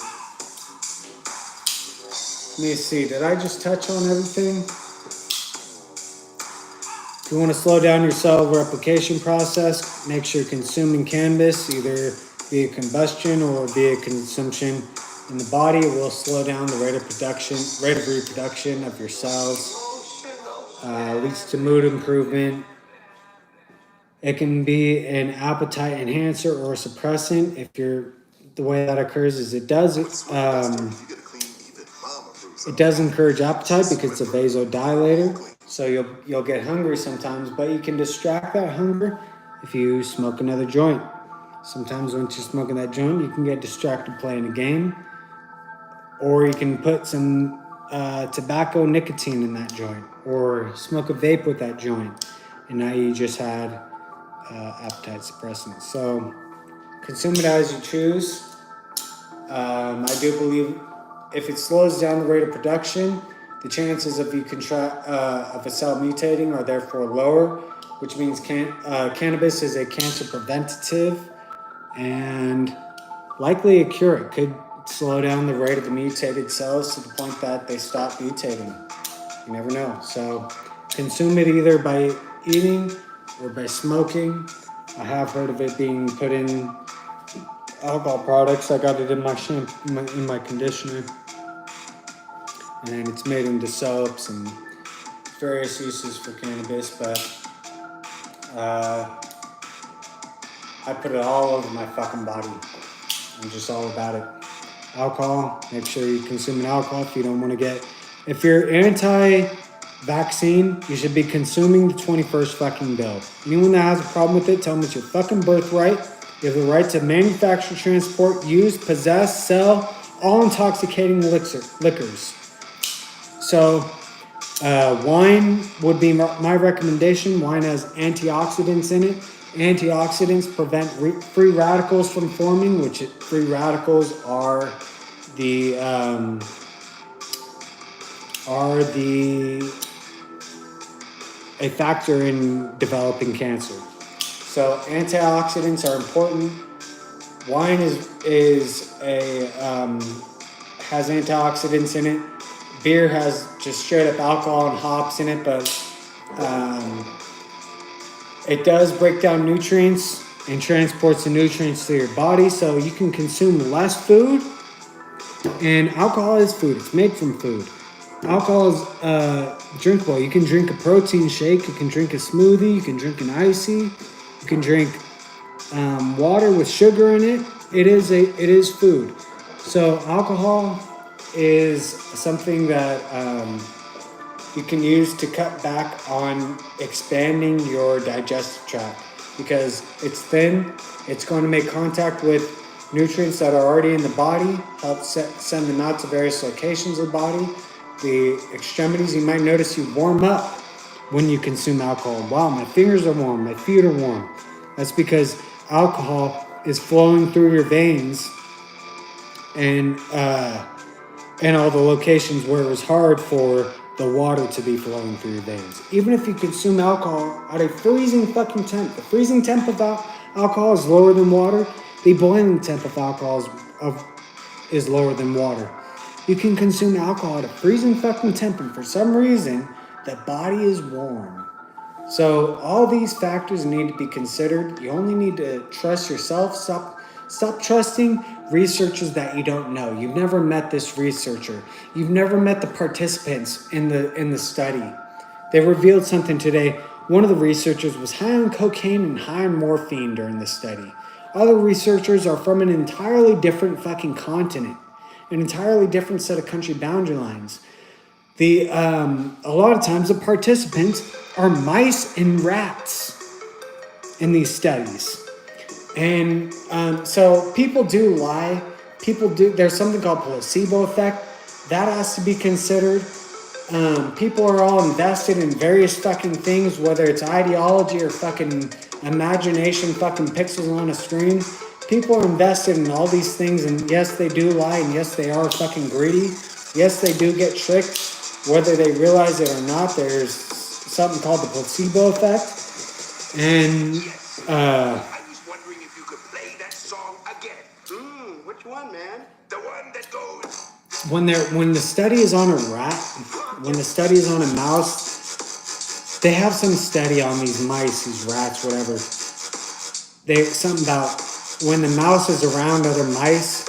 A: Let me see, did I just touch on everything? If you want to slow down your cell replication process, make sure you're consuming cannabis, either via combustion or via consumption in the body. It will slow down the rate of reproduction of your cells. Leads to mood improvement. It can be an appetite enhancer or a suppressant. The way that occurs is it does encourage appetite because it's a vasodilator. So you'll get hungry sometimes, but you can distract that hunger if you smoke another joint. Sometimes once you're smoking that joint, you can get distracted playing a game, or you can put some tobacco nicotine in that joint, or smoke a vape with that joint, and now you just had appetite suppressants. So consume it as you choose. I do believe if it slows down the rate of production, the chances of of a cell mutating are therefore lower, which means cannabis is a cancer preventative and likely a cure. It could slow down the rate of the mutated cells to the point that they stop mutating. You never know. So consume it either by eating or by smoking. I have heard of it being put in alcohol products. I got it in my shampoo, in my conditioner, and it's made into soaps and various uses for cannabis. But I put it all over my fucking body. I'm just all about it. Alcohol, make sure you're consuming alcohol if you don't want to get... If you're anti-vaccine, you should be consuming the 21st fucking bill. Anyone that has a problem with it, tell them it's your fucking birthright. You have the right to manufacture, transport, use, possess, sell all intoxicating liquors. So, wine would be my recommendation. Wine has antioxidants in it. Antioxidants prevent free radicals from forming, which free radicals are a factor in developing cancer. So antioxidants are important. Wine has antioxidants in it. Beer has just straight up alcohol and hops in it, but it does break down nutrients and transports the nutrients to your body, so you can consume less food. And alcohol is food. It's made from food. Alcohol is drinkable. You can drink a protein shake. You can drink a smoothie. You can drink an icy. You can drink water with sugar in it. It is food. So alcohol is something that you can use to cut back on expanding your digestive tract, because it's thin. It's going to make contact with nutrients that are already in the body, help send them out to various locations of the body. The extremities, you might notice you warm up when you consume alcohol. Wow, my fingers are warm, my feet are warm. That's because alcohol is flowing through your veins and all the locations where it was hard for the water to be flowing through your veins. Even if you consume alcohol at a freezing fucking temp, the freezing temp of alcohol is lower than water. The boiling temp of alcohol is lower than water. You can consume alcohol at a freezing fucking temp, and for some reason, the body is warm. So all these factors need to be considered. You only need to trust yourself. Stop trusting researchers that you don't know. You've never met this researcher. You've never met the participants in the study. They revealed something today. One of the researchers was high on cocaine and high on morphine during the study. Other researchers are from an entirely different fucking continent, an entirely different set of country boundary lines. A lot of times the participants are mice and rats in these studies. And so people do lie. There's something called placebo effect. That has to be considered. People are all invested in various fucking things, whether it's ideology or fucking imagination, fucking pixels on a screen. People are invested in all these things, and yes, they do lie, and yes, they are fucking greedy. Yes, they do get tricked, whether they realize it or not. There's something called the placebo effect. And
C: I was wondering if you could play that song again.
B: Which one, man?
C: The one that goes...
A: when the study is on a rat, when the study is on a mouse, they have some study on these mice, these rats, whatever. Something about when the mouse is around other mice,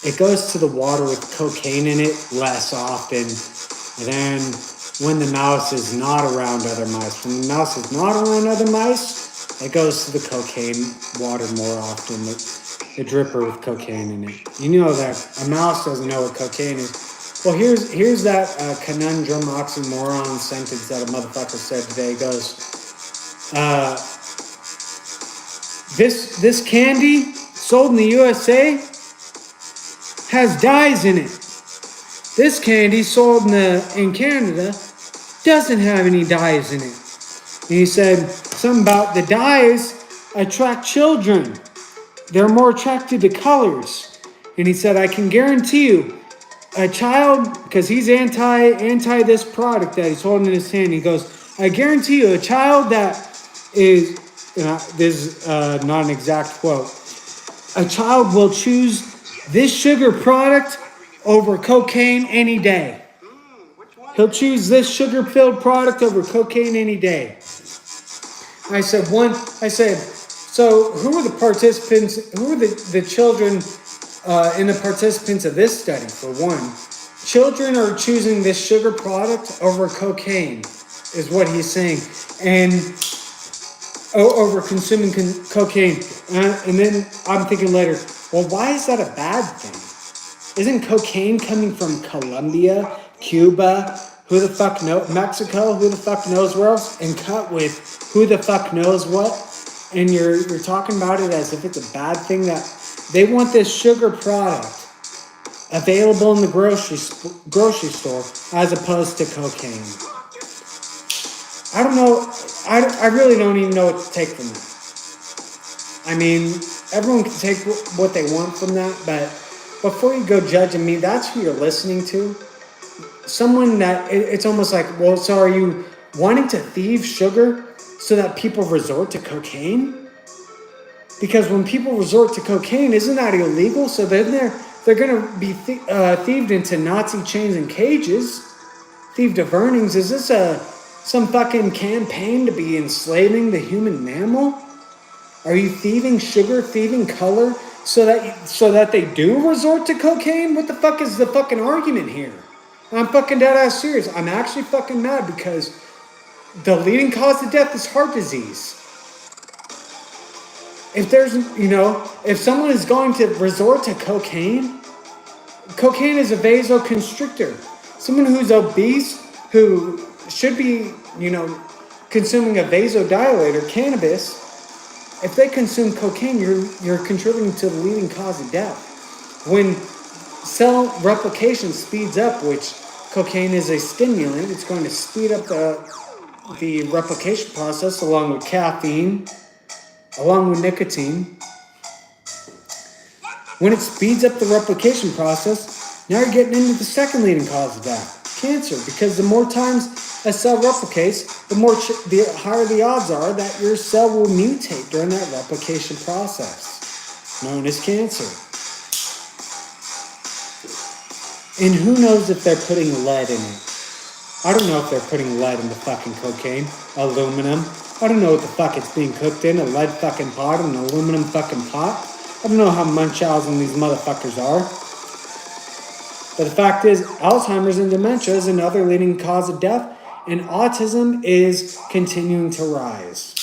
A: it goes to the water with cocaine in it less often than when the mouse is not around other mice. When the mouse is not around other mice, it goes to the cocaine water more often, the dripper with cocaine in it. You know that a mouse doesn't know what cocaine is. Well, here's that conundrum oxymoron sentence that a motherfucker said today. It goes, this candy sold in the USA has dyes in it. This candy sold in Canada doesn't have any dyes in it. And he said something about the dyes attract children. They're more attracted to colors. And he said, I can guarantee you, a child, because he's anti this product that he's holding in his hand, he goes, I guarantee you, a child that is, this is not an exact quote, a child will choose this sugar product over cocaine any day.
B: Which one,
A: He'll choose this sugar-filled product over cocaine any day. I said, so who are the participants, who are the children and the participants of this study, for one? Children are choosing this sugar product over cocaine, is what he's saying, and over consuming cocaine. And then I'm thinking later, well, why is that a bad thing? Isn't cocaine coming from Colombia, Cuba, who the fuck knows, Mexico, who the fuck knows where else, and cut with who the fuck knows what? And you're talking about it as if it's a bad thing, that they want this sugar product available in the grocery store as opposed to cocaine. I don't know. I really don't even know what to take from that. I mean, everyone can take what they want from that, but before you go judging me, that's who you're listening to. Someone that, it's almost like, well, so are you wanting to thieve sugar so that people resort to cocaine? Because when people resort to cocaine, isn't that illegal? So then they're going to be thieved into Nazi chains and cages, thieved of earnings. Is this some fucking campaign to be enslaving the human mammal? Are you thieving sugar, thieving color, so that they do resort to cocaine? What the fuck is the fucking argument here? I'm fucking dead ass serious. I'm actually fucking mad because the leading cause of death is heart disease. If there's, if someone is going to resort to cocaine is a vasoconstrictor. Someone who's obese, who should be, consuming a vasodilator, cannabis, if they consume cocaine, you're contributing to the leading cause of death. When cell replication speeds up, which cocaine is a stimulant, it's going to speed up the replication process along with caffeine, along with nicotine. When it speeds up the replication process, now you're getting into the second leading cause of death, cancer, because the more times a cell replicates, the higher the odds are that your cell will mutate during that replication process, known as cancer. And who knows if they're putting lead in it? I don't know if they're putting lead in the fucking cocaine, aluminum. I don't know what the fuck it's being cooked in, a lead fucking pot, an aluminum fucking pot. I don't know how Munchausen these motherfuckers are. But the fact is, Alzheimer's and dementia is another leading cause of death, and autism is continuing to rise.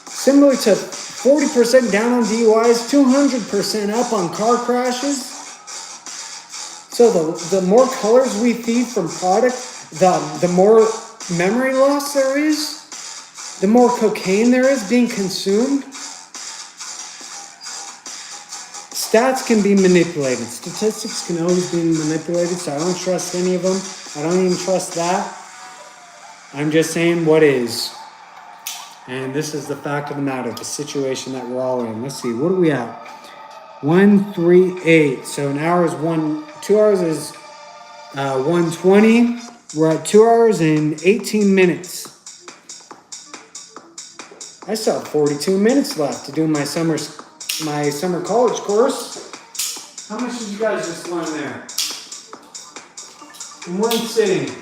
A: Similar to 40% down on DUIs, 200% up on car crashes. So the more colors we feed from product, the more memory loss there is, the more cocaine there is being consumed. Stats can be manipulated. Statistics can always be manipulated, so I don't trust any of them. I don't even trust that. I'm just saying what is. And this is the fact of the matter, the situation that we're all in. Let's see, what are we at? 138. So an hour is 2 hours is 120. We're at 2 hours and 18 minutes. I still have 42 minutes left to do my summer college course. How much did you guys just learn there? In one sitting.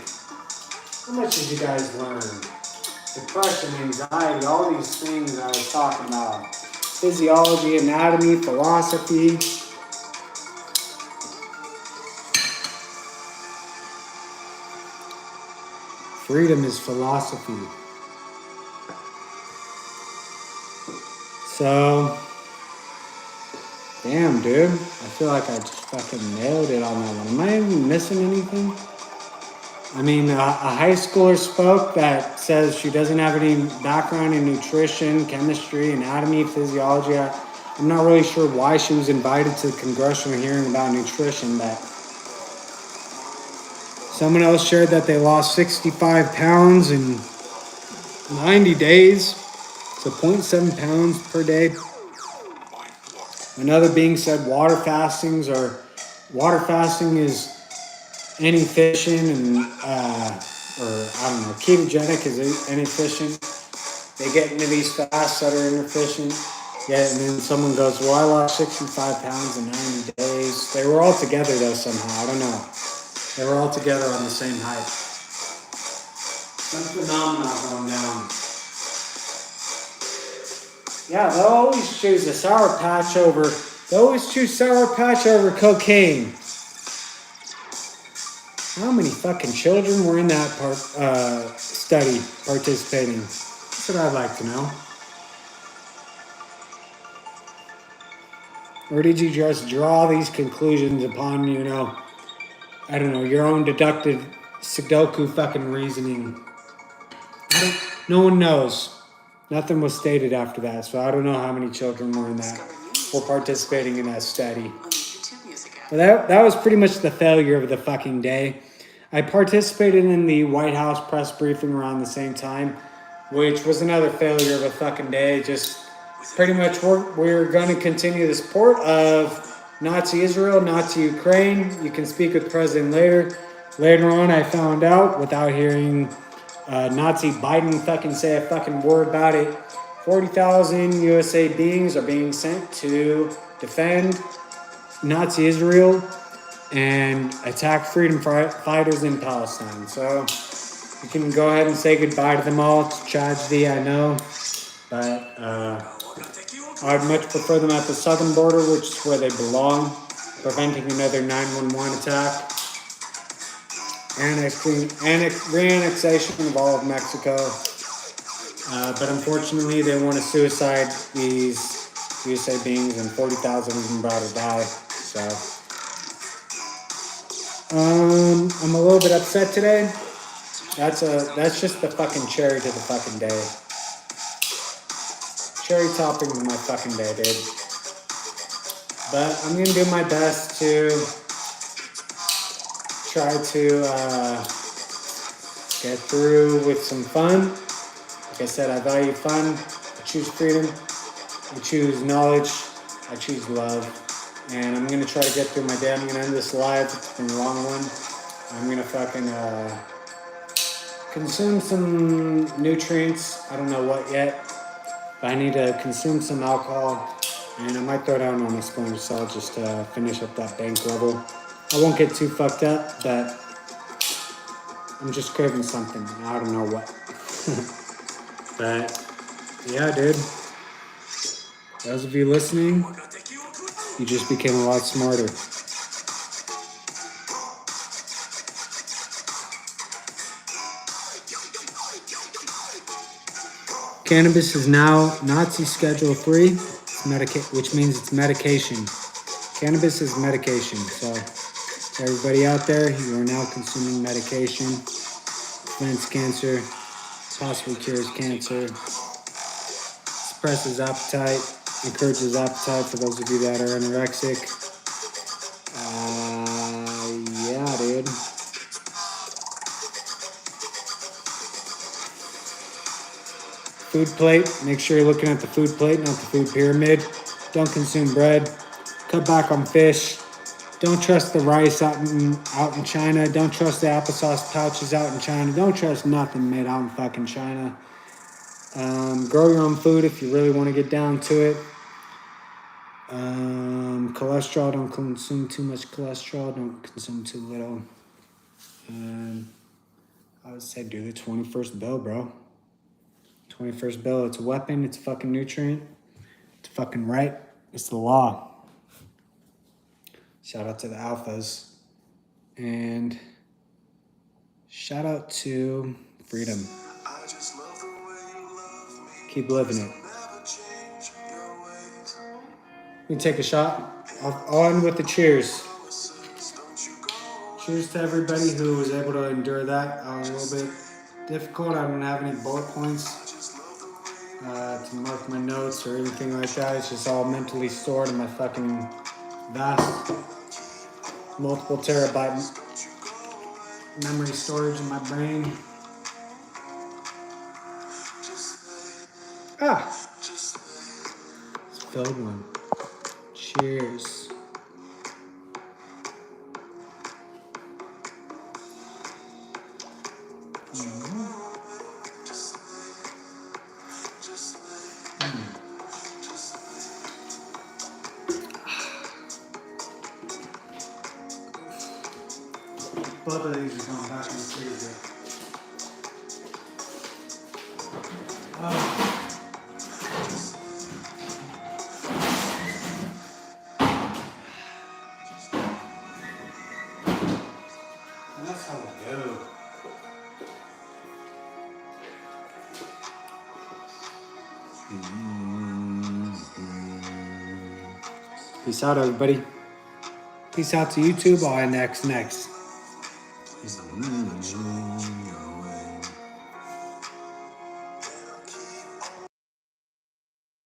A: How much did you guys learn? Depression, anxiety, all these things I was talking about. Physiology, anatomy, philosophy. Freedom is philosophy. So, damn, dude. I feel like I just fucking nailed it on that one. Am I even missing anything? I mean, a high schooler spoke that says she doesn't have any background in nutrition, chemistry, anatomy, physiology. I'm not really sure why she was invited to the congressional hearing about nutrition, but someone else shared that they lost 65 pounds in 90 days. So 0.7 pounds per day. Another being said water fasting is inefficient and ketogenic is inefficient. They get into these fasts that are inefficient. Yeah, and then someone goes, well, I lost 65 pounds in 90 days. They were all together, though, somehow. I don't know. They were all together on the same height. Some phenomenon going down. Yeah, they'll always choose a Sour Patch over... They always choose Sour Patch over cocaine. How many fucking children were in that study participating? That's what I'd like to know. Or did you just draw these conclusions upon, I don't know, your own deductive Sudoku fucking reasoning? No one knows. Nothing was stated after that, so I don't know how many children were participating in that study. But that was pretty much the failure of the fucking day. I participated in the White House press briefing around the same time, which was another failure of a fucking day. Just pretty much we're going to continue the support of Nazi Israel, Nazi Ukraine. You can speak with the president later. Later on, I found out, without hearing Nazi Biden fucking say a fucking word about it, 40,000 USA beings are being sent to defend Nazi Israel and attack freedom fighters in Palestine. So you can go ahead and say goodbye to them all. It's a tragedy, I know, but I'd much prefer them at the southern border, which is where they belong, preventing another 9/11 attack. Reannexation of all of Mexico. But unfortunately, they want to suicide these USA beings, and 40,000 of them about to die. So, I'm a little bit upset today. That's just the fucking cherry to the fucking day. Cherry topping to my fucking day, dude. But I'm gonna do my best to try to get through with some fun. Like I said, I value fun. I choose freedom. I choose knowledge. I choose love. And I'm gonna try to get through my day. I'm gonna end this live. It's been a long one. I'm gonna fucking consume some nutrients. I don't know what yet. But I need to consume some alcohol. And I might throw down on a sponge salt just to finish up that bank level. I won't get too fucked up, but I'm just craving something. I don't know what. But yeah, dude. Those of you listening, you just became a lot smarter. Cannabis is now Nazi Schedule 3, which means it's medication. Cannabis is medication. So, to everybody out there, you are now consuming medication. Prevents cancer, possibly cures cancer, suppresses appetite, encourages appetite for those of you that are anorexic. Yeah, dude. Food plate. Make sure you're looking at the food plate, not the food pyramid. Don't consume bread. Cut back on fish. Don't trust the rice out in China. Don't trust the applesauce pouches out in China. Don't trust nothing made out in fucking China. Grow your own food if you really want to get down to it. Cholesterol. Don't consume too much cholesterol. Don't consume too little. I would say do the 21st bill, bro. 21st bill. It's a weapon. It's a fucking nutrient. It's fucking right. It's the law. Shout out to the alphas. And shout out to freedom. Keep living it. We can take a shot. I'll end with the cheers. Cheers to everybody who was able to endure that. A little bit difficult. I don't have any bullet points to mark my notes or anything like that. It's just all mentally stored in my fucking vast multiple terabyte memory storage in my brain. It's a filled one. Cheers. Both of these are going back in the freezer. Oh. That's how we go. Peace out, everybody. Peace out to YouTube. I'll next.